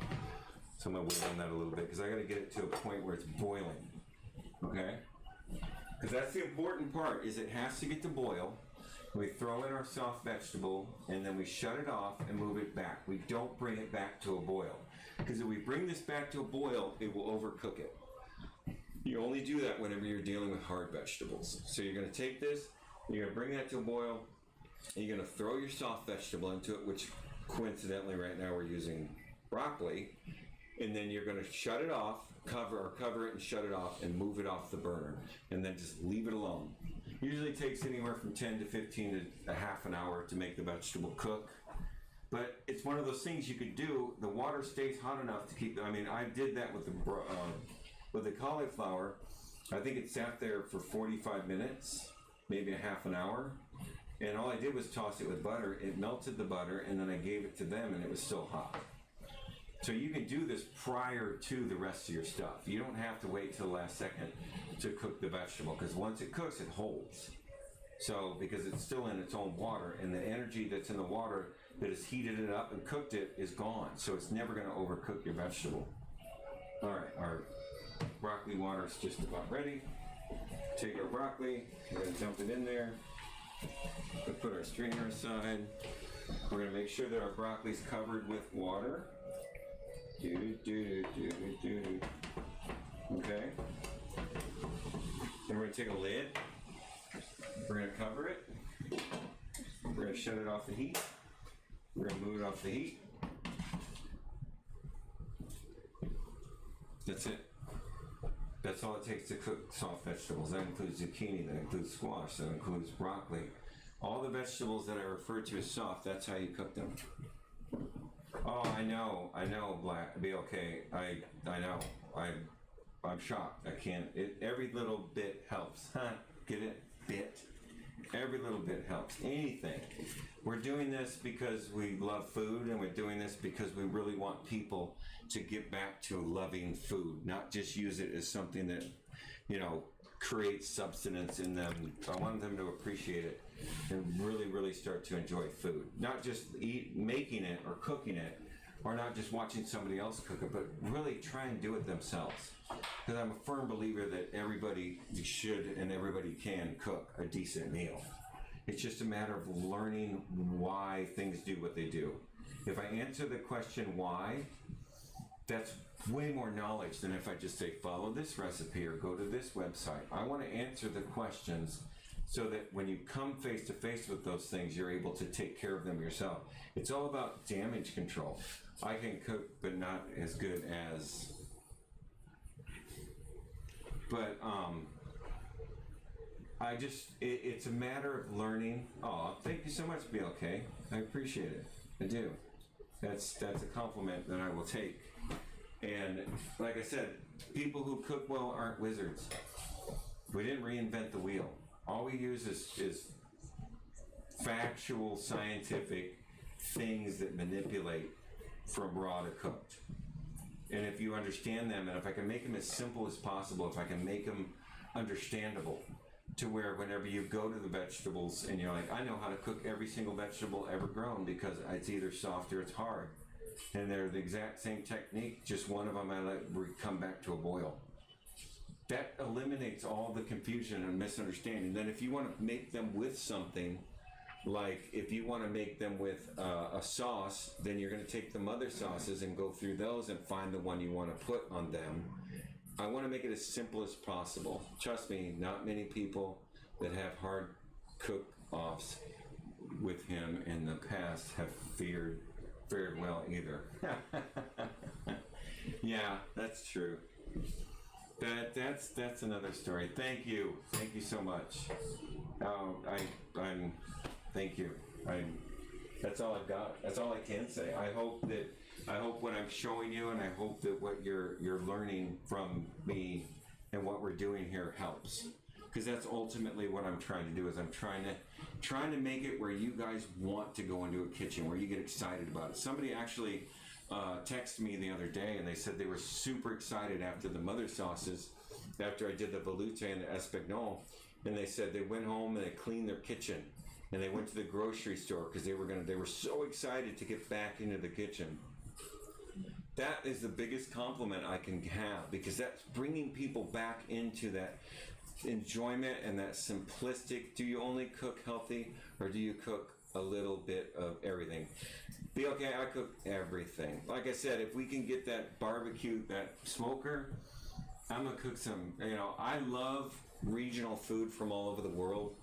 So I'm gonna wait on that a little bit, because I gotta get it to a point where it's boiling. Okay? Because that's the important part, is it has to get to boil. We throw in our soft vegetable, and then we shut it off and move it back. We don't bring it back to a boil. Because if we bring this back to a boil, it will overcook it. You only do that whenever you're dealing with hard vegetables. So you're going to take this, you're going to bring that to a boil, and you're going to throw your soft vegetable into it, which coincidentally right now we're using broccoli, and then you're going to shut it off, cover it and shut it off and move it off the burner, and then just leave it alone. Usually takes anywhere from 10 to 15 to a half an hour to make the vegetable cook. But it's one of those things you could do. The water stays hot enough to keep. I mean, I did that with the cauliflower. I think it sat there for 45 minutes, maybe a half an hour. And all I did was toss it with butter. It melted the butter, and then I gave it to them, and it was still hot. So you can do this prior to the rest of your stuff. You don't have to wait till the last second to cook the vegetable, because once it cooks, it holds. So, because it's still in its own water, and the energy that's in the water that has heated it up and cooked it is gone. So it's never going to overcook your vegetable. All right, our broccoli water is just about ready. Take our broccoli, we're going to dump it in there. We'll put our strainer aside. We're going to make sure that our broccoli is covered with water. Okay. Then we're going to take a lid. We're going to cover it. We're going to shut it off the heat. We're going to move it off the heat. That's it. That's all it takes to cook soft vegetables. That includes zucchini, that includes squash, that includes broccoli. All the vegetables that I refer to as soft, that's how you cook them. Oh, I know, BLK. I know. I'm shocked. I can't. Every little bit helps. Get it? Bit. Every little bit helps. Anything. We're doing this because we love food, and we're doing this because we really want people to get back to loving food, not just use it as something that, creates substance in them. I want them to appreciate it and really, really start to enjoy food. Not just making it or cooking it, or not just watching somebody else cook it, but really try and do it themselves. Because I'm a firm believer that everybody should and everybody can cook a decent meal. It's just a matter of learning why things do what they do. If I answer the question why, that's way more knowledge than if I just say follow this recipe or go to this website. I want to answer the questions so that when you come face to face with those things, you're able to take care of them yourself. It's all about damage control. I can cook, but not as good as. But it's a matter of learning. Oh, thank you so much, BLK. I appreciate it. I do. That's a compliment that I will take. And like I said, people who cook well aren't wizards. We didn't reinvent the wheel. All we use is factual, scientific things that manipulate from raw to cooked. And if you understand them, and if I can make them as simple as possible, if I can make them understandable, to where whenever you go to the vegetables and you're like, I know how to cook every single vegetable ever grown because it's either soft or it's hard. And they're the exact same technique, just one of them I let come back to a boil. That eliminates all the confusion and misunderstanding. Then if you want to make them with something, like if you want to make them with a sauce, then you're going to take the mother sauces and go through those and find the one you want to put on them. I want to make it as simple as possible. Trust me, not many people that have hard cook-offs with him in the past have fared well either. Yeah, that's true. That's another story. Thank you so much. Thank you. That's all I've got. That's all I can say. I hope what I'm showing you, and I hope that what you're learning from me and what we're doing here helps. Because that's ultimately what I'm trying to do. Is I'm trying to make it where you guys want to go into a kitchen, where you get excited about it. Somebody actually texted me the other day, and they said they were super excited after the mother sauces, after I did the velouté and the espagnole, and they said they went home and they cleaned their kitchen, and they went to the grocery store because they were so excited to get back into the kitchen. That is the biggest compliment I can have, because that's bringing people back into that enjoyment and that simplistic. Do you only cook healthy, or do you cook a little bit of everything? Okay, I cook everything. Like I said, if we can get that barbecue, that smoker, I'm gonna cook some, I love regional food from all over the world.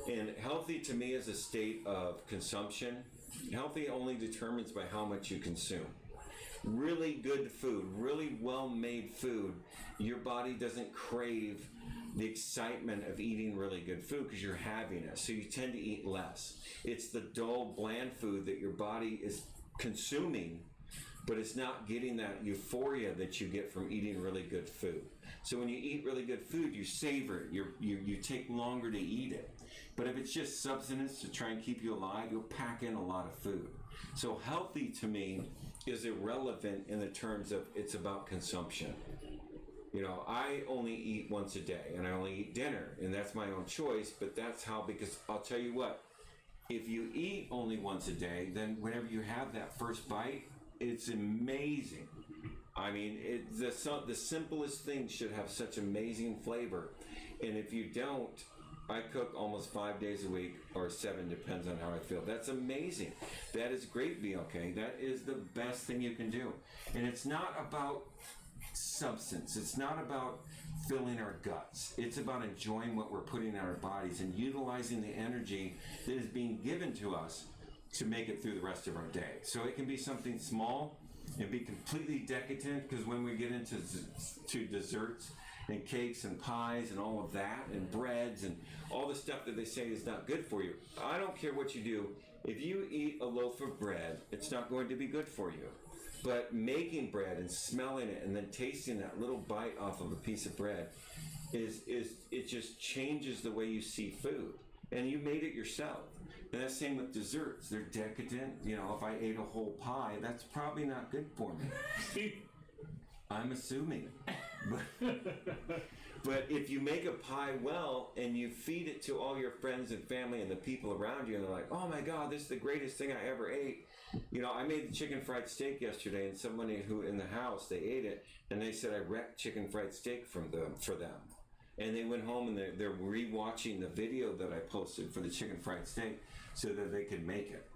And healthy to me is a state of consumption. Healthy only determines by how much you consume. Really good food, really well-made food, your body doesn't crave the excitement of eating really good food because you're having it. So you tend to eat less. It's the dull, bland food that your body is consuming, but it's not getting that euphoria that you get from eating really good food. So when you eat really good food, you savor it. You take longer to eat it. But if it's just subsistence to try and keep you alive, you'll pack in a lot of food. So healthy to me is irrelevant in the terms of it's about consumption. I only eat once a day, and I only eat dinner, and that's my own choice, but that's how, because I'll tell you what, if you eat only once a day, then whenever you have that first bite, it's amazing. I mean, the simplest thing should have such amazing flavor. And if you don't, I cook almost 5 days a week, or 7, depends on how I feel. That's amazing. That is great BLK. That is the best thing you can do. And it's not about substance. It's not about filling our guts. It's about enjoying what we're putting in our bodies and utilizing the energy that is being given to us to make it through the rest of our day. So it can be something small and be completely decadent, because when we get into desserts and cakes and pies and all of that and breads and all the stuff that they say is not good for you, I don't care what you do. If you eat a loaf of bread, it's not going to be good for you. But making bread and smelling it and then tasting that little bite off of a piece of bread it just changes the way you see food. And you made it yourself. And that's the same with desserts. They're decadent. If I ate a whole pie, that's probably not good for me. I'm assuming. But if you make a pie well and you feed it to all your friends and family and the people around you, and they're like, oh my God, this is the greatest thing I ever ate. I made the chicken fried steak yesterday, and somebody who in the house, they ate it, and they said I wrecked chicken fried steak for them. And they went home and they're re-watching the video that I posted for the chicken fried steak so that they could make it.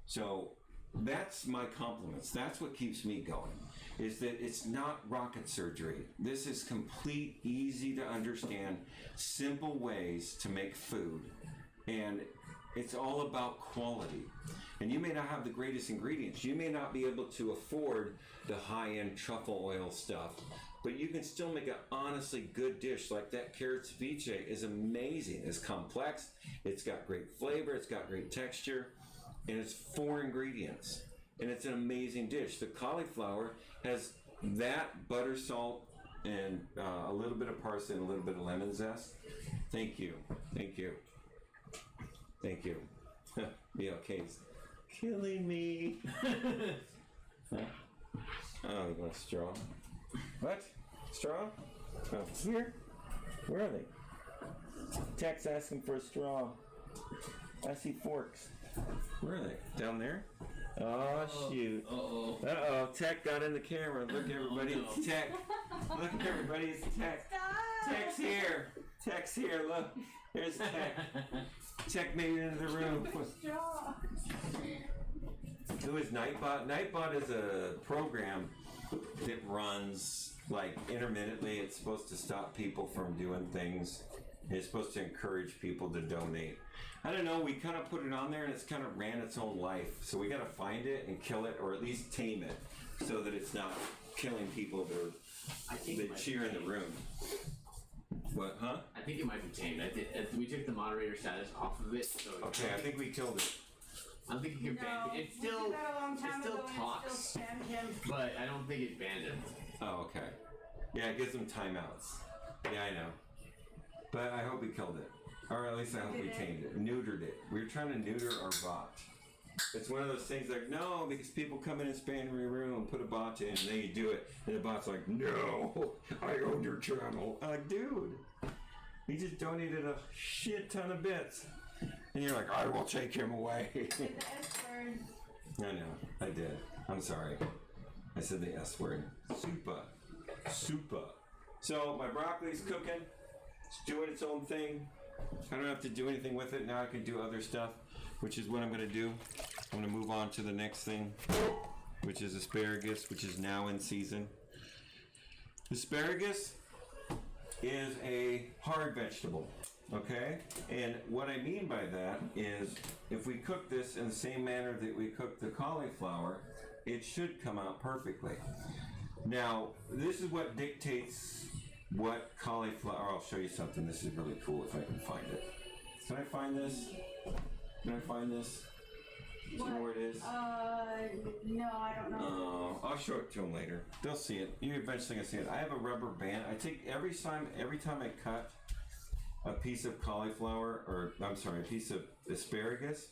So that's my compliments. That's what keeps me going, is that it's not rocket surgery. This is complete, easy to understand, simple ways to make food. And it's all about quality. And you may not have the greatest ingredients. You may not be able to afford the high-end truffle oil stuff, but you can still make an honestly good dish. Like that carrot ceviche is amazing. It's complex, it's got great flavor, it's got great texture, and it's 4 ingredients. And it's an amazing dish. The cauliflower has that, butter, salt, and a little bit of parsley and a little bit of lemon zest. Thank you. Thank you. Thank you. BLK's killing me. Huh? Oh, you want a straw? What? Straw? Oh, here? Where are they? Tech's asking for a straw. I see forks. Where are they? Down there? Oh, shoot. Uh-oh. Tech got in the camera. Look, everybody. It's Tech. Look, everybody. It's Tech. Tech's here. Tech's here. Look. There's Tech. Tech made it into the room. Who is Nightbot? Nightbot is a program that runs like intermittently. It's supposed to stop people from doing things. It's supposed to encourage people to donate. I don't know, we kind of put it on there and it's kind of ran its own life. So we got to find it and kill it, or at least tame it, so that it's not killing people that cheer in the room. What, huh? I think it might be tamed. We took the moderator status off of it. So okay, I think we killed it. I don't think you can ban it. It still talks, still him. but I don't think it banned him. Oh, okay. Yeah, it gives them timeouts. Yeah, I know. But I hope we killed it. Or at least I hope we tamed it. Neutered it. We were trying to neuter our bot. It's one of those things like, no, because people come in and spam your room and put a bot in, and then you do it, and the bot's like, no, I own your channel. I'm like, dude, he just donated a shit ton of bits. And you're like, I will take him away. The S word. I know, I did. I'm sorry. I said the S word. Super. So my broccoli's cooking. It's doing its own thing. I don't have to do anything with it. Now I can do other stuff, which is what I'm going to do. I'm going to move on to the next thing, which is asparagus, which is now in season. Asparagus is a hard vegetable, okay? And what I mean by that is if we cook this in the same manner that we cook the cauliflower, it should come out perfectly. Now, this is what dictates what cauliflower. I'll show you something. This is really cool if I can find it. Can I find this? Can I find this? Do you know where it is? No, I don't know. I'll show it to them later. They'll see it. You eventually can see it. I have a rubber band. I take every time I cut a piece of cauliflower, or I'm sorry, a piece of asparagus,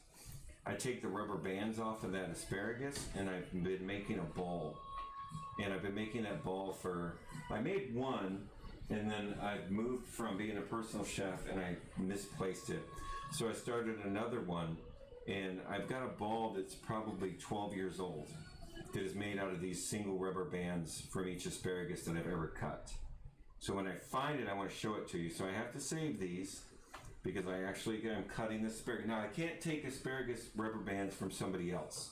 I take the rubber bands off of that asparagus, and I've been making a ball. And I've been making that ball I made one, and then I moved from being a personal chef, and I misplaced it. So I started another one. And I've got a ball that's probably 12 years old that is made out of these single rubber bands from each asparagus that I've ever cut. So when I find it, I want to show it to you. So I have to save these because I'm cutting the asparagus. Now I can't take asparagus rubber bands from somebody else.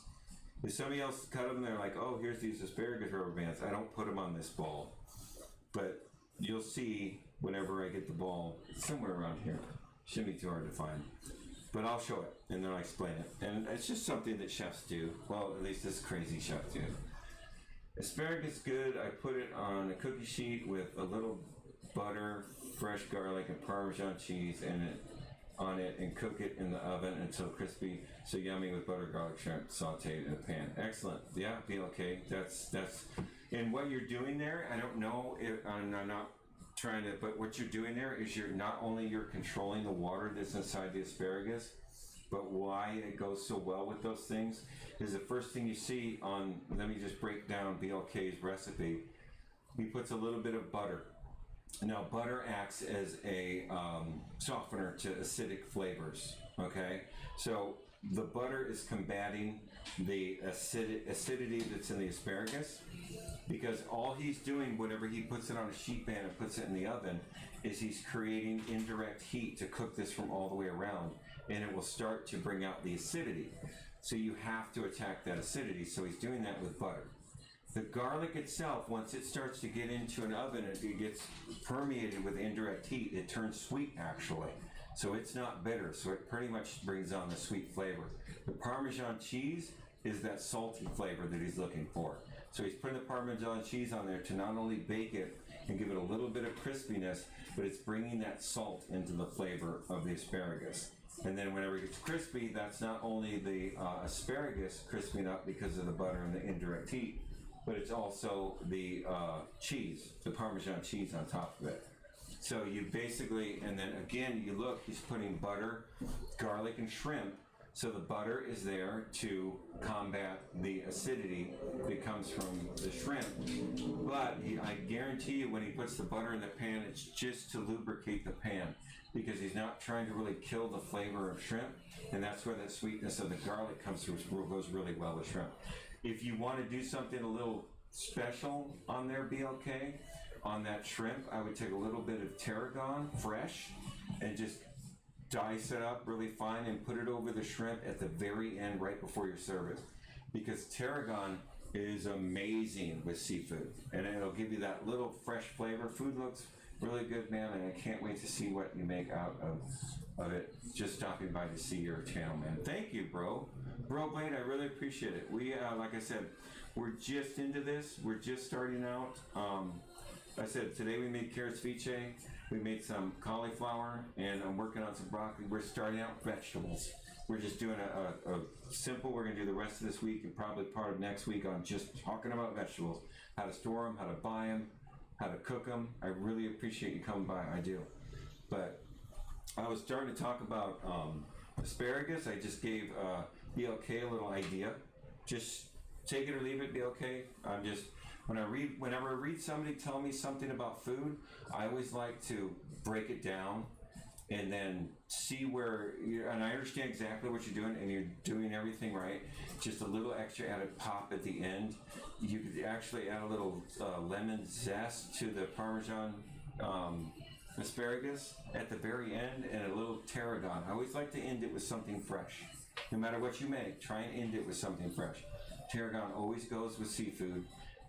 If somebody else cut them, they're like, oh, here's these asparagus rubber bands. I don't put them on this ball. But you'll see whenever I get the ball, it's somewhere around here. Shouldn't be too hard to find. But I'll show it, and then I'll explain it. And it's just something that chefs do. Well, at least this crazy chef do. Asparagus good. I put it on a cookie sheet with a little butter, fresh garlic, and Parmesan cheese on it, and cook it in the oven until crispy. So yummy with butter, garlic, shrimp sauteed in a pan. Excellent. Yeah, BLK. That's. And what you're doing there, I don't know if I'm not trying to, but what you're doing there is you're controlling the water that's inside the asparagus, but why it goes so well with those things is the first thing you see let me just break down BLK's recipe. He puts a little bit of butter. Now butter acts as a softener to acidic flavors, okay? So the butter is combating the acidity that's in the asparagus, because all he's doing whenever he puts it on a sheet pan and puts it in the oven is he's creating indirect heat to cook this from all the way around, and it will start to bring out the acidity. So you have to attack that acidity, so he's doing that with butter. The garlic itself, once it starts to get into an oven, it gets permeated with indirect heat. It turns sweet, actually. So it's not bitter, so it pretty much brings on the sweet flavor. The Parmesan cheese is that salty flavor that he's looking for. So he's putting the Parmesan cheese on there to not only bake it and give it a little bit of crispiness, but it's bringing that salt into the flavor of the asparagus. And then whenever it gets crispy, that's not only the asparagus crisping up because of the butter and the indirect heat, but it's also the cheese, the Parmesan cheese on top of it. So you basically, and then again, you look, he's putting butter, garlic, and shrimp. So the butter is there to combat the acidity that comes from the shrimp. But I guarantee you when he puts the butter in the pan, it's just to lubricate the pan, because he's not trying to really kill the flavor of shrimp. And that's where that sweetness of the garlic comes through, goes really well with shrimp. If you want to do something a little special on their BLK, on that shrimp, I would take a little bit of tarragon fresh and just dice it up really fine and put it over the shrimp at the very end right before your service, because tarragon is amazing with seafood and it'll give you that little fresh flavor. Food looks really good, man, and I can't wait to see what you make out of it. Just stopping by to see your channel, man. Thank you, bro Blade, I really appreciate it. We like I said, we're just into this, we're just starting out. I said today we made carrot ceviche, we made some cauliflower, and I'm working on some broccoli. We're starting out vegetables. We're just doing a simple, we're going to do the rest of this week and probably part of next week on just talking about vegetables, how to store them, how to buy them, how to cook them. I really appreciate you coming by, I do. But I was starting to talk about asparagus. I just gave BLK a little idea. Just take it or leave it, BLK. I'm just, whenever I read somebody tell me something about food, I always like to break it down and then see where, and I understand exactly what you're doing and you're doing everything right. Just a little extra added pop at the end. You could actually add a little lemon zest to the Parmesan asparagus at the very end and a little tarragon. I always like to end it with something fresh. No matter what you make, try and end it with something fresh. Tarragon always goes with seafood,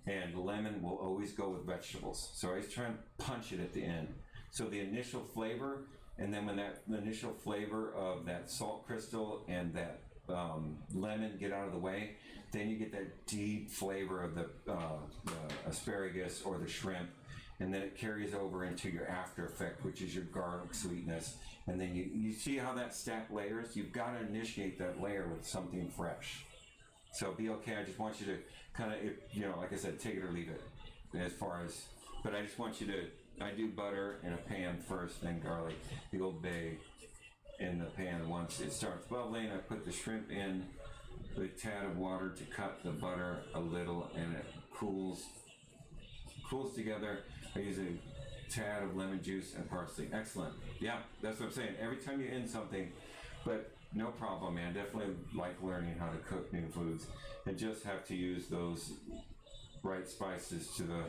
and lemon will always go with vegetables. So I always try and punch it at the end. So the initial flavor, and then when the initial flavor of that salt crystal and that lemon get out of the way, then you get that deep flavor of the asparagus or the shrimp, and then it carries over into your after effect, which is your garlic sweetness. And then you see how that stack layers? You've got to initiate that layer with something fresh. So be okay. I just want you to kind of, like I said, take it or leave it as far as, but I just want you to, I do butter in a pan first, then garlic, the Old Bay in the pan. Once it starts bubbling, I put the shrimp in with a tad of water to cut the butter a little, and it cools together. I use a tad of lemon juice and parsley. Excellent. Yeah, that's what I'm saying. Every time you end something, but no problem, man. Definitely like learning how to cook new foods, and just have to use those right spices to the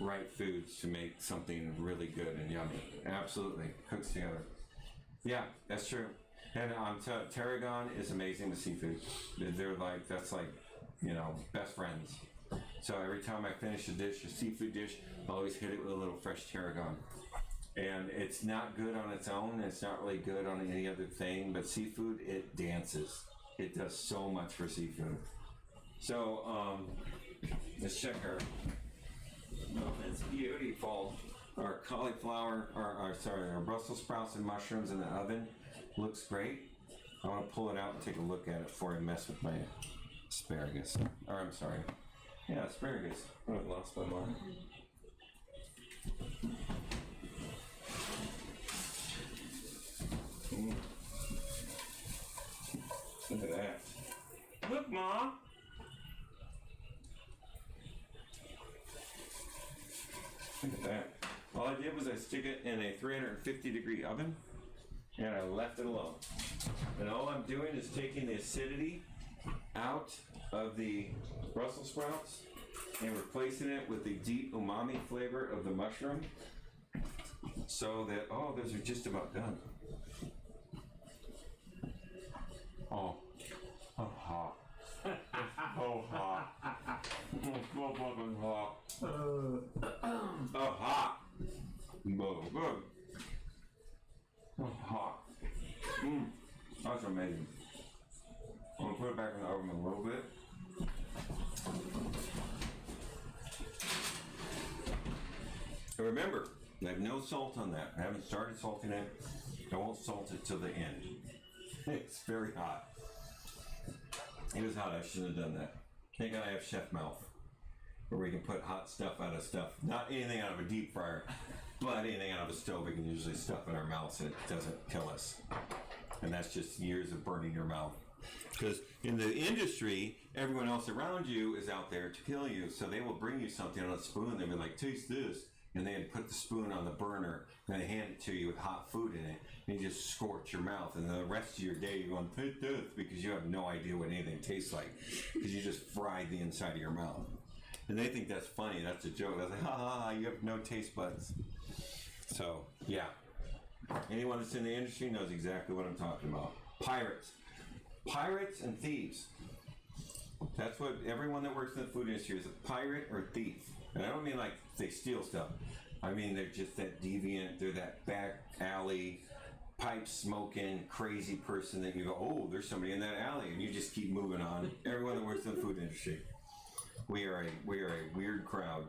right foods to make something really good and yummy. Absolutely. Cooks together. Yeah, that's true. And tarragon is amazing with seafood. They're like, that's like, best friends. So every time I finish a dish, a seafood dish, I always hit it with a little fresh tarragon. And it's not good on its own. It's not really good on any other thing, but seafood, it dances. It does so much for seafood. So, let's check our, it's beautiful. Our cauliflower, our Brussels sprouts and mushrooms in the oven looks great. I want to pull it out and take a look at it before I mess with my asparagus. Or I'm sorry. Yeah, asparagus. Oh, I lost my mind. Look at that. Look, Mom! Look at that. All I did was I stick it in a 350-degree oven, and I left it alone. And all I'm doing is taking the acidity out of the Brussels sprouts and replacing it with the deep umami flavor of the mushroom, so that, those are just about done. Oh hot. It's so hot. It's so fucking hot. Hot. Oh, good. Oh, hot. That's amazing. I'm gonna put it back in the oven a little bit. And remember, I have no salt on that. I haven't started salting it. I won't salt it till the end. It's very hot. It was hot. I shouldn't have done that. Thank God I have chef mouth, where we can put hot stuff out of stuff. Not anything out of a deep fryer, but anything out of a stove. We can usually stuff in our mouths and it doesn't kill us. And that's just years of burning your mouth. Because in the industry, everyone else around you is out there to kill you. So they will bring you something on a spoon. They'll be like, taste this. And they put the spoon on the burner and they hand it to you with hot food in it. And you just scorch your mouth. And the rest of your day you're going, taste this, because you have no idea what anything tastes like. Because you just fried the inside of your mouth. And they think that's funny. That's a joke. I was like, ha ha ha, you have no taste buds. So, yeah. Anyone that's in the industry knows exactly what I'm talking about. Pirates. Pirates and thieves. That's what everyone that works in the food industry is, a pirate or thief. And I don't mean like they steal stuff. I mean they're just that deviant, they're that back alley, pipe smoking, crazy person that you go, oh, there's somebody in that alley, and you just keep moving on. Everyone that works in the food industry. We are a weird crowd.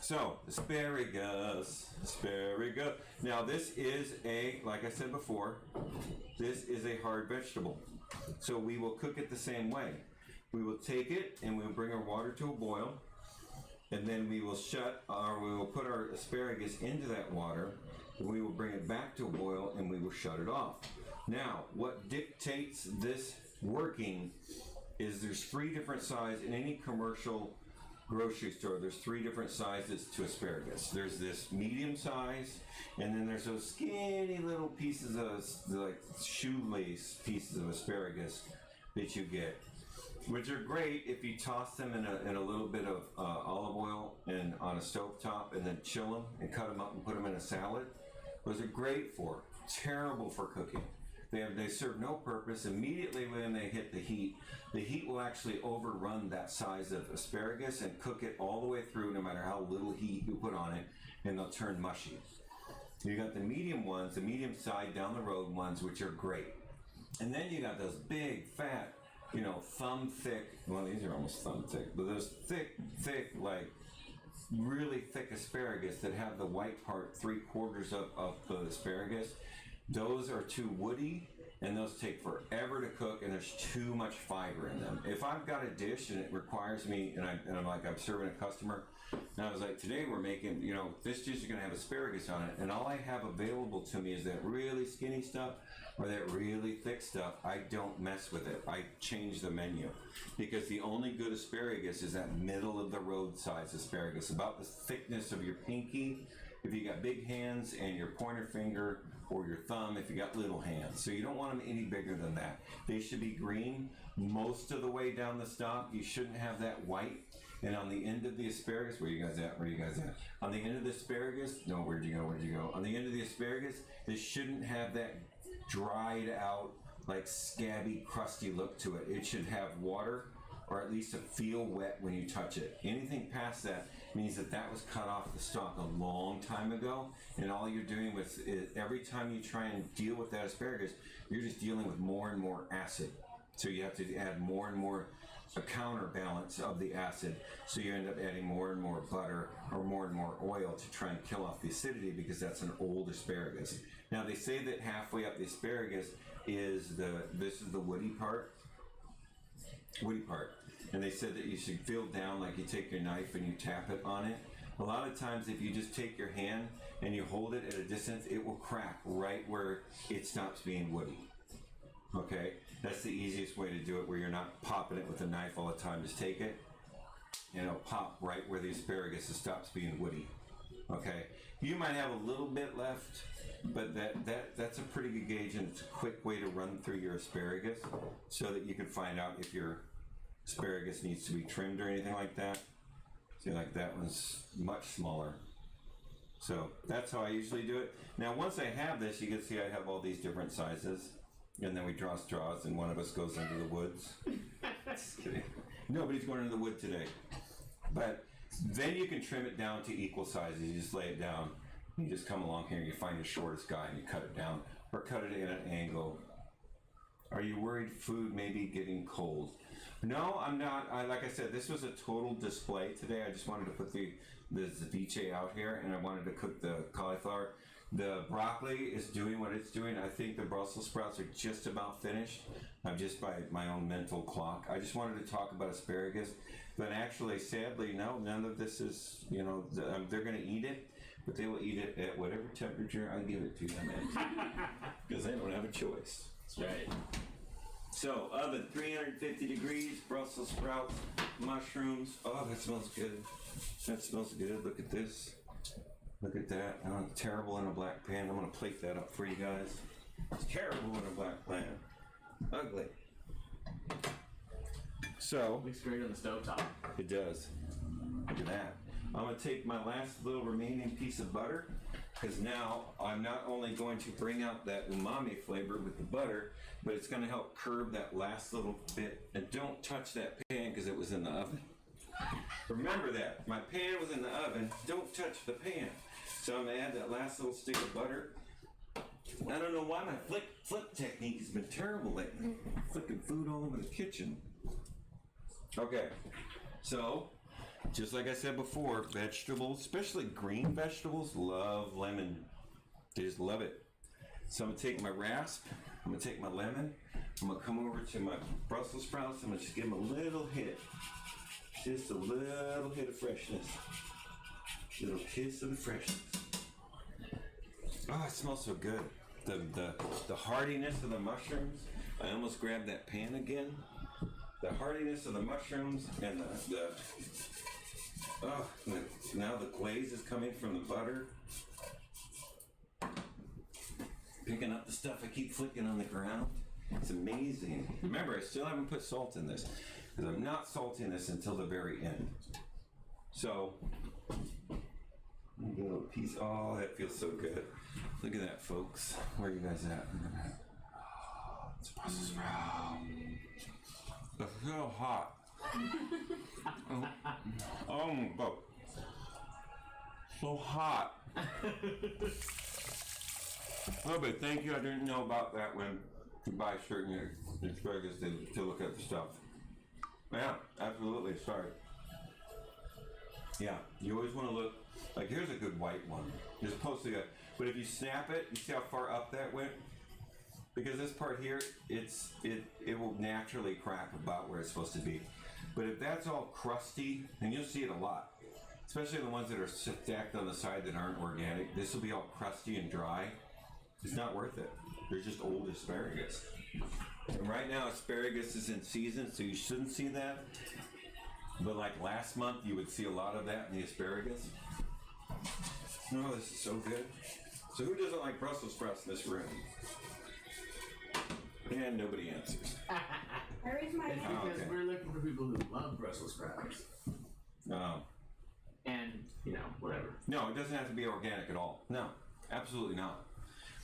So, asparagus. Now this is like I said before, this is a hard vegetable. So we will cook it the same way. We will take it and we will bring our water to a boil, and then we will put our asparagus into that water, and we will bring it back to a boil and we will shut it off. Now, what dictates this working is there's 3 different sizes in any commercial grocery store. There's 3 different sizes to asparagus. There's this medium size, and then there's those skinny little pieces of like shoelace pieces of asparagus that you get, which are great if you toss them in a little bit of olive oil and on a stovetop, and then chill them and cut them up and put them in a salad. Those are great for. Terrible for cooking. They serve no purpose. Immediately when they hit the heat will actually overrun that size of asparagus and cook it all the way through, no matter how little heat you put on it. and they'll turn mushy. You got the medium ones, the medium side down the road ones, which are great. And then you got those big, fat, thumb thick, well, these are almost thumb thick, but those thick, like really thick asparagus that have the white part 3/4 of the asparagus. Those are too woody, and those take forever to cook, and there's too much fiber in them. If I've got a dish and it requires me, and I'm serving a customer, and I was like, today we're making, this dish is going to have asparagus on it, and all I have available to me is that really skinny stuff or that really thick stuff. I don't mess with it. I change the menu, because the only good asparagus is that middle of the road size asparagus, about the thickness of your pinky if you got big hands, and your pointer finger or your thumb if you got little hands. So you don't want them any bigger than that. They should be green most of the way down the stalk. You shouldn't have that white. And on the end of the asparagus, where you guys at? On the end of the asparagus, no, where'd you go? On the end of the asparagus, they shouldn't have that dried out, like scabby, crusty look to it. It should have water, or at least feel wet when you touch it. Anything past that means that was cut off the stalk a long time ago, and all you're doing is every time you try and deal with that asparagus, you're just dealing with more and more acid. So you have to add more and more a counterbalance of the acid. So you end up adding more and more butter or more and more oil to try and kill off the acidity, because that's an old asparagus. Now they say that halfway up the asparagus is this is the woody part, and they said that you should feel down like you take your knife and you tap it on it. A lot of times if you just take your hand and you hold it at a distance, it will crack right where it stops being woody. Okay, that's the easiest way to do it, where you're not popping it with a knife all the time. Just take it and it'll pop right where the asparagus stops being woody. Okay, you might have a little bit left, but that's a pretty good gauge, and it's a quick way to run through your asparagus so that you can find out if your asparagus needs to be trimmed or anything like that. See, like that one's much smaller. So that's how I usually do it. Now once I have this, you can see I have all these different sizes, and then we draw straws and one of us goes into the woods. Just kidding. Nobody's going into the wood today. But then you can trim it down to equal sizes. You just lay it down. You just come along here and you find the shortest guy and you cut it down, or cut it in an angle. Are you worried food may be getting cold? No, I'm not. Like I said, this was a total display today. I just wanted to put the ceviche out here, and I wanted to cook the cauliflower. The broccoli is doing what it's doing. I think the Brussels sprouts are just about finished. I'm just by my own mental clock. I just wanted to talk about asparagus, but actually, sadly, no, none of this is, they're going to eat it, but they will eat it at whatever temperature I give it to them at, because they don't have a choice. That's right. So, oven 350 degrees, Brussels sprouts, mushrooms. Oh, that smells good. That smells good. Look at this. Look at that. Oh, terrible in a black pan. I'm going to plate that up for you guys. It's terrible in a black pan. Ugly. So, Looks great on the stovetop. it does. Look at that. I'm going to take my last little remaining piece of butter, because now I'm not only going to bring out that umami flavor with the butter, but it's going to help curb that last little bit. And don't touch that pan because it was in the oven. Remember that. My pan was in the oven. Don't touch the pan. So I'm going to add that last little stick of butter. I don't know why my flip technique has been terrible lately. Flicking food all over the kitchen. Okay. So, just like I said before, vegetables, especially green vegetables, love lemon. They just love it. So I'm going to take my rasp, I'm going to take my lemon, I'm going to come over to my Brussels sprouts, I'm going to just give them a little hit. Just a little hit of freshness. Little kiss of the freshness. Oh, it smells so good. The hardiness of the mushrooms. I almost grabbed that pan again. The hardiness of the mushrooms and now the glaze is coming from the butter. Picking up the stuff I keep flicking on the ground. It's amazing. Remember, I still haven't put salt in this, because I'm not salting this until the very end. So, a little piece. Oh, that feels so good. Look at that, folks. Where are you guys at? Oh, it's Brussels sprout. It's so hot. Oh, so hot. Oh, but thank you. I didn't know about that when you buy certain asparagus to look at the stuff. Yeah, absolutely. Sorry. Yeah, you always want to look, like here's a good white one. You're supposed to get, but if you snap it, you see how far up that went? Because this part here, it will naturally crack about where it's supposed to be. But if that's all crusty, and you'll see it a lot, especially the ones that are stacked on the side that aren't organic, this will be all crusty and dry. It's not worth it. They're just old asparagus. And right now, asparagus is in season, so you shouldn't see that. But like last month, you would see a lot of that in the asparagus. Oh, this is so good. So who doesn't like Brussels sprouts in this room? And nobody answers. I raised my It's hand. because okay. we're looking for people who love Brussels sprouts. Oh. And, whatever. No, it doesn't have to be organic at all. No, absolutely not.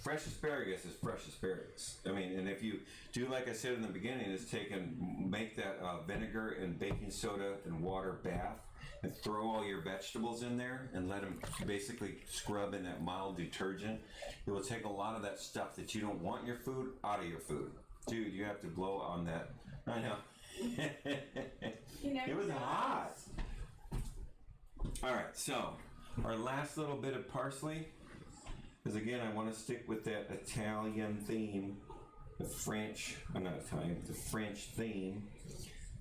Fresh asparagus is fresh asparagus. I mean, and if you do, like I said in the beginning, is make that vinegar and baking soda and water bath and throw all your vegetables in there and let them basically scrub in that mild detergent. It will take a lot of that stuff that you don't want in your food out of your food. Dude, you have to blow on that. I know. It was hot. All right, so our last little bit of parsley. Because again, I want to stick with that Italian theme, the French theme.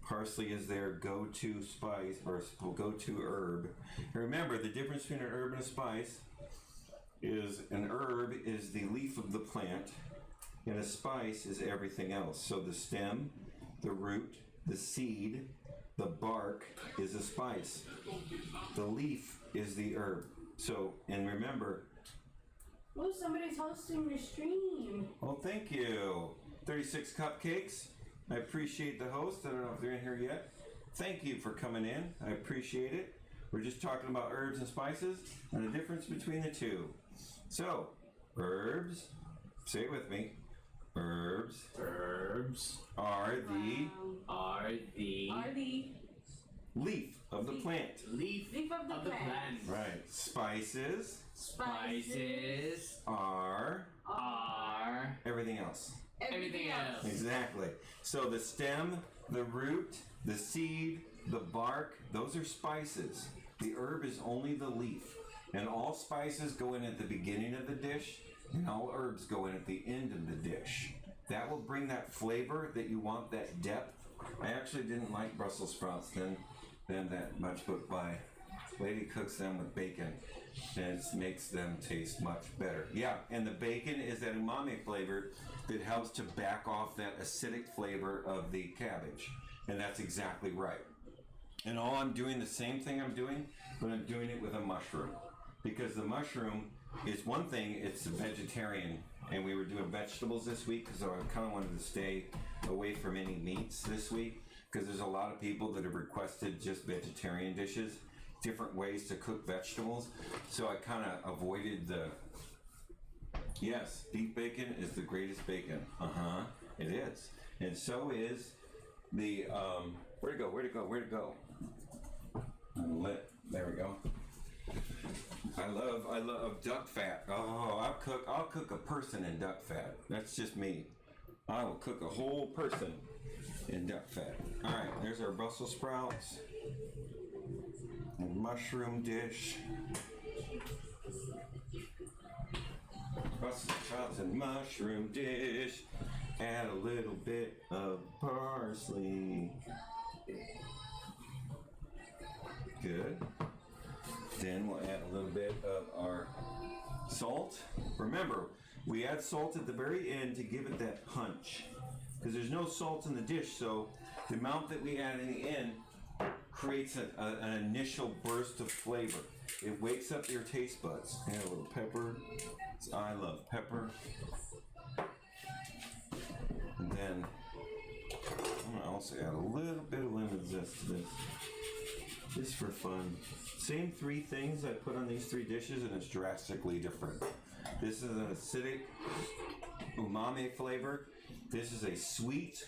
Parsley is their go-to spice or go-to herb. And remember, the difference between an herb and a spice is an herb is the leaf of the plant, and a spice is everything else. So the stem, the root, the seed, the bark is a spice. The leaf is the herb. So, and remember, Oh, somebody's hosting your stream. well, thank you. 36 cupcakes. I appreciate the host. I don't know if they're in here yet. Thank you for coming in. I appreciate it. We're just talking about herbs and spices and the difference between the two. So, herbs, say it with me. Herbs are the Are the leaf of the plant. leaf of the plant. Right. Spices Spices are are everything else. everything else. Exactly. So the stem, the root, the seed, the bark, those are spices. The herb is only the leaf. And all spices go in at the beginning of the dish, and all herbs go in at the end of the dish. That will bring that flavor that you want, that depth. I actually didn't like Brussels sprouts then that much, but my lady cooks them with bacon, and it makes them taste much better. Yeah, and the bacon is that umami flavor that helps to back off that acidic flavor of the cabbage. And that's exactly right. And all I'm doing, the same thing I'm doing, but I'm doing it with a mushroom. Because the mushroom is one thing, it's a vegetarian, and we were doing vegetables this week because I kind of wanted to stay away from any meats this week, because there's a lot of people that have requested just vegetarian dishes, different ways to cook vegetables. So I kind of avoided the, yes, beef bacon is the greatest bacon. It is. And so is the, where'd it go? There we go. I love duck fat. Oh, I'll cook a person in duck fat. That's just me. I will cook a whole person in duck fat. All right, there's our Brussels sprouts. A mushroom dish. Brussels sprouts and mushroom dish. Add a little bit of parsley. Good. Then we'll add a little bit of our salt. Remember, we add salt at the very end to give it that punch, because there's no salt in the dish, so the amount that we add in the end creates an initial burst of flavor. It wakes up your taste buds. Add a little pepper. I love pepper. And then I'm gonna also add a little bit of lemon zest to this, just for fun. Same three things I put on these three dishes, and it's drastically different. This is an acidic umami flavor. This is a sweet,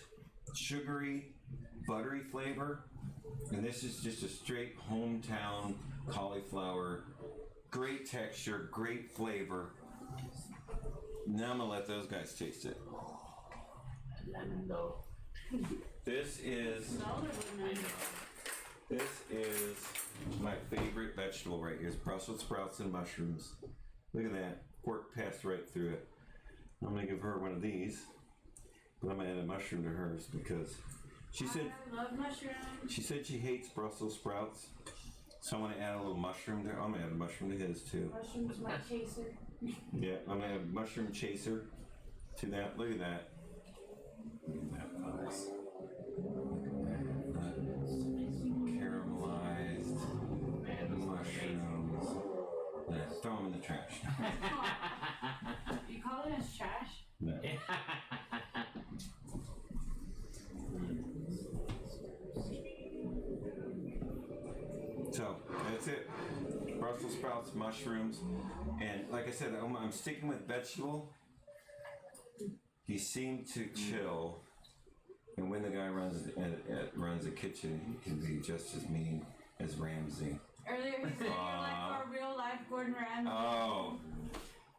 sugary, buttery flavor. And this is just a straight hometown cauliflower great texture, great flavor. Now I'm gonna let those guys taste it. Lemon though. This is my favorite vegetable right here. It's Brussels sprouts and mushrooms. Look at that. Pork passed right through it. I'm gonna give her one of these, but I'm gonna add a mushroom to hers because she said I love mushrooms. she said she hates Brussels sprouts. So I'm gonna add a little mushroom there. I'm gonna add a mushroom to his too. Mushrooms, my chaser. Yeah, I'm gonna add mushroom chaser to that. Look at that. Look at that, folks. Caramelized mushrooms. Yeah, throw them in the trash. You call it as trash? No. So that's it. Brussels sprouts, mushrooms, and like I said, I'm sticking with vegetable. He seemed to chill, and when the guy runs a kitchen, he can be just as mean as Ramsay. Earlier he said you're like our real life Gordon Ramsay. Oh,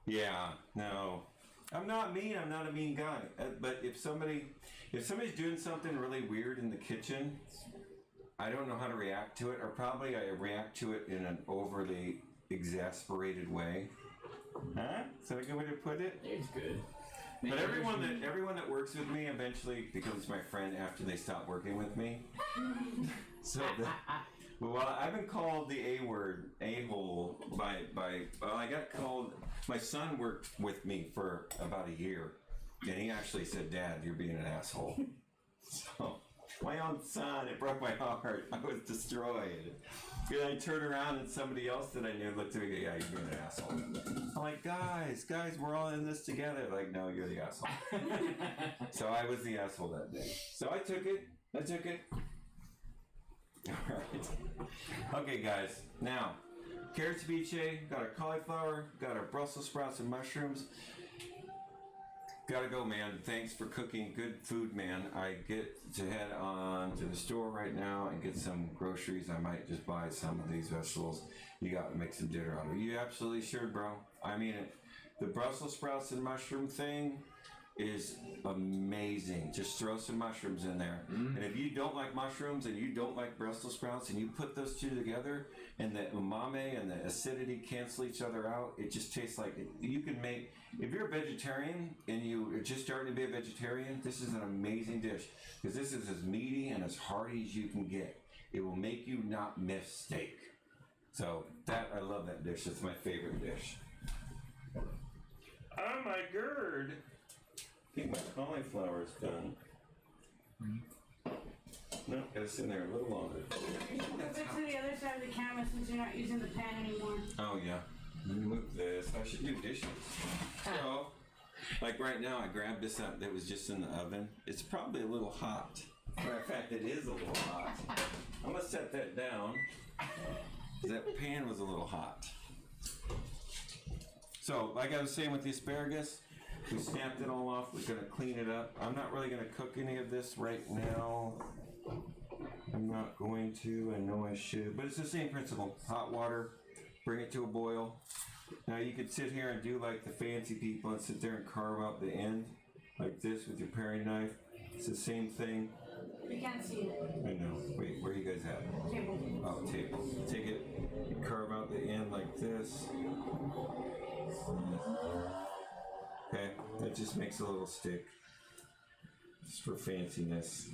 yeah, no. I'm not mean. I'm not a mean guy. But if somebody's doing something really weird in the kitchen, I don't know how to react to it, or probably I react to it in an overly exasperated way. Huh? Is that a good way to put it? It's good. But everyone that works with me eventually becomes my friend after they stop working with me. Well, I've been called the A word, a-hole, I got called. My son worked with me for about a year, and he actually said, "Dad, you're being an asshole." So. My own son, it broke my heart. I was destroyed. And I turned around and somebody else that I knew looked at me and go, "Yeah, you're being an asshole." I'm like, guys, we're all in this together. Like, no, you're the asshole. So I was the asshole that day. So I took it. All right. Okay, guys. Now, carrot ceviche, got our cauliflower, got our Brussels sprouts and mushrooms. Gotta go, man. Thanks for cooking good food, man. I get to head on to the store right now and get some groceries. I might just buy some of these vegetables. You gotta make some dinner out of it. You absolutely should, bro. I mean it. The Brussels sprouts and mushroom thing is amazing. Just throw some mushrooms in there. And if you don't like mushrooms and you don't like Brussels sprouts and you put those two together and the umami and the acidity cancel each other out, it just tastes like it. You can make, if you're a vegetarian and you are just starting to be a vegetarian, this is an amazing dish because this is as meaty and as hearty as you can get. It will make you not miss steak. So I love that dish. It's my favorite dish. Oh my gourd. I think my cauliflower's done. No, gotta sit in there a little longer. Move it to the other side of the camera since you're not using the pan anymore. Oh yeah. Let me move this. I should do dishes. So, like right now, I grabbed this up that was just in the oven. It's probably a little hot. Matter of fact, it is a little hot. I'm gonna set that down. That pan was a little hot. So, like I was saying with the asparagus, we snapped it all off. We're gonna clean it up. I'm not really gonna cook any of this right now. I'm not going to. I know I should, but it's the same principle. Hot water, bring it to a boil. Now you could sit here and do like the fancy people and sit there and carve out the end like this with your paring knife. It's the same thing. You can't see it. I know. Wait, where are you guys at? Table. Oh, table. Take it and carve out the end like this. Okay, that just makes a little stick. Just for fanciness.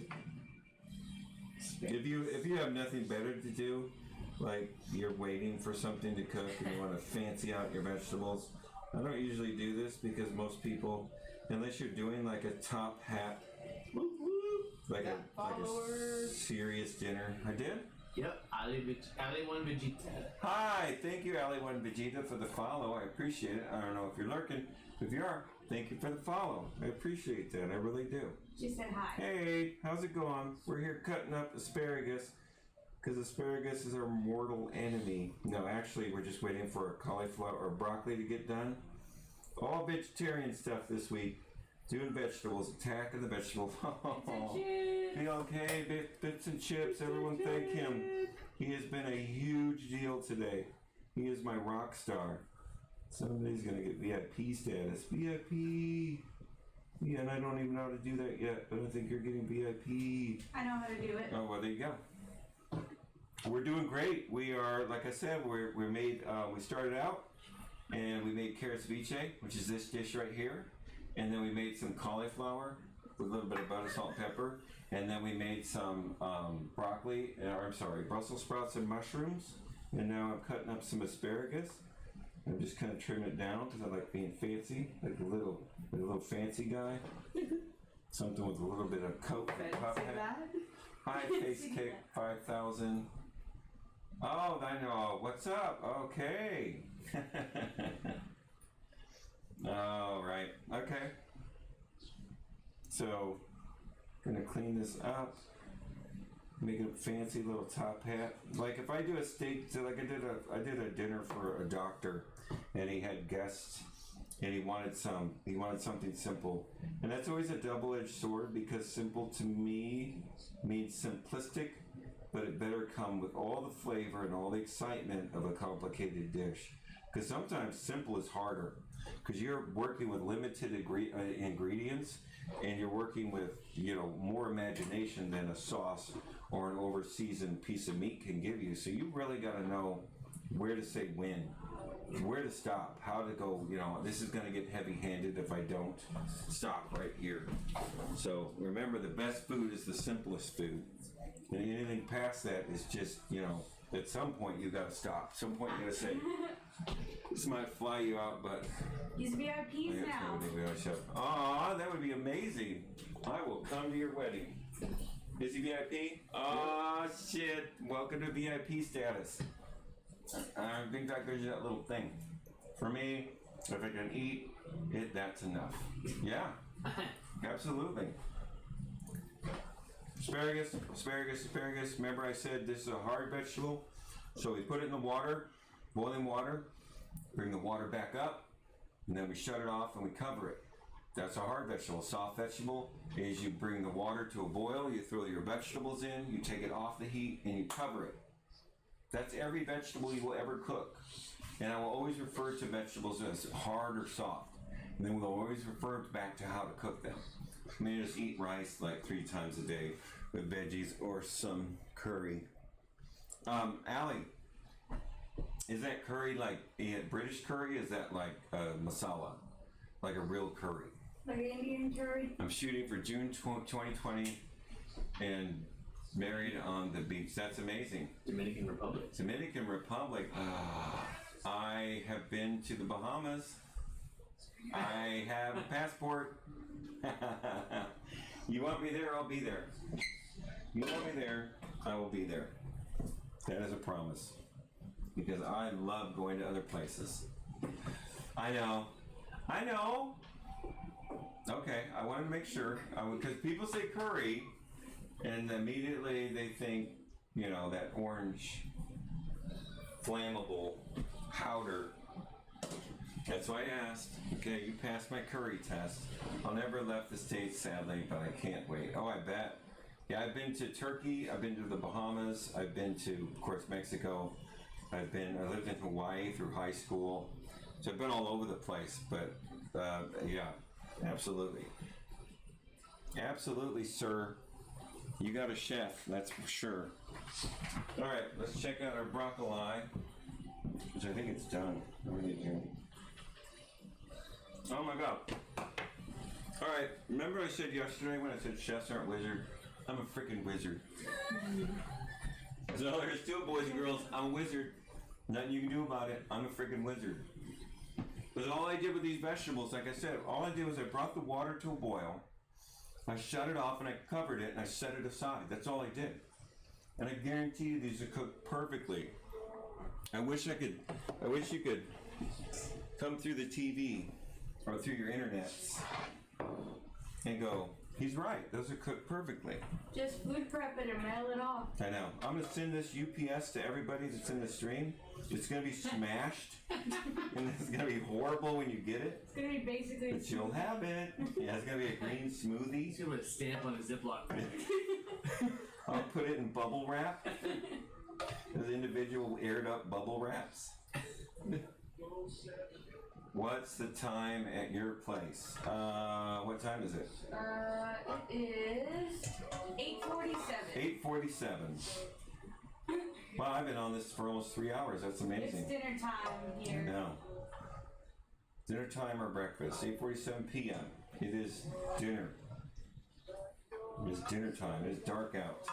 If you have nothing better to do, like you're waiting for something to cook and you want to fancy out your vegetables, I don't usually do this because most people, unless you're doing like a top hat, like a serious dinner. I did? Yep, Ali1 Vegeta. Hi, thank you, Ali1 Vegeta, for the follow. I appreciate it. I don't know if you're lurking. If you are, thank you for the follow. I appreciate that. I really do. She said hi. Hey, how's it going? We're here cutting up asparagus because asparagus is our mortal enemy. No, actually, we're just waiting for cauliflower or broccoli to get done. All vegetarian stuff this week. Doing vegetables, attacking the vegetables. Be okay, bits and chips. Everyone thank him. He has been a huge deal today. He is my rock star. Somebody's gonna get VIP status. VIP. Yeah, and I don't even know how to do that yet, but I think you're getting VIP. I know how to do it. Oh, well, there you go. We're doing great. We are, like I said, we started out and we made carrot ceviche, which is this dish right here. And then we made some cauliflower with a little bit of butter, salt, and pepper. And then we made some Brussels sprouts and mushrooms. And now I'm cutting up some asparagus. I'm just kind of trimming it down because I like being fancy, like a little fancy guy. Something with a little bit of coke and puff hat. Hi, face kick 5,000. Oh, I know. What's up? Okay. All right. Okay. So, gonna clean this up. Make a fancy little top hat. Like if I do a steak, so like I did a dinner for a doctor, and he had guests, and he wanted something simple, and that's always a double-edged sword because simple to me means simplistic, but it better come with all the flavor and all the excitement of a complicated dish. Because sometimes simple is harder, because you're working with limited ingredients, and you're working with more imagination than a sauce or an over-seasoned piece of meat can give you. So you really got to know where to say when, where to stop, how to go. This is going to get heavy-handed if I don't stop right here. So remember, the best food is the simplest food, and anything past that is just at some point you got to stop. At some point you got to say, this might fly you out, but He's VIPs now. Aw, that would be amazing. I will come to your wedding. Is he VIP? Oh shit! Welcome to VIP status. I think that gives you that little thing. For me, if I can eat it, that's enough. Yeah, absolutely. Asparagus, asparagus, asparagus. Remember I said this is a hard vegetable, so we put it in the water, boiling water. Bring the water back up, and then we shut it off and we cover it. That's a hard vegetable. Soft vegetable is you bring the water to a boil, you throw your vegetables in, you take it off the heat, and you cover it. That's every vegetable you will ever cook. And I will always refer to vegetables as hard or soft. And then we'll always refer back to how to cook them. I mean, just eat rice like 3 times a day with veggies or some curry. Allie, is that curry like British curry? Is that like masala? Like a real curry? Like Indian curry? I'm shooting for June 2020 and married on the beach. That's amazing. Dominican Republic. Dominican Republic. I have been to the Bahamas. I have a passport. You want me there? I'll be there. You want me there? I will be there. That is a promise. Because I love going to other places. I know. Okay, I wanted to make sure. Because people say curry, and immediately they think, that orange, flammable powder. That's why I asked. Okay, you passed my curry test. I'll never left the States, sadly, but I can't wait. Oh, I bet. Yeah, I've been to Turkey. I've been to the Bahamas. I've been to, of course, Mexico. I lived in Hawaii through high school. So I've been all over the place, but yeah, absolutely. Absolutely, sir. You got a chef, that's for sure. All right, let's check out our broccoli, which I think it's done. Oh my God. All right, remember I said yesterday when I said chefs aren't wizards? I'm a freaking wizard. So there's 2 boys and girls. I'm a wizard. Nothing you can do about it. I'm a freaking wizard. Because all I did with these vegetables, like I said, all I did was I brought the water to a boil, I shut it off, and I covered it, and I set it aside. That's all I did. And I guarantee you these are cooked perfectly. I wish you could come through the TV or through your internet and go, he's right, those are cooked perfectly. Just food prep it and mail it off. I know. I'm going to send this UPS to everybody that's in the stream. It's going to be smashed. And it's going to be horrible when you get it. It's going to be basically... But you'll have it. Yeah, it's going to be a green smoothie. He's going to put a stamp on a Ziploc bag. I'll put it in bubble wrap. Those individual aired up bubble wraps. What's the time at your place? What time is it? It is 8:47. 8:47. Well, I've been on this for almost 3 hours. That's amazing. It's dinner time here. No. Dinner time or breakfast? 8:47 p.m. It is dinner. It is dinner time. It is dark out.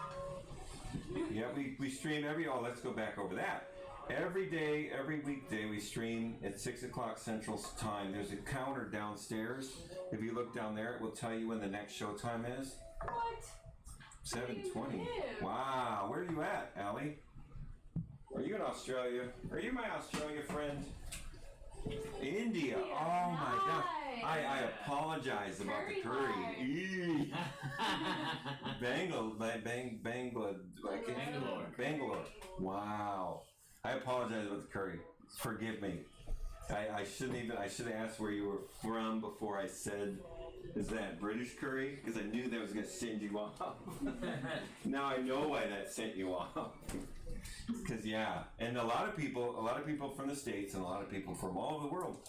Yeah, we stream let's go back over that. Every day, every weekday, we stream at 6 o'clock Central Time. There's a counter downstairs. If you look down there, it will tell you when the next show time is. What? 7:20. Wow, where are you at, Allie? Are you in Australia? Are you my Australia friend? India. Oh my gosh. I apologize about the curry. Eee. Bangalore. Wow. I apologize about the curry. Forgive me. I should have asked where you were from before I said, is that British curry? Because I knew that was going to send you off. Now I know why that sent you off. Because yeah, and a lot of people from the States and a lot of people from all over the world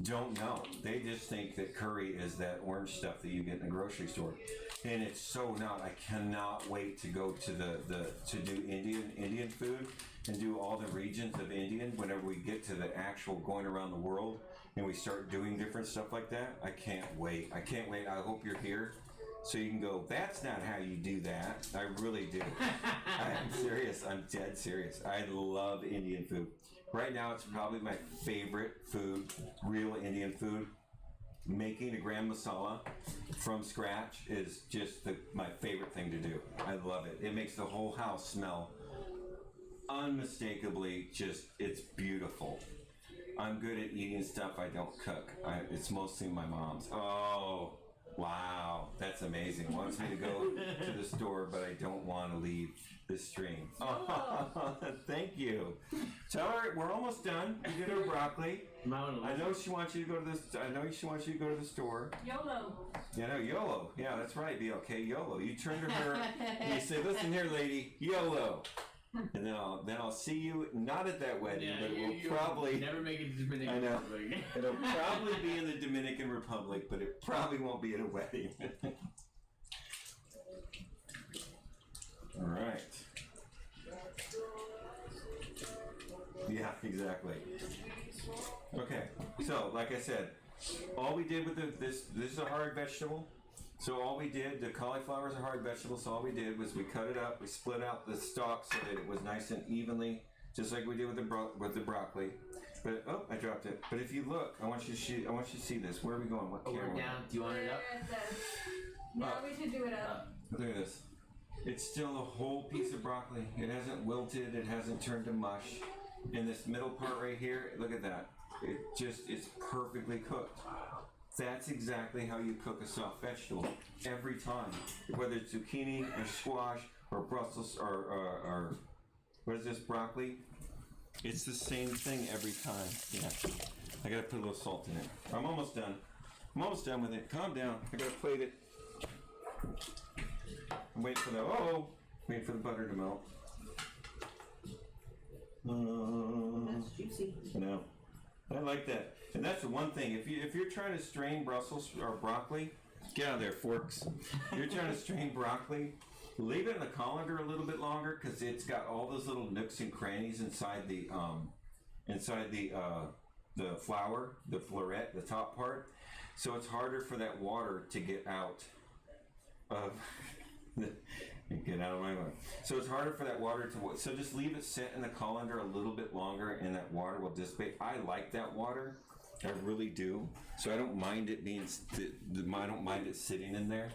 don't know. They just think that curry is that orange stuff that you get in the grocery store, and it's so not. I cannot wait to go to to do Indian food and do all the regions of Indian whenever we get to the actual going around the world and we start doing different stuff like that. I can't wait. I hope you're here so you can go, that's not how you do that. I really do. I'm serious. I'm dead serious. I love Indian food. Right now, it's probably my favorite food, real Indian food. Making a gram masala from scratch is just my favorite thing to do. I love it. It makes the whole house smell unmistakably it's beautiful. I'm good at eating stuff I don't cook. It's mostly my mom's. Oh, wow, that's amazing. Wants me to go to the store, but I don't want to leave the stream. Oh, thank you. Tell her we're almost done. We did our broccoli. I know she wants you to go to this. I know she wants you to go to the store. YOLO. Yeah, no, YOLO. Yeah, that's right. BLK, YOLO. You turn to her and you say, "Listen here, lady, YOLO." And then I'll see you not at that wedding, but we'll probably never make it to Dominican. I know. Republic. It'll probably be in the Dominican Republic, but it probably won't be at a wedding. All right. Yeah, exactly. Okay, so like I said, all we did with this is a hard vegetable. So all we did, the cauliflower is a hard vegetable, so all we did was we cut it up, we split out the stalk so that it was nice and evenly, just like we did with the broccoli. But I dropped it. But if you look, I want you to see this. Where are we going? What camera? We're down. Do you want it up? No, we should do it up. Look at this. It's still a whole piece of broccoli. It hasn't wilted. It hasn't turned to mush. In this middle part right here, look at that. It's perfectly cooked. That's exactly how you cook a soft vegetable every time. Whether it's zucchini or squash or Brussels or what is this, broccoli? It's the same thing every time. Yeah. I gotta put a little salt in it. I'm almost done. I'm almost done with it. Calm down. I gotta plate it. I'm waiting for wait for the butter to melt. That's juicy. I know. I like that. And that's the one thing. If you're trying to strain Brussels or broccoli, get out of there, forks. You're trying to strain broccoli, leave it in the colander a little bit longer because it's got all those little nooks and crannies inside the flour, the floret, the top part. So it's harder for that water to get out of get out of my way. So it's harder for that water to. So just leave it set in the colander a little bit longer, and that water will dissipate. I like that water, I really do. So I don't mind it being. I don't mind it sitting in there.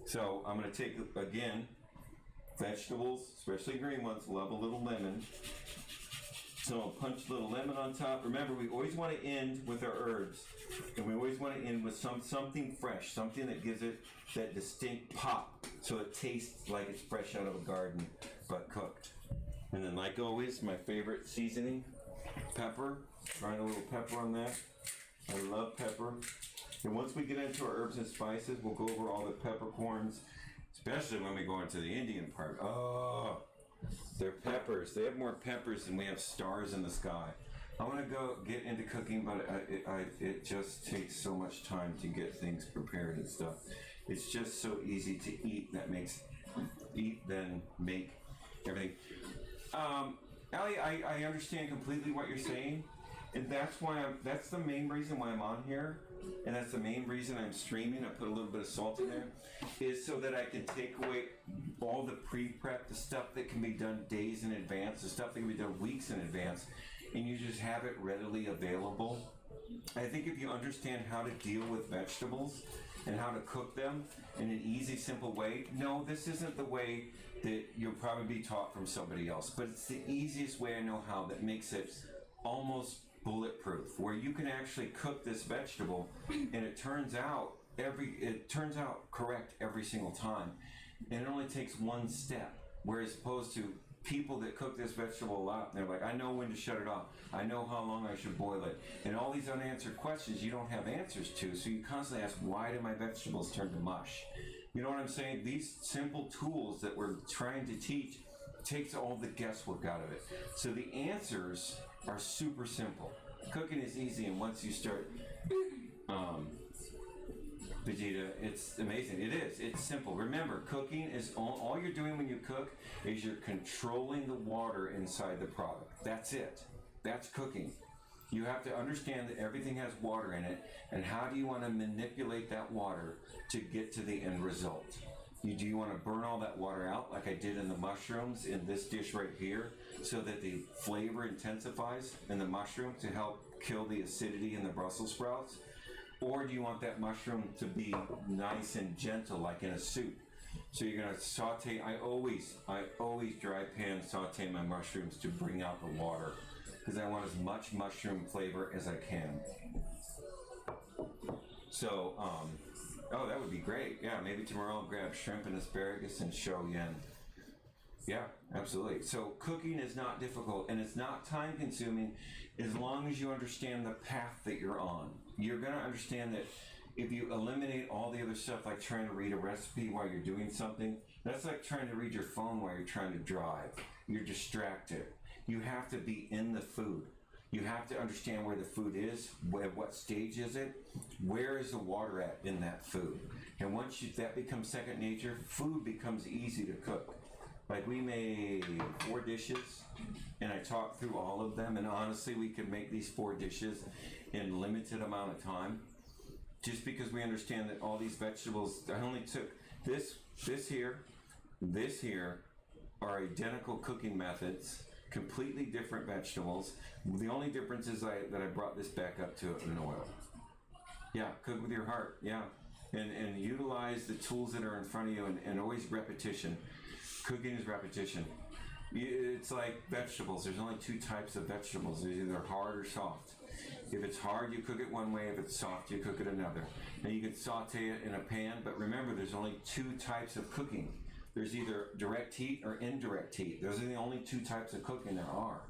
So I'm going to take again vegetables, especially green ones. Love a little lemon. So I'll punch a little lemon on top. Remember, we always want to end with our herbs, and we always want to end with something fresh, something that gives it that distinct pop, so it tastes like it's fresh out of a garden, but cooked. And then, like always, my favorite seasoning, pepper. Trying a little pepper on that. I love pepper. And once we get into our herbs and spices, we'll go over all the peppercorns, especially when we go into the Indian part. Oh, They're peppers. They have more peppers than we have stars in the sky. I want to go get into cooking, but it just takes so much time to get things prepared and stuff. It's just so easy to eat. That makes eat then make everything. Allie, I understand completely what you're saying, and that's the main reason why I'm on here, and that's the main reason I'm streaming. I put a little bit of salt in there, is so that I can take away all the pre-prep, the stuff that can be done days in advance, the stuff that can be done weeks in advance, and you just have it readily available. I think if you understand how to deal with vegetables and how to cook them in an easy, simple way, no, this isn't the way that you'll probably be taught from somebody else, but it's the easiest way I know how that makes it almost bulletproof, where you can actually cook this vegetable and it turns out correct every single time, and it only takes one step, whereas opposed to people that cook this vegetable a lot, they're like, I know when to shut it off, I know how long I should boil it, and all these unanswered questions you don't have answers to, so you constantly ask, why do my vegetables turn to mush? You know what I'm saying? These simple tools that we're trying to teach takes all the guesswork out of it. So the answers are super simple. Cooking is easy, and once you start Vegeta, it's amazing. It is. It's simple. Remember, cooking is all you're doing when you cook is you're controlling the water inside the product. That's it. That's cooking. You have to understand that everything has water in it, and how do you want to manipulate that water to get to the end result? Do you want to burn all that water out like I did in the mushrooms in this dish right here, so that the flavor intensifies in the mushroom to help kill the acidity in the Brussels sprouts? Or do you want that mushroom to be nice and gentle like in a soup? So you're going to saute. I always dry pan saute my mushrooms to bring out the water, because I want as much mushroom flavor as I can. So, oh, that would be great. Yeah, maybe tomorrow I'll grab shrimp and asparagus and shoyu. Yeah, absolutely. So cooking is not difficult, and it's not time consuming as long as you understand the path that you're on. You're going to understand that if you eliminate all the other stuff, like trying to read a recipe while you're doing something, that's like trying to read your phone while you're trying to drive. You're distracted. You have to be in the food. You have to understand where the food is, what stage is it, where is the water at in that food. And once that becomes second nature, food becomes easy to cook. Like, we made 4 dishes, and I talked through all of them, and honestly, we could make these 4 dishes in limited amount of time, just because we understand that all these vegetables, I only took this here, are identical cooking methods, completely different vegetables. The only difference is that I brought this back up to it in oil. Yeah, cook with your heart, yeah. And utilize the tools that are in front of you, and always repetition. Cooking is repetition. It's like vegetables. There's only 2 types of vegetables. There's either hard or soft. If it's hard, you cook it one way. If it's soft, you cook it another. And you can saute it in a pan, but remember, there's only 2 types of cooking. There's either direct heat or indirect heat. Those are the only 2 types of cooking there are.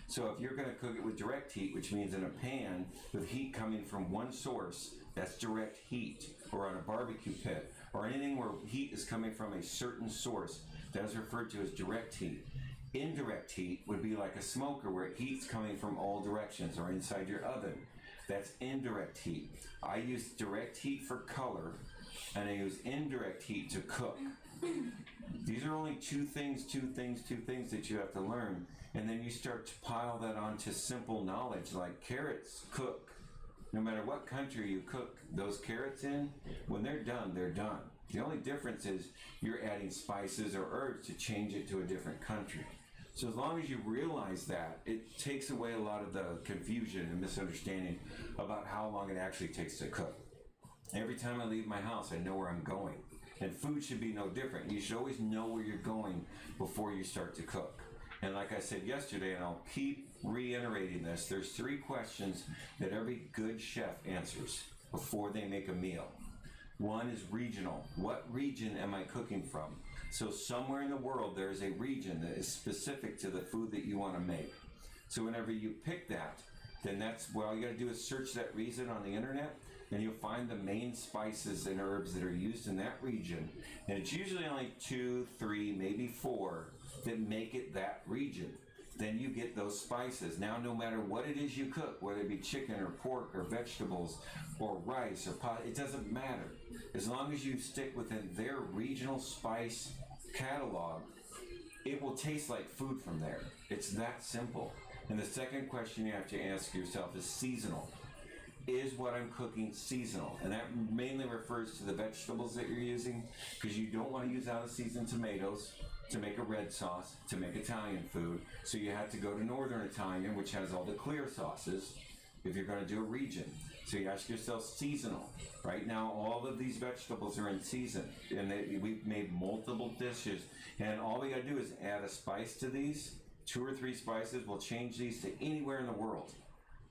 So if you're going to cook it with direct heat, which means in a pan with heat coming from one source, that's direct heat, or on a barbecue pit, or anything where heat is coming from a certain source, that is referred to as direct heat. Indirect heat would be like a smoker, where heat's coming from all directions, or inside your oven. That's indirect heat. I use direct heat for color, and I use indirect heat to cook. These are only 2 things that you have to learn, and then you start to pile that onto simple knowledge, like carrots cook. No matter what country you cook those carrots in, when they're done, they're done. The only difference is you're adding spices or herbs to change it to a different country. So as long as you realize that, it takes away a lot of the confusion and misunderstanding about how long it actually takes to cook. Every time I leave my house, I know where I'm going. And food should be no different. You should always know where you're going before you start to cook. And like I said yesterday, and I'll keep reiterating this, there's 3 questions that every good chef answers before they make a meal. One is regional. What region am I cooking from? So somewhere in the world, there is a region that is specific to the food that you want to make. So whenever you pick that, then that's, well, all you got to do is search that region on the internet, and you'll find the main spices and herbs that are used in that region. And it's usually only 2, 3, maybe 4 that make it that region. Then you get those spices. Now, no matter what it is you cook, whether it be chicken or pork or vegetables or rice or pot, it doesn't matter. As long as you stick within their regional spice catalog, it will taste like food from there. It's that simple. And the second question you have to ask yourself is seasonal. Is what I'm cooking seasonal? And that mainly refers to the vegetables that you're using, because you don't want to use out of season tomatoes to make a red sauce, to make Italian food. So you have to go to Northern Italian, which has all the clear sauces, if you're going to do a region. So you ask yourself seasonal. Right now, all of these vegetables are in season, and we've made multiple dishes, and all we got to do is add a spice to these. 2 or 3 spices will change these to anywhere in the world.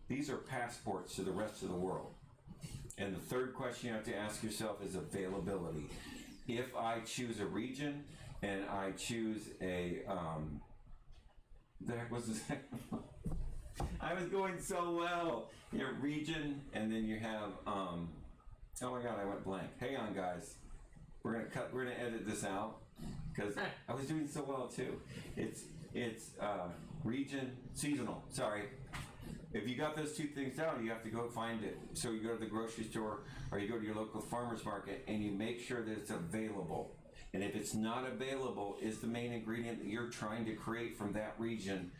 These are passports to the rest of the world. And the third question you have to ask yourself is availability. If I choose a region and I choose a, the heck was the second one? I was going so well. Your region, and then you have, oh my God, I went blank. Hang on, guys. We're gonna edit this out because I was doing so well too. It's region, seasonal, sorry. If you got those 2 things down, you have to go find it. So you go to the grocery store or you go to your local farmer's market and you make sure that it's available. And if it's not available, is the main ingredient that you're trying to create from that region,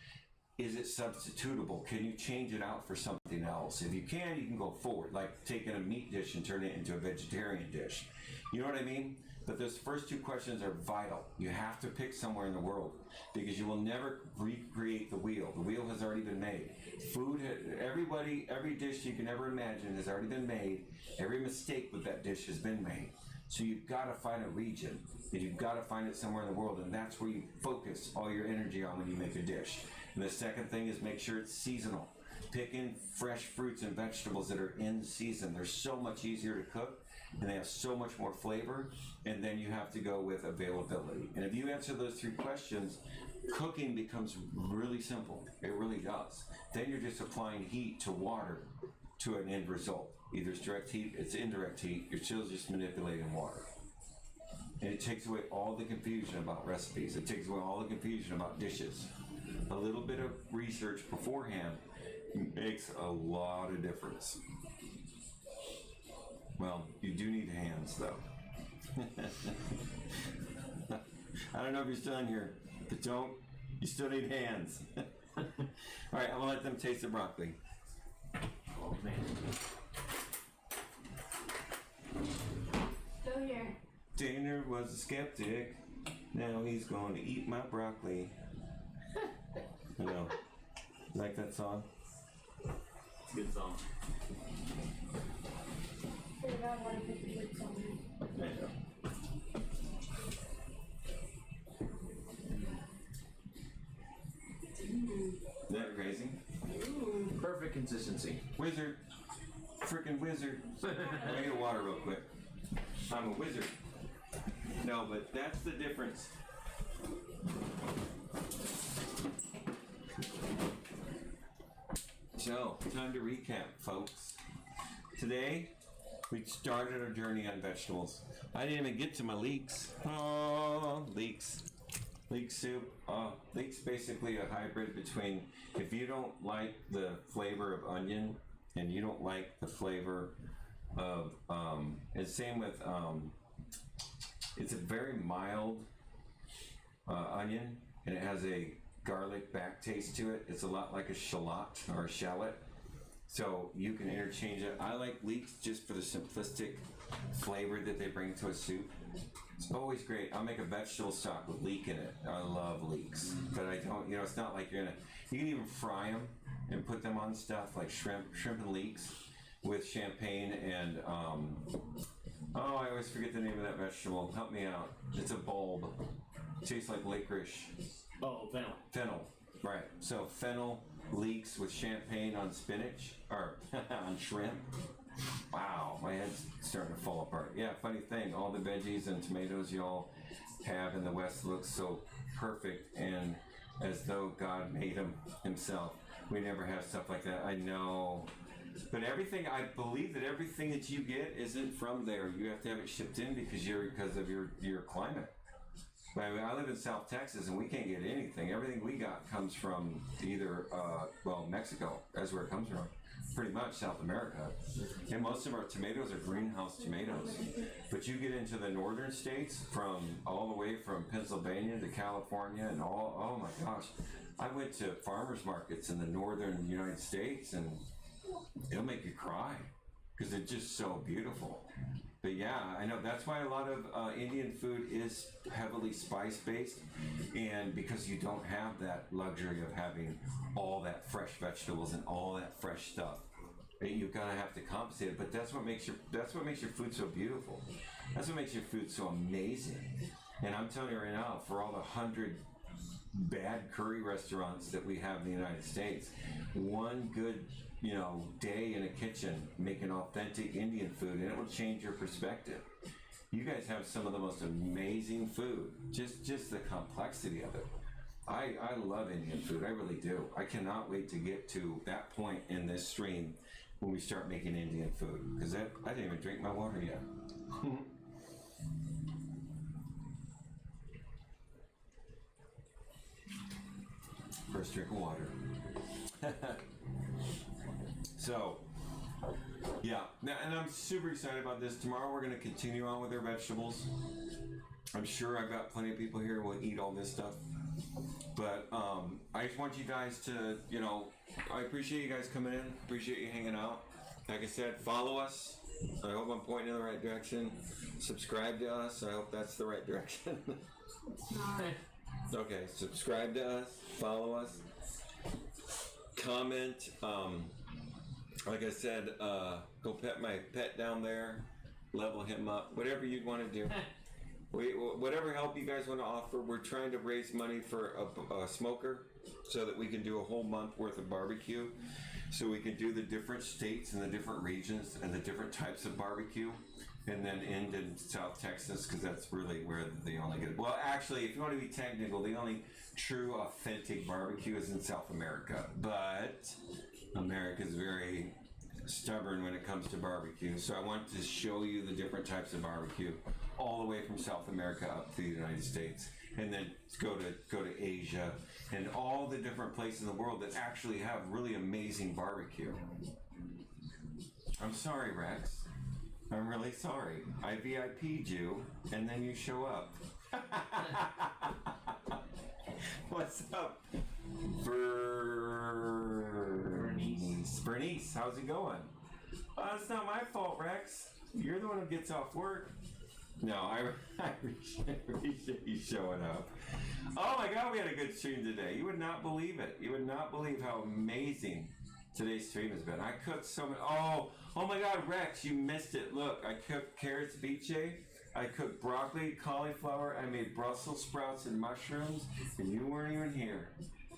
is it substitutable? Can you change it out for something else? If you can go forward, like taking a meat dish and turning it into a vegetarian dish. You know what I mean? But those first 2 questions are vital. You have to pick somewhere in the world because you will never recreate the wheel. The wheel has already been made. Food, every dish you can ever imagine has already been made. Every mistake with that dish has been made. So you've got to find a region, and you've got to find it somewhere in the world, and that's where you focus all your energy on when you make a dish. And the second thing is make sure it's seasonal. Pick in fresh fruits and vegetables that are in season. They're so much easier to cook, and they have so much more flavor, and then you have to go with availability. And if you answer those 3 questions, cooking becomes really simple. It really does. Then you're just applying heat to water to an end result. Either it's direct heat, it's indirect heat, you're still just manipulating water. And it takes away all the confusion about recipes. It takes away all the confusion about dishes. A little bit of research beforehand makes a lot of difference. Well, you do need hands though. I don't know if you're still in here, but you still need hands. All right, I'm gonna let them taste the broccoli. Oh man. Still here. Tanner was a skeptic. Now he's going to eat my broccoli. I know. You like that song? It's a good song. Figured out how to pick a good song. I know. Isn't that crazy? Perfect consistency. Wizard. Freaking wizard. Let me get water real quick. I'm a wizard. No, but that's the difference. So, time to recap, folks. Today, we started our journey on vegetables. I didn't even get to my leeks. Oh, leeks. Leek soup. Leek's basically a hybrid between, if you don't like the flavor of onion and you don't like the flavor of, and same with, it's a very mild onion, and it has a garlic back taste to it. It's a lot like a shallot or a shallot. So you can interchange it. I like leeks just for the simplistic flavor that they bring to a soup. It's always great. I'll make a vegetable stock with leek in it. I love leeks. But I don't, it's not like you can even fry them and put them on stuff like shrimp and leeks with champagne and, I always forget the name of that vegetable. Help me out. It's a bulb. It tastes like licorice. Oh, fennel. Fennel, right. So fennel leeks with champagne on spinach, or on shrimp. Wow, my head's starting to fall apart. Yeah, funny thing, all the veggies and tomatoes y'all have in the West look so perfect and as though God made them himself. We never have stuff like that, I know. But I believe that everything that you get isn't from there. You have to have it shipped in because of your climate. I mean, I live in South Texas, and we can't get anything. Everything we got comes from either, Mexico. That's where it comes from. Pretty much South America. And most of our tomatoes are greenhouse tomatoes. But you get into the northern states, from all the way from Pennsylvania to California, and oh my gosh. I went to farmers markets in the northern United States, and it'll make you cry because it's just so beautiful. But yeah, I know that's why a lot of Indian food is heavily spice based, and because you don't have that luxury of having all that fresh vegetables and all that fresh stuff, you gotta have to compensate it. But that's what makes your food so beautiful. That's what makes your food so amazing. And I'm telling you right now, for all the 100 bad curry restaurants that we have in the United States, one good, day in a kitchen making authentic Indian food, and it will change your perspective. You guys have some of the most amazing food. Just the complexity of it. I love Indian food. I really do. I cannot wait to get to that point in this stream when we start making Indian food, because I didn't even drink my water yet. First drink of water. So, yeah, and I'm super excited about this. Tomorrow we're going to continue on with our vegetables. I'm sure I've got plenty of people here who will eat all this stuff. But I just want you guys to, I appreciate you guys coming in. Appreciate you hanging out. Like I said, follow us. I hope I'm pointing in the right direction. Subscribe to us. I hope that's the right direction. Okay, subscribe to us, follow us, comment. Like I said, go pet my pet down there, level him up, whatever you want to do. Whatever help you guys want to offer. We're trying to raise money for a smoker so that we can do a whole month worth of barbecue. So we can do the different states and the different regions and the different types of barbecue, and then end in South Texas, because that's really where they only get. Well, actually, if you want to be technical, the only true authentic barbecue is in South America. But America is very stubborn when it comes to barbecue. So I want to show you the different types of barbecue, all the way from South America up to the United States, and then go to Asia and all the different places in the world that actually have really amazing barbecue. I'm sorry, Rex. I'm really sorry. I VIP'd you, and then you show up. What's up, Bernice, how's it going? It's not my fault, Rex. You're the one who gets off work. No, I appreciate you showing up. Oh my God, we had a good stream today. You would not believe it. You would not believe how amazing today's stream has been. I cooked so many. Oh my God, Rex, you missed it. Look, I cooked carrots ceviche. I cooked broccoli, cauliflower. I made Brussels sprouts and mushrooms, and you weren't even here.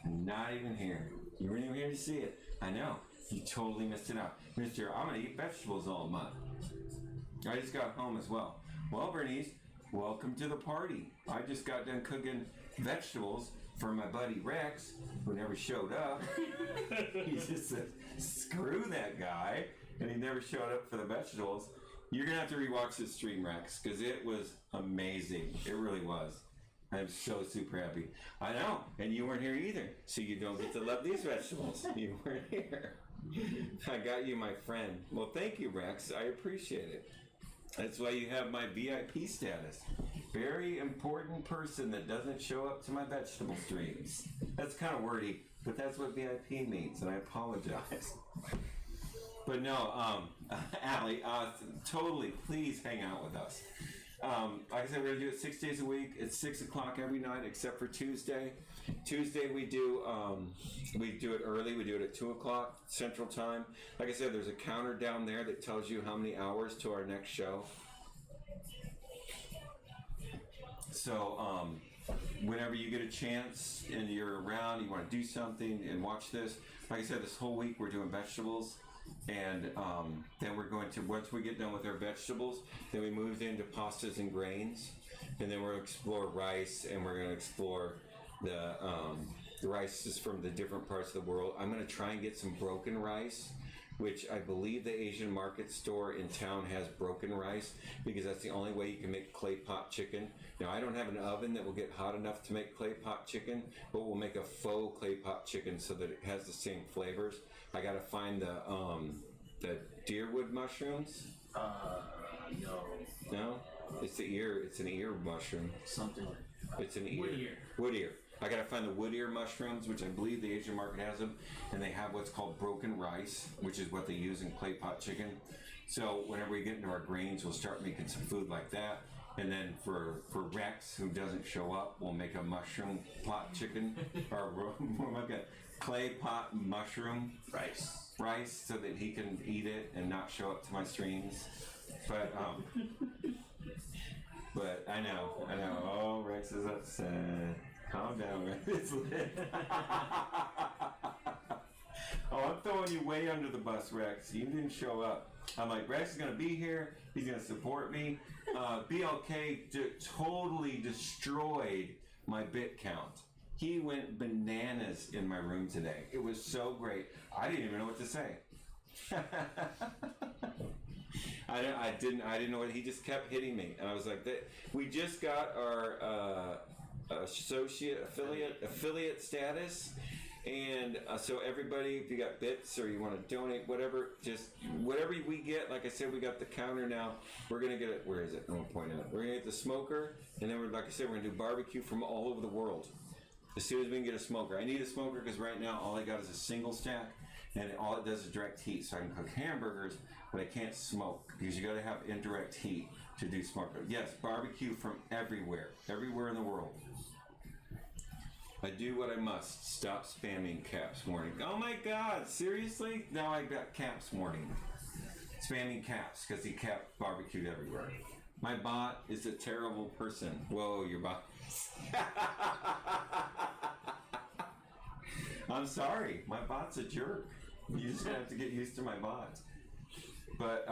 Not even here. You weren't even here to see it. I know. You totally missed it out. Mister, I'm going to eat vegetables all month. I just got home as well. Well, Bernice, welcome to the party. I just got done cooking vegetables for my buddy Rex, who never showed up. He just said, screw that guy, and he never showed up for the vegetables. You're going to have to rewatch this stream, Rex, because it was amazing. It really was. I'm so super happy. I know, and you weren't here either, so you don't get to love these vegetables. You weren't here. I got you, my friend. Well, thank you, Rex. I appreciate it. That's why you have my VIP status. Very important person that doesn't show up to my vegetable streams. That's kind of wordy, but that's what VIP means, and I apologize. But no, Allie, totally, please hang out with us. Like I said, we're going to do it 6 days a week. It's 6 o'clock every night except for Tuesday. Tuesday we do it early. We do it at 2 o'clock Central Time. Like I said, there's a counter down there that tells you how many hours to our next show. So whenever you get a chance and you're around, you want to do something and watch this. Like I said, this whole week we're doing vegetables. And then we're going to, once we get done with our vegetables, then we move into pastas and grains, and then we're going to explore rice, and we're going to explore the rices from the different parts of the world. I'm going to try and get some broken rice. which I believe the Asian market store in town has broken rice because that's the only way you can make clay pot chicken. Now, I don't have an oven that will get hot enough to make clay pot chicken, but we'll make a faux clay pot chicken so that it has the same flavors. I gotta find the deerwood mushrooms. No. No? It's an ear mushroom. Something like It's an ear. Wood ear. I gotta find the wood ear mushrooms, which I believe the Asian market has them, and they have what's called broken rice, which is what they use in clay pot chicken. So whenever we get into our grains, we'll start making some food like that. And then for Rex, who doesn't show up, we'll make a mushroom pot chicken, or we'll make a clay pot mushroom rice so that he can eat it and not show up to my streams. But I know. Oh, Rex is upset. Calm down, Rex. It's lit. Oh, I'm throwing you way under the bus, Rex. You didn't show up. I'm like, Rex is gonna be here. He's gonna support me. BLK totally destroyed my bit count. He went bananas in my room today. It was so great. I didn't even know what to say. I didn't know what he just kept hitting me, and I was like, we just got our affiliate status, and so everybody, if you got bits or you want to donate, whatever we get. Like I said, we got the counter now. We're gonna get it. Where is it? I'm gonna point it out. We're gonna get the smoker, and then like I said, we're gonna do barbecue from all over the world. As soon as we can get a smoker. I need a smoker because right now all I got is a single stack, and all it does is direct heat. So I can cook hamburgers, but I can't smoke because you got to have indirect heat to do smoker. Yes, barbecue from everywhere in the world. I do what I must. Stop spamming Caps Morning. Oh my God, seriously? Now I got Caps Morning. Spamming Caps because he kept barbecued everywhere. My bot is a terrible person. Whoa, your bot. I'm sorry, my bot's a jerk. You just have to get used to my bot. But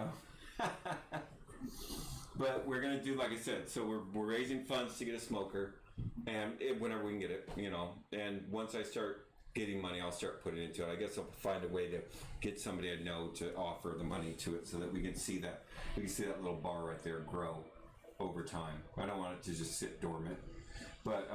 but we're gonna do, like I said, so we're raising funds to get a smoker, and whenever we can get it, and once I start getting money, I'll start putting it into it. I guess I'll find a way to get somebody I know to offer the money to it so that we can see that little bar right there grow over time. I don't want it to just sit dormant. But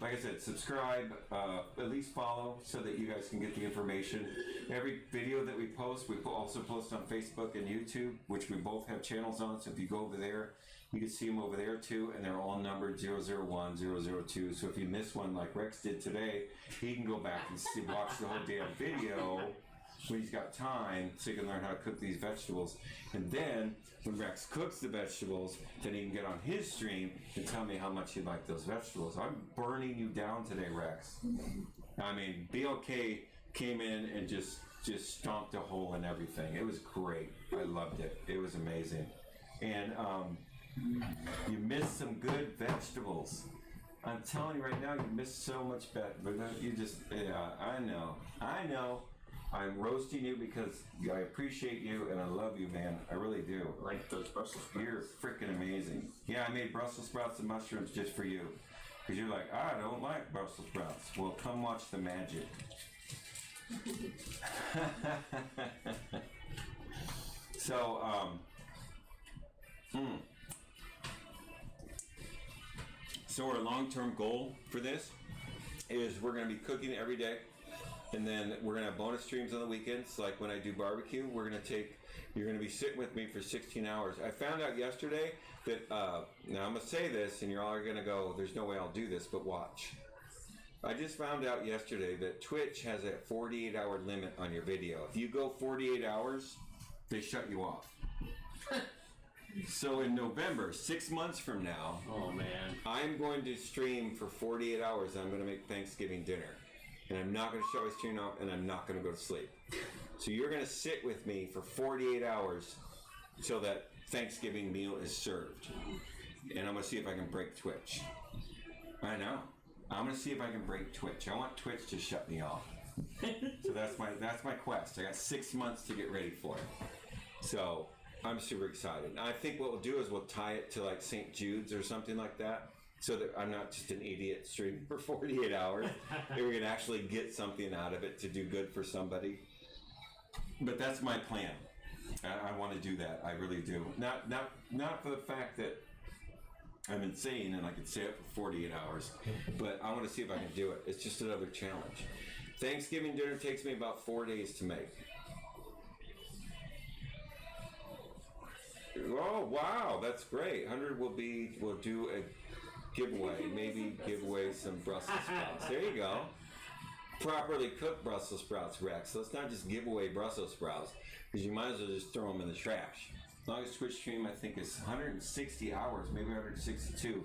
like I said, subscribe, at least follow so that you guys can get the information. Every video that we post, we also post on Facebook and YouTube, which we both have channels on. So if you go over there, you can see them over there too, and they're all numbered 001, 002. So if you miss one like Rex did today, he can go back and watch the whole damn video when he's got time, so he can learn how to cook these vegetables. And then when Rex cooks the vegetables, then he can get on his stream and tell me how much he liked those vegetables. I'm burning you down today, Rex. I mean, BLK came in and just stomped a hole in everything. It was great. I loved it. It was amazing. And you missed some good vegetables. I'm telling you right now, you missed so much better. But you just, yeah, I know. I'm roasting you because I appreciate you and I love you, man. I really do. I like those Brussels sprouts. You're freaking amazing. Yeah, I made Brussels sprouts and mushrooms just for you. Because you're like, I don't like Brussels sprouts. Well, come watch the magic. So, So our long-term goal for this is we're going to be cooking every day. And then we're going to have bonus streams on the weekends. Like when I do barbecue, you're going to be sitting with me for 16 hours. I found out yesterday that, now I'm going to say this and you're all going to go, there's no way I'll do this, but watch. I just found out yesterday that Twitch has a 48-hour limit on your video. If you go 48 hours, they shut you off. So in November, 6 months from now, oh man, I'm going to stream for 48 hours. I'm going to make Thanksgiving dinner. And I'm not going to shut my stream off, and I'm not going to go to sleep. So you're going to sit with me for 48 hours so that Thanksgiving meal is served. And I'm going to see if I can break Twitch. I know. I'm going to see if I can break Twitch. I want Twitch to shut me off. So that's my quest. I got 6 months to get ready for it. So I'm super excited. And I think what we'll do is we'll tie it to like St. Jude's or something like that. So that I'm not just an idiot streaming for 48 hours. And we can actually get something out of it to do good for somebody. But that's my plan. I want to do that. I really do. Not for the fact that I'm insane and I can stay up for 48 hours, but I want to see if I can do it. It's just another challenge. Thanksgiving dinner takes me about 4 days to make. Oh wow, that's great. 100 we'll do a giveaway. Maybe give away some Brussels sprouts. There you go. Properly cooked Brussels sprouts, Rex. So let's not just give away Brussels sprouts, because you might as well just throw them in the trash. Longest Twitch stream I think is 160 hours, maybe 162.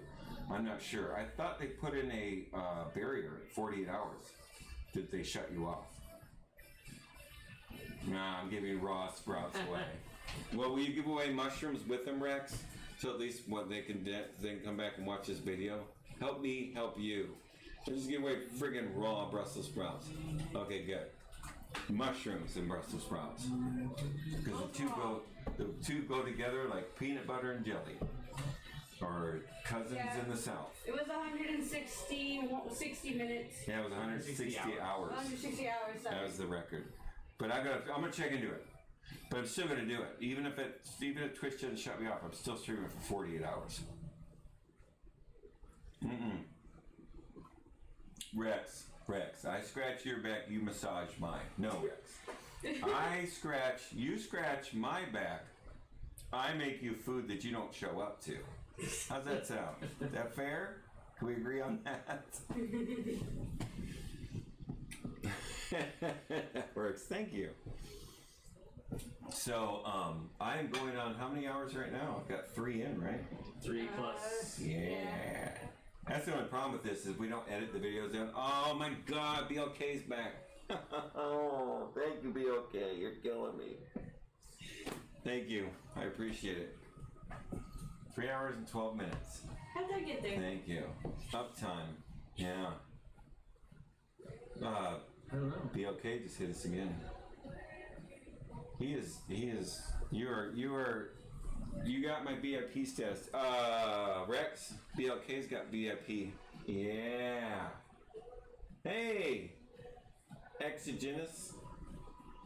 I'm not sure. I thought they put in a barrier at 48 hours. Did they shut you off? Nah, I'm giving raw sprouts away. Well, will you give away mushrooms with them, Rex? So at least what they can come back and watch this video. Help me, help you. So just give away friggin' raw Brussels sprouts. Okay, good. Mushrooms and Brussels sprouts, because the two go together like peanut butter and jelly, or cousins in the South. It was 60 minutes. Yeah, it was 160 hours. 160 hours. Sorry. That was the record. But I'm gonna check into it. But I'm still gonna do it, even if Twitch doesn't shut me off. I'm still streaming for 48 hours. Rex, I scratch your back, you massage mine. No, Rex. You scratch my back, I make you food that you don't show up to. How's that sound? Is that fair? Can we agree on that? Works, thank you. So, I'm going on how many hours right now? I've got 3 in, right? 3 plus. Yeah. That's the only problem with this is we don't edit the videos down. Oh my God, BLK's back. Oh, thank you, BLK. You're killing me. Thank you. I appreciate it. 3 hours and 12 minutes. How'd I get there? Thank you. Uptime. Yeah. I don't know. BLK just hit us again. He is. You got my VIP status. Rex, BLK's got VIP. Yeah. Hey, Exogenous.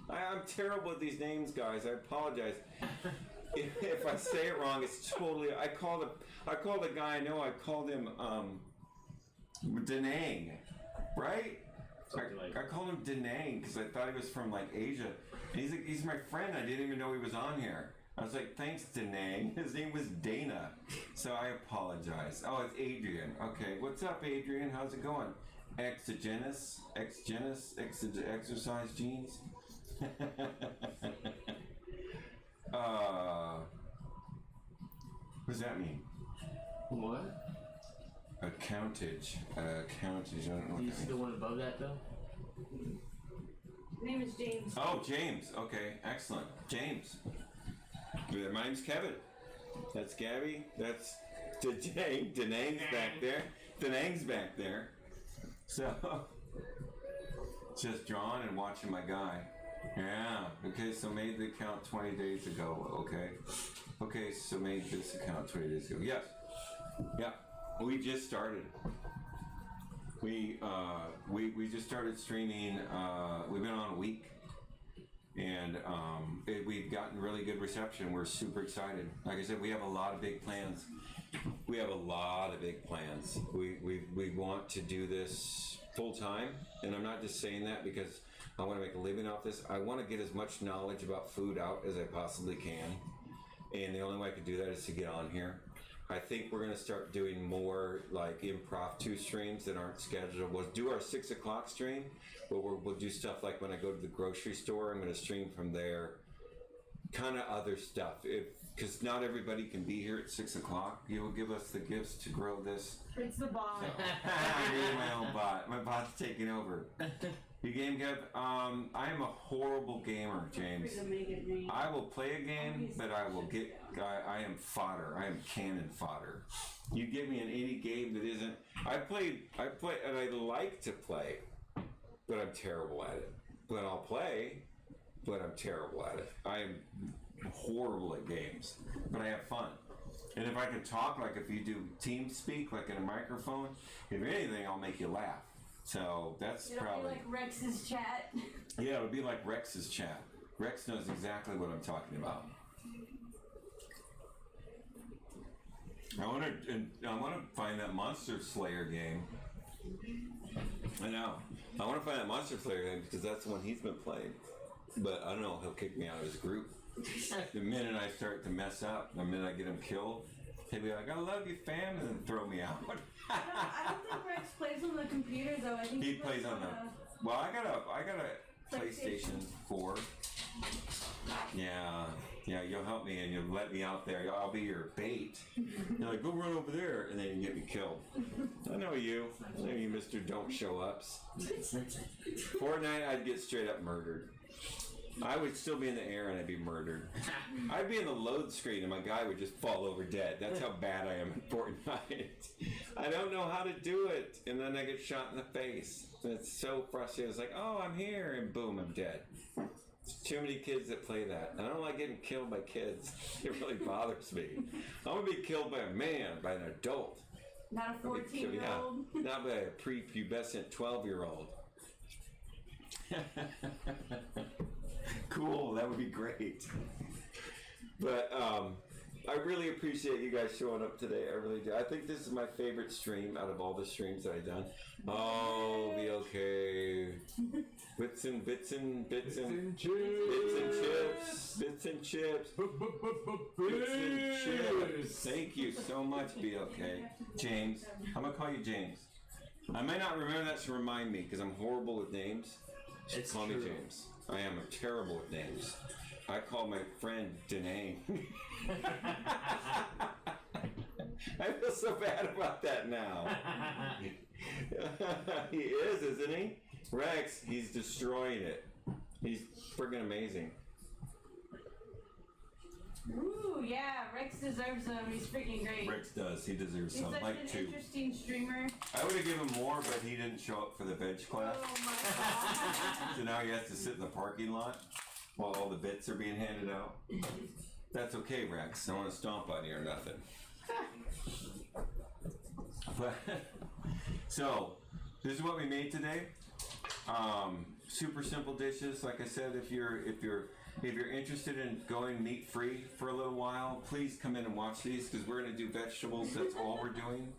I'm terrible with these names, guys. I apologize. if I say it wrong, it's totally. I called the guy I know. I called him Denang, right? I called him Denang because I thought he was from like Asia. And he's my friend. I didn't even know he was on here. I was like, thanks, Denang. His name was Dana. So I apologize. Oh, it's Adrian. Okay, what's up, Adrian? How's it going? Exogenous, exercise genes. What does that mean? What? Accountage. I don't know. Do you see the one above that though? His name is James. Oh, James. Okay, excellent. James. My name's Kevin. That's Gabby. That's Denang's back there. Denang's back there. So, just drawing and watching my guy. Yeah. Okay, so made the account 20 days ago. Okay. Okay, so made this account 20 days ago. Yes. Yeah. We just started. We just started streaming. We've been on a week. And we've gotten really good reception. We're super excited. Like I said, we have a lot of big plans. We want to do this full time, and I'm not just saying that because I want to make a living off this. I want to get as much knowledge about food out as I possibly can, and the only way I can do that is to get on here. I think we're going to start doing more like impromptu streams that aren't scheduled. We'll do our 6 o'clock stream, but we'll do stuff like when I go to the grocery store, I'm going to stream from there. Kind of other stuff. Because not everybody can be here at 6 o'clock. You will give us the gifts to grow this. It's the bot. So, I'm doing my own bot. My bot's taking over. You game, Kev? I am a horrible gamer, James. I will play a game, but I am fodder. I am cannon fodder. You give me an indie game that isn't. I play, and I like to play, but I'm terrible at it. But I'll play, but I'm terrible at it. I am horrible at games, but I have fun. And if I can talk, like if you do team speak, like in a microphone, if anything, I'll make you laugh. So that's It'll probably be like Rex's chat. Yeah, it would be like Rex's chat. Rex knows exactly what I'm talking about. I want to find that Monster Slayer game. I know. I want to find that Monster Slayer game because that's the one he's been playing. But I don't know. He'll kick me out of his group. The minute I start to mess up, the minute I get him killed, he'll be like, "I love you, fam," and then throw me out. I don't think Rex plays on the computer though. I think He plays on the. Well, I got a PlayStation 4. Yeah, you'll help me and you'll let me out there. I'll be your bait. You're like, go run over there, and then you get me killed. I know you, Mr. Don't Show Ups. Fortnite, I'd get straight up murdered. I would still be in the air and I'd be murdered. I'd be in the load screen and my guy would just fall over dead. That's how bad I am in Fortnite. I don't know how to do it, and then I get shot in the face. And it's so frustrating. It's like, oh, I'm here, and boom, I'm dead. There's too many kids that play that. And I don't like getting killed by kids. It really bothers me. I want to be killed by a man, by an adult. Not a 14-year-old. Not by a prepubescent 12-year-old. Cool, that would be great. But I really appreciate you guys showing up today. I really do. I think this is my favorite stream out of all the streams that I've done. Oh, be okay. Bits and chips. Bits and chips. Thank you so much, be okay. James. I'm gonna call you James. I may not remember that, so remind me, because I'm horrible with names. It's call true. me James. I am terrible with names. I call my friend Danae. I feel so bad about that now. He is, isn't he? Rex, he's destroying it. He's friggin' amazing. Ooh, yeah, Rex deserves them. He's freaking great. Rex does. He deserves He's some. such Like an 2. interesting streamer. I would have given him more, but he didn't show up for the veg class. Oh my god. So now he has to sit in the parking lot while all the bits are being handed out. That's okay, Rex. I don't want to stomp on you or nothing. But, so, this is what we made today. Super simple dishes. Like I said, if you're interested in going meat free for a little while, please come in and watch these because we're gonna do vegetables. That's all we're doing.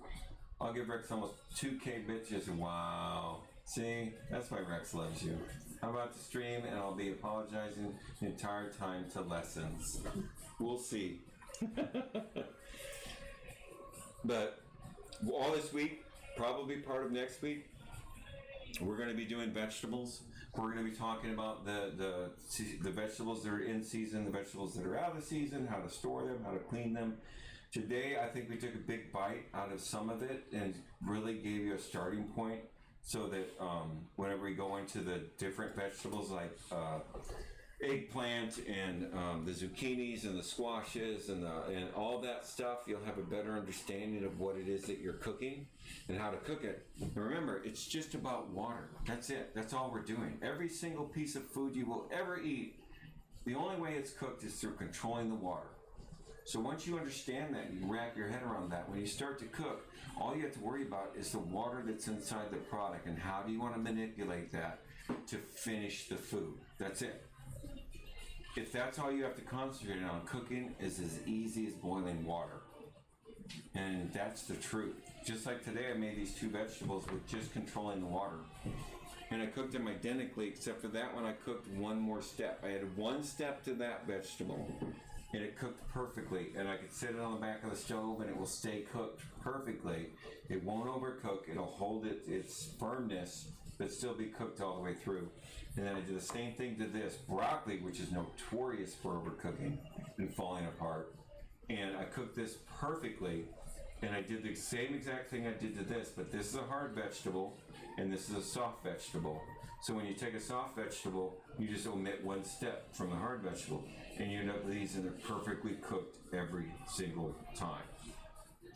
I'll give Rex almost 2K bitches. Wow. See, that's why Rex loves you. I'm about to stream and I'll be apologizing the entire time to lessons. We'll see. But all this week, probably part of next week, we're going to be doing vegetables. We're going to be talking about the vegetables that are in season, the vegetables that are out of season, how to store them, how to clean them. Today, I think we took a big bite out of some of it and really gave you a starting point so that whenever we go into the different vegetables like eggplant and the zucchinis and the squashes and all that stuff, you'll have a better understanding of what it is that you're cooking and how to cook it. And remember, it's just about water. That's it. That's all we're doing. Every single piece of food you will ever eat, the only way it's cooked is through controlling the water. So once you understand that, you wrap your head around that, when you start to cook, all you have to worry about is the water that's inside the product and how do you want to manipulate that to finish the food. That's it. If that's all you have to concentrate on, cooking is as easy as boiling water. And that's the truth. Just like today, I made these 2 vegetables with just controlling the water. And I cooked them identically, except for that one I cooked one more step. I added 1 step to that vegetable, and it cooked perfectly. And I could set it on the back of the stove, and it will stay cooked perfectly. It won't overcook. It'll hold its firmness, but still be cooked all the way through. And then I did the same thing to this broccoli, which is notorious for overcooking and falling apart. And I cooked this perfectly, and I did the same exact thing I did to this, but this is a hard vegetable, and this is a soft vegetable. So when you take a soft vegetable, you just omit 1 step from the hard vegetable, and you end up with these, and they're perfectly cooked every single time.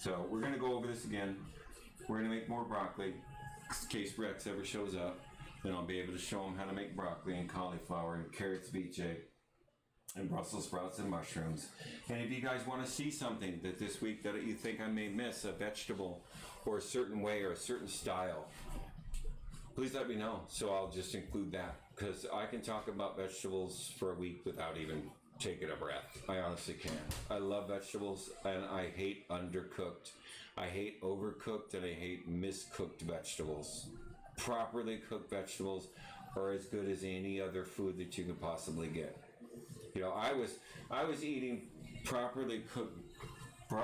So we're gonna go over this again. We're gonna make more broccoli, in case Rex ever shows up, then I'll be able to show him how to make broccoli and cauliflower and carrots vice and Brussels sprouts and mushrooms. And if you guys want to see something that this week that you think I may miss, a vegetable or a certain way or a certain style, please let me know, so I'll just include that. because I can talk about vegetables for a week without even taking a breath. I honestly can. I love vegetables, and I hate undercooked. I hate overcooked, and I hate miscooked vegetables. Properly cooked vegetables are as good as any other food that you can possibly get. You know, I was eating properly cooked I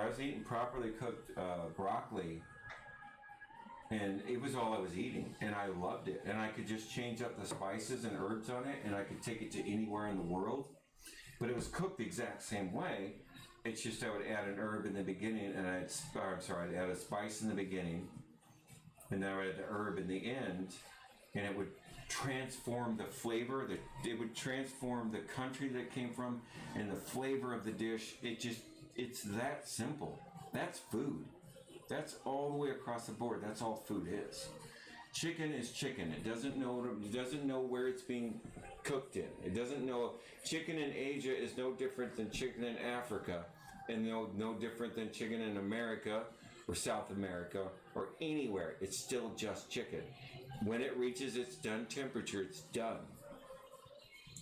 was eating properly cooked broccoli, and it was all I was eating, and I loved it. And I could just change up the spices and herbs on it, and I could take it to anywhere in the world. But it was cooked the exact same way. It's just I would add an herb in the beginning, and I'd add a spice in the beginning, and then I would add the herb in the end, and it would transform the flavor. It would transform the country that it came from and the flavor of the dish. It's that simple. That's food. That's all the way across the board. That's all food is. Chicken is chicken. It doesn't know where it's being cooked in. It doesn't know. Chicken in Asia is no different than chicken in Africa, and no different than chicken in America or South America or anywhere. It's still just chicken. When it reaches its done temperature, it's done.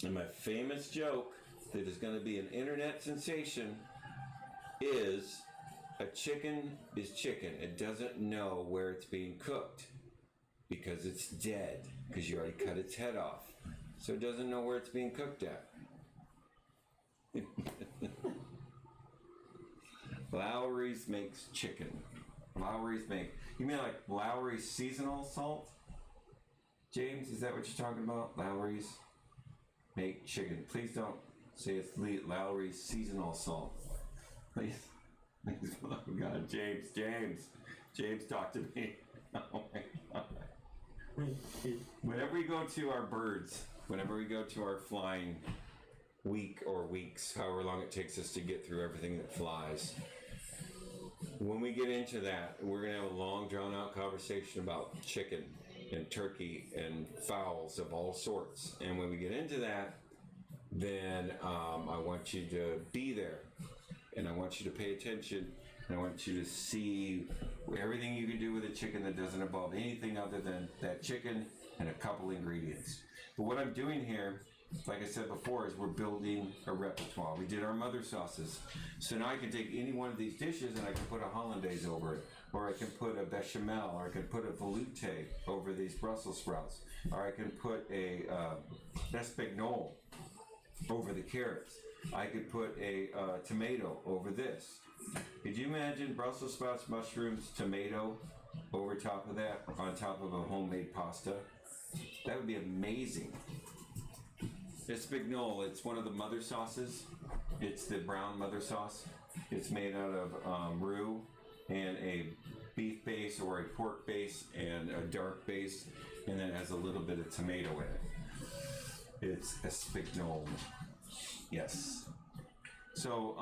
And my famous joke that is going to be an internet sensation is a chicken is chicken. It doesn't know where it's being cooked because it's dead, because you already cut its head off. So it doesn't know where it's being cooked at. Lowry's makes chicken. Lowry's make. You mean like Lowry's seasonal salt? James, is that what you're talking about? Lowry's make chicken. Please don't say it's Lowry's seasonal salt. Please. Oh God, James, talk to me. Oh my God. Whenever we go to our birds, whenever we go to our flying week or weeks, however long it takes us to get through everything that flies, when we get into that, we're going to have a long, drawn-out conversation about chicken and turkey and fowls of all sorts. And when we get into that, then I want you to be there. And I want you to pay attention, and I want you to see everything you can do with a chicken that doesn't involve anything other than that chicken and a couple ingredients. But what I'm doing here, like I said before, is we're building a repertoire. We did our mother sauces. So now I can take any one of these dishes and I can put a hollandaise over it, or I can put a bechamel, or I can put a velouté over these Brussels sprouts, or I can put a espagnole over the carrots. I could put a tomato over this. Could you imagine Brussels sprouts, mushrooms, tomato over top of that, on top of a homemade pasta? That would be amazing. Espagnole, it's one of the mother sauces. It's the brown mother sauce. It's made out of roux and a beef base or a pork base and a dark base, and then it has a little bit of tomato in it. It's espagnole. Yes. So,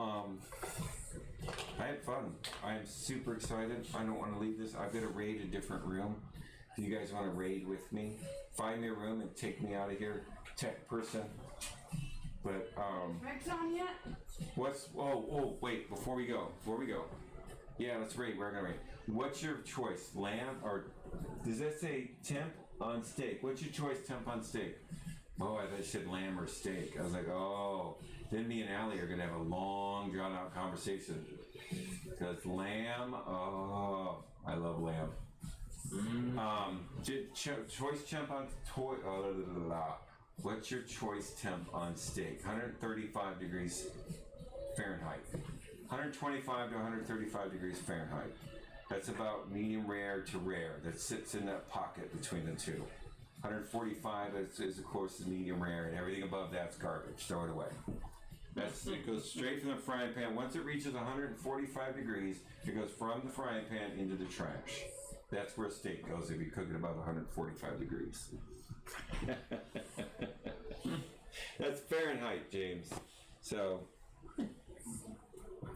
I had fun. I am super excited. I don't want to leave this. I've got to raid a different room. Do you guys want to raid with me? Find me a room and take me out of here, tech person. But, Rex on yet? wait, before we go. Yeah, let's raid. We're gonna raid. What's your choice? Lamb or, does that say temp on steak? What's your choice, temp on steak? Oh, I thought you said lamb or steak. I was like, oh. Then me and Allie are going to have a long, drawn-out conversation. Because lamb, oh, I love lamb. Choice temp on what's your choice temp on steak? 135 degrees Fahrenheit. 125 to 135 degrees Fahrenheit. That's about medium rare to rare. That sits in that pocket between the two. 145 is of course the medium rare, and everything above that's garbage. Throw it away. It goes straight from the frying pan. Once it reaches 145 degrees, it goes from the frying pan into the trash. That's where steak goes if you cook it above 145 degrees. That's Fahrenheit, James. So,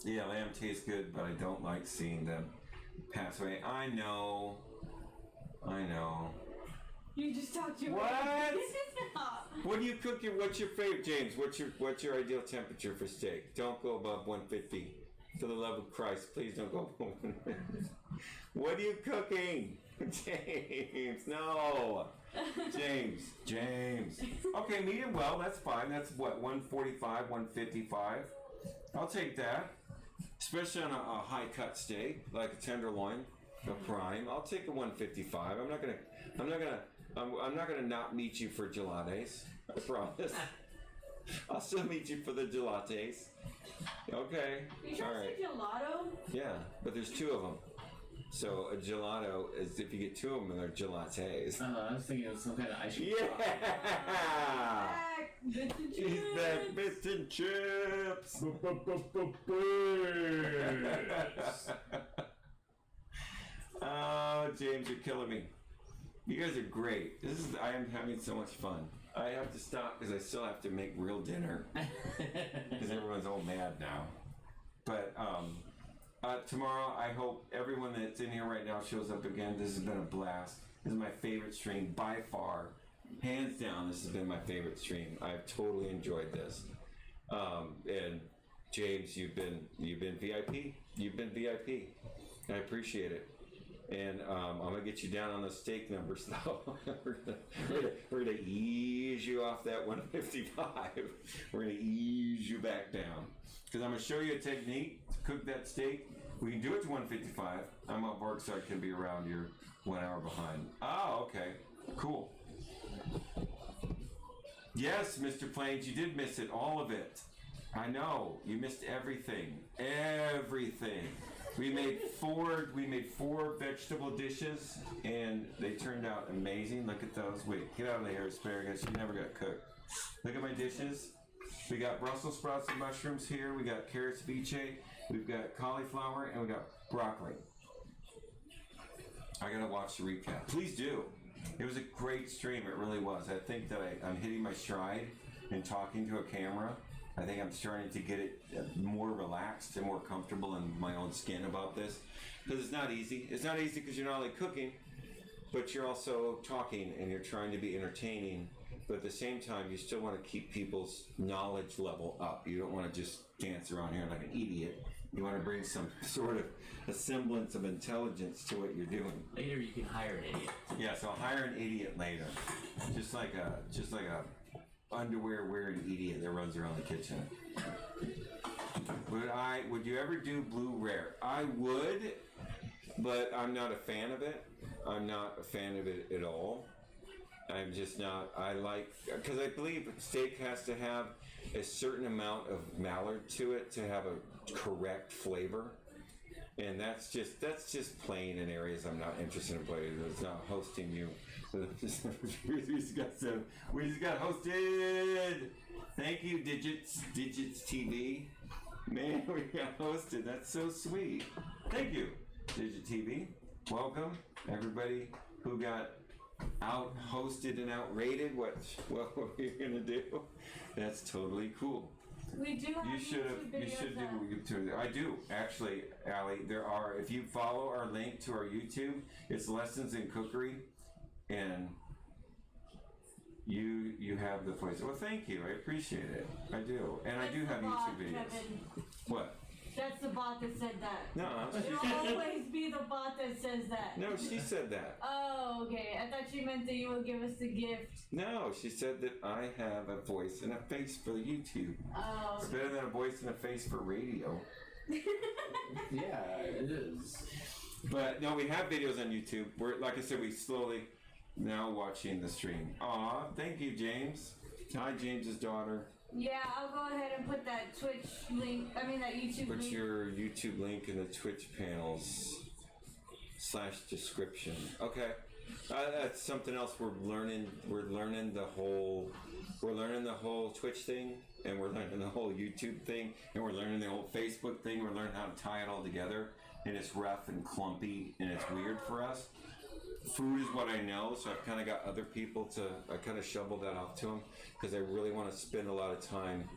yeah, lamb tastes good, but I don't like seeing them pass away. I know. You just talked to What? me. What do you cook? What's your favorite, James? What's your ideal temperature for steak? Don't go above 150. For the love of Christ, please don't go above 150. What are you cooking, James? No. James. Okay, medium well, that's fine. That's what, 145, 155. I'll take that. Especially on a high cut steak, like a tenderloin, a prime. I'll take a 155. I'm not gonna not meet you for gelates. I promise. I'll still meet you for the gelates. Okay. You trying to say gelato? Yeah, but there's two of them. So a gelato is if you get two of them, they're gelates. I was thinking of some kind of ice cream. Yeah. Back, bits and chips. He's back, bits and chips. Oh, James, you're killing me. You guys are great. I am having so much fun. I have to stop because I still have to make real dinner because everyone's all mad now. But tomorrow, I hope everyone that's in here right now shows up again. This has been a blast. This is my favorite stream by far. Hands down, this has been my favorite stream. I've totally enjoyed this. And James, you've been VIP. You've been VIP. I appreciate it. And I'm gonna get you down on those steak numbers though. we're gonna ease you off that 155. We're gonna ease you back down because I'm gonna show you a technique to cook that steak. We can do it to 155. I'm up work, so I can be around. You're 1 hour behind. Oh, okay, cool. Yes, Mr. Plains, you did miss it, all of it. I know you missed everything. Everything. We made four vegetable dishes, and they turned out amazing. Look at those. Wait, get out of there, asparagus. You never got cooked. Look at my dishes. We got Brussels sprouts and mushrooms here. We got carrot ceviche. We've got cauliflower, and we got broccoli. I gotta watch the recap. Please do. It was a great stream. It really was. I think that I'm hitting my stride in talking to a camera. I think I'm starting to get it more relaxed and more comfortable in my own skin about this. Because it's not easy. It's not easy because you're not only cooking, but you're also talking and you're trying to be entertaining. But at the same time, you still want to keep people's knowledge level up. You don't want to just dance around here like an idiot. You want to bring some sort of a semblance of intelligence to what you're doing. Later, you can hire an idiot. Yeah, so I'll hire an idiot later. Just like a underwear wearing idiot that runs around the kitchen. Would you ever do blue rare? I would, but I'm not a fan of it. I'm not a fan of it at all. I'm just not. Because I believe steak has to have a certain amount of mallard to it to have a correct flavor. And that's just playing in areas I'm not interested in playing. It's not hosting you. We just got hosted. Thank you, Digits TV. Man, we got hosted. That's so sweet. Thank you, Digit TV. Welcome, everybody who got out hosted and outrated. What we're gonna do? That's totally cool. We do have YouTube videos. You should do. I do actually, Allie. There are. If you follow our link to our YouTube, it's lessons in cookery, and you have the voice. Well, thank you. I appreciate it. I do, and I do have YouTube videos. Kevin. What? That's the bot that said that. No. It'll always be the bot that says that. No, she said that. Oh, okay. I thought you meant that you would give us the gift. No, she said that I have a voice and a face for YouTube. Oh. It's better than a voice and a face for radio. Yeah, it is. But no, we have videos on YouTube. We're, like I said, we slowly now watching the stream. Aw, thank you, James. Hi, James's daughter. Yeah, I'll go ahead and put that Twitch link. I mean that YouTube Put link. your YouTube link in the Twitch panels / description. Okay, that's something else we're learning. We're learning the whole Twitch thing, and we're learning the whole YouTube thing, and we're learning the whole Facebook thing. We're learning how to tie it all together, and it's rough and clumpy, and it's weird for us. Food is what I know, so I've kind of got other people I kind of shovel that off to them because I really want to spend a lot of time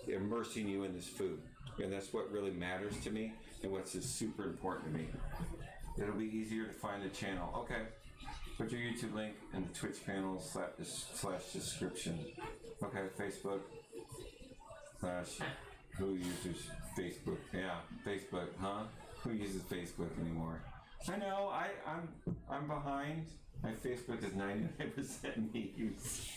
immersing you in this food. And that's what really matters to me and what's super important to me. It'll be easier to find the channel. Okay. Put your YouTube link in the Twitch panel / description. Okay, Facebook / who uses Facebook? Yeah, Facebook, huh? Who uses Facebook anymore? I know. I'm behind. My Facebook is 99% news.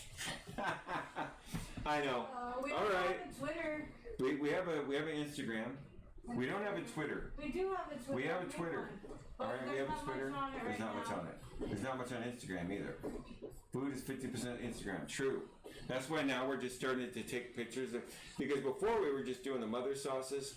I know. We All don't right. have a Twitter. We have an Instagram. We don't have a Twitter. We do have a Twitter. We have a Twitter. But All right, we there's have a not Twitter. much on it There's not right much now. on it. There's not much on Instagram either. Food is 50% Instagram. True. That's why now we're just starting to take pictures of, because before we were just doing the mother sauces,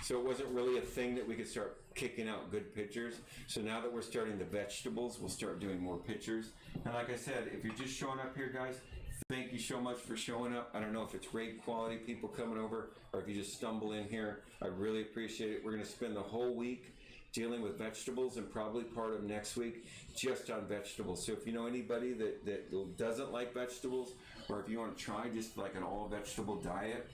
so it wasn't really a thing that we could start kicking out good pictures. So now that we're starting the vegetables, we'll start doing more pictures. And like I said, if you're just showing up here, guys, thank you so much for showing up. I don't know if it's raid quality people coming over or if you just stumble in here. I really appreciate it. We're going to spend the whole week dealing with vegetables and probably part of next week just on vegetables. So if you know anybody that doesn't like vegetables, or if you want to try just like an all vegetable diet,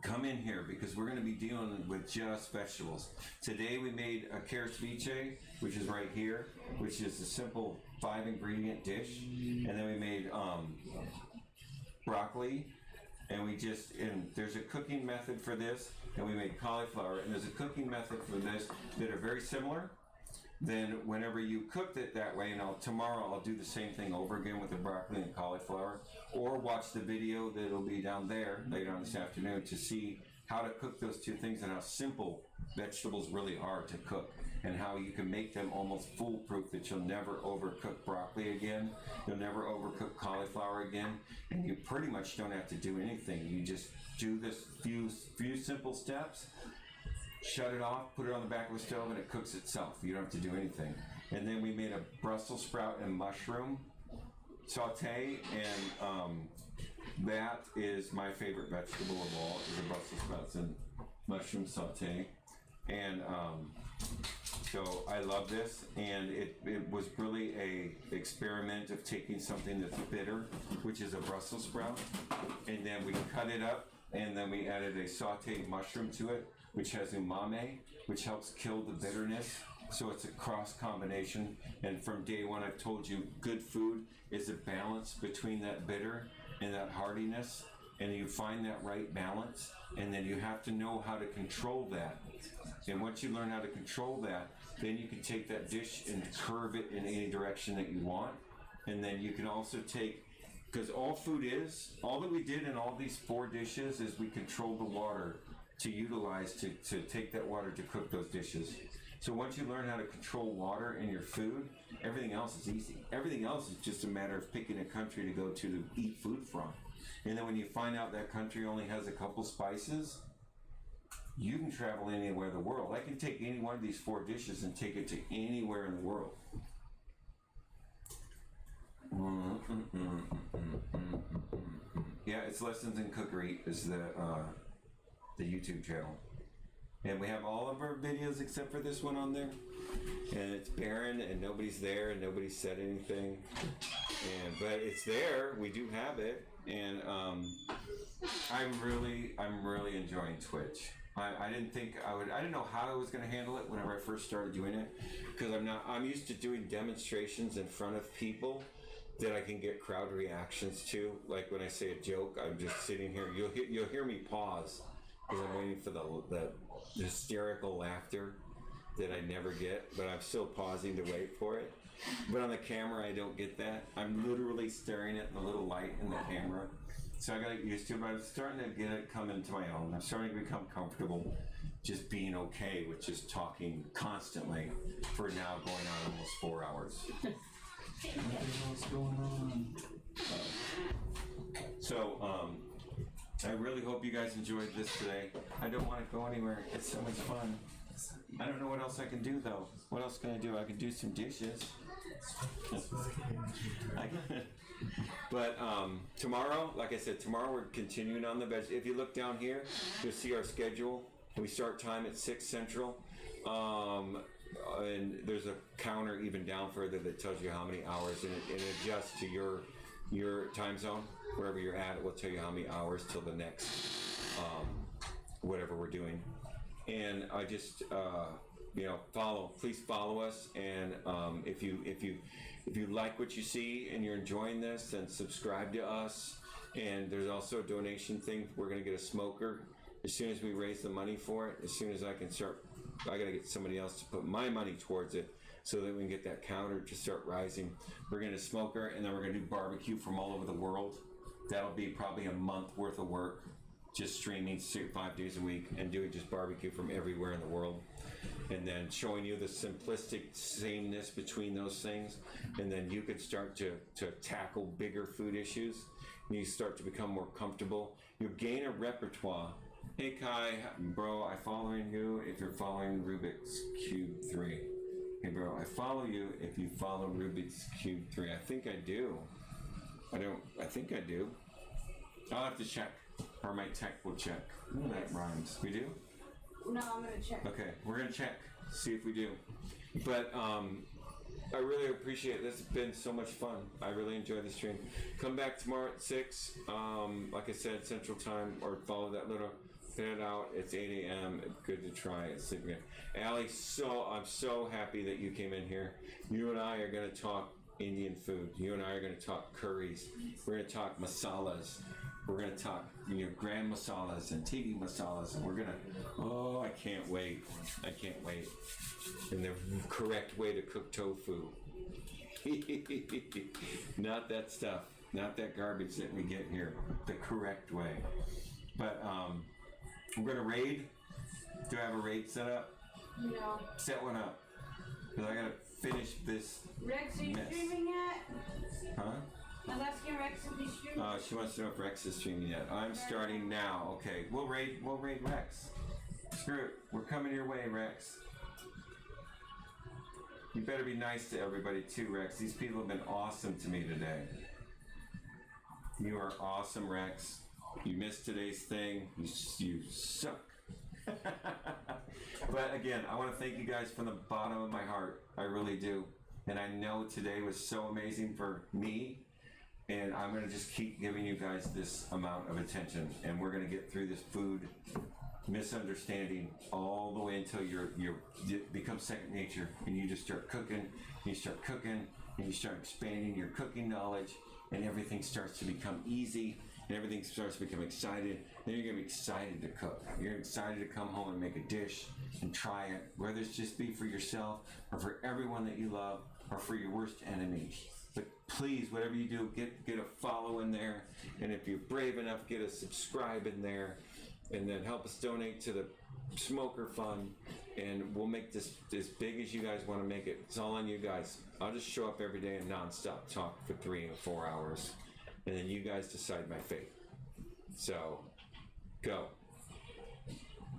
come in here because we're going to be dealing with just vegetables. Today we made a carrot ceviche, which is right here, which is a simple 5-ingredient dish. And then we made broccoli, and there's a cooking method for this, and we made cauliflower, and there's a cooking method for this that are very similar. Then whenever you cooked it that way, and tomorrow I'll do the same thing over again with the broccoli and cauliflower, or watch the video that'll be down there later on this afternoon to see how to cook those two things and how simple vegetables really are to cook, and how you can make them almost foolproof that you'll never overcook broccoli again, you'll never overcook cauliflower again, and you pretty much don't have to do anything. You just do this few simple steps, shut it off, put it on the back of the stove, and it cooks itself. You don't have to do anything. And then we made a Brussels sprout and mushroom saute, and that is my favorite vegetable of all, is the Brussels sprouts and mushroom saute. And so I love this, and it was really a experiment of taking something that's bitter, which is a Brussels sprout, and then we cut it up, and then we added a sauteed mushroom to it, which has umami, which helps kill the bitterness. So it's a cross combination, and from day one I've told you good food is a balance between that bitter and that heartiness, and you find that right balance, and then you have to know how to control that. And once you learn how to control that, then you can take that dish and curve it in any direction that you want. And then you can also take, because all that we did in all these 4 dishes is we controlled the water to utilize to take that water to cook those dishes. So once you learn how to control water in your food, everything else is easy. Everything else is just a matter of picking a country to go to eat food from. And then when you find out that country only has a couple spices, you can travel anywhere in the world. I can take any one of these 4 dishes and take it to anywhere in the world. Yeah, it's Lessons in Cookery is the YouTube channel. And we have all of our videos except for this one on there. And it's barren and nobody's there and nobody said anything. But it's there, we do have it. And I'm really enjoying Twitch. I didn't think I didn't know how I was going to handle it whenever I first started doing it, because I'm used to doing demonstrations in front of people that I can get crowd reactions to. Like when I say a joke, I'm just sitting here. You'll hear me pause because I'm waiting for the hysterical laughter that I never get, but I'm still pausing to wait for it. But on the camera, I don't get that. I'm literally staring at the little light in the camera. So I got to get used to it, but I'm starting to get it come into my own. I'm starting to become comfortable just being okay with just talking constantly for now going on almost 4 hours. What's going on? So, I really hope you guys enjoyed this today. I don't want to go anywhere. It's so much fun. I don't know what else I can do though. What else can I do? I can do some dishes. But tomorrow, like I said, tomorrow we're continuing on the veg. If you look down here, you'll see our schedule. We start time at 6 Central. And there's a counter even down further that tells you how many hours, and it adjusts to your time zone. Wherever you're at, it will tell you how many hours till the next whatever we're doing. And I just please follow us, and if you like what you see and you're enjoying this, then subscribe to us. And there's also a donation thing. We're going to get a smoker as soon as we raise the money for it, as soon as I can start I gotta get somebody else to put my money towards it so that we can get that counter to start rising. We're gonna smoker, and then we're gonna do barbecue from all over the world. That'll be probably a month worth of work, just streaming 5 days a week and doing just barbecue from everywhere in the world. And then showing you the simplistic sameness between those things. And then you could start to tackle bigger food issues. And you start to become more comfortable. You gain a repertoire. Hey Kai, bro, I following you if you're following Rubik's Cube 3. Hey bro, I follow you if you follow Rubik's Cube 3. I think I do. I think I do. I'll have to check. Or my tech will check. That rhymes. We do? No, I'm gonna check. Okay, we're gonna check, see if we do. But I really appreciate it. This has been so much fun. I really enjoyed the stream. Come back tomorrow at 6. Like I said, Central Time, or follow that little head out. It's 8 a.m. It's good to try it. Sleep again. Allie, I'm so happy that you came in here. You and I are gonna talk Indian food. You and I are gonna talk curries. We're gonna talk masalas. We're going to talk, gram masalas and tiki masalas, and we're going to, I can't wait. I can't wait. And the correct way to cook tofu. Not that stuff. Not that garbage that we get here. The correct way. But we're going to raid. Do I have a raid set up? No. Set one up. Because I got to finish this Rex, are you mess. streaming yet? Huh? I was asking Rex if he's streaming. She wants to know if Rex is streaming yet. I'm starting now. Okay, we'll raid Rex. Screw it. We're coming your way, Rex. You better be nice to everybody too, Rex. These people have been awesome to me today. You are awesome, Rex. You missed today's thing. You suck. But again, I want to thank you guys from the bottom of my heart. I really do. And I know today was so amazing for me. And I'm going to just keep giving you guys this amount of attention. And we're going to get through this food misunderstanding all the way until it becomes second nature. And you just start cooking, and you start cooking, and you start expanding your cooking knowledge. And everything starts to become easy, and everything starts to become excited. Then you're going to be excited to cook. You're excited to come home and make a dish and try it, whether it's just be for yourself or for everyone that you love or for your worst enemy. But please, whatever you do, get a follow in there, and if you're brave enough, get a subscribe in there, and then help us donate to the Smoker Fund, and we'll make this as big as you guys want to make it. It's all on you guys. I'll just show up every day and nonstop talk for 3 or 4 hours, and then you guys decide my fate. So, go.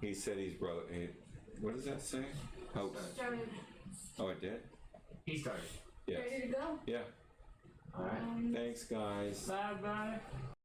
He said he's wrote. What does that say? Started. Oh, it did? He started. Yes. Ready to go? Yeah. All right. Thanks, guys. Bye bye.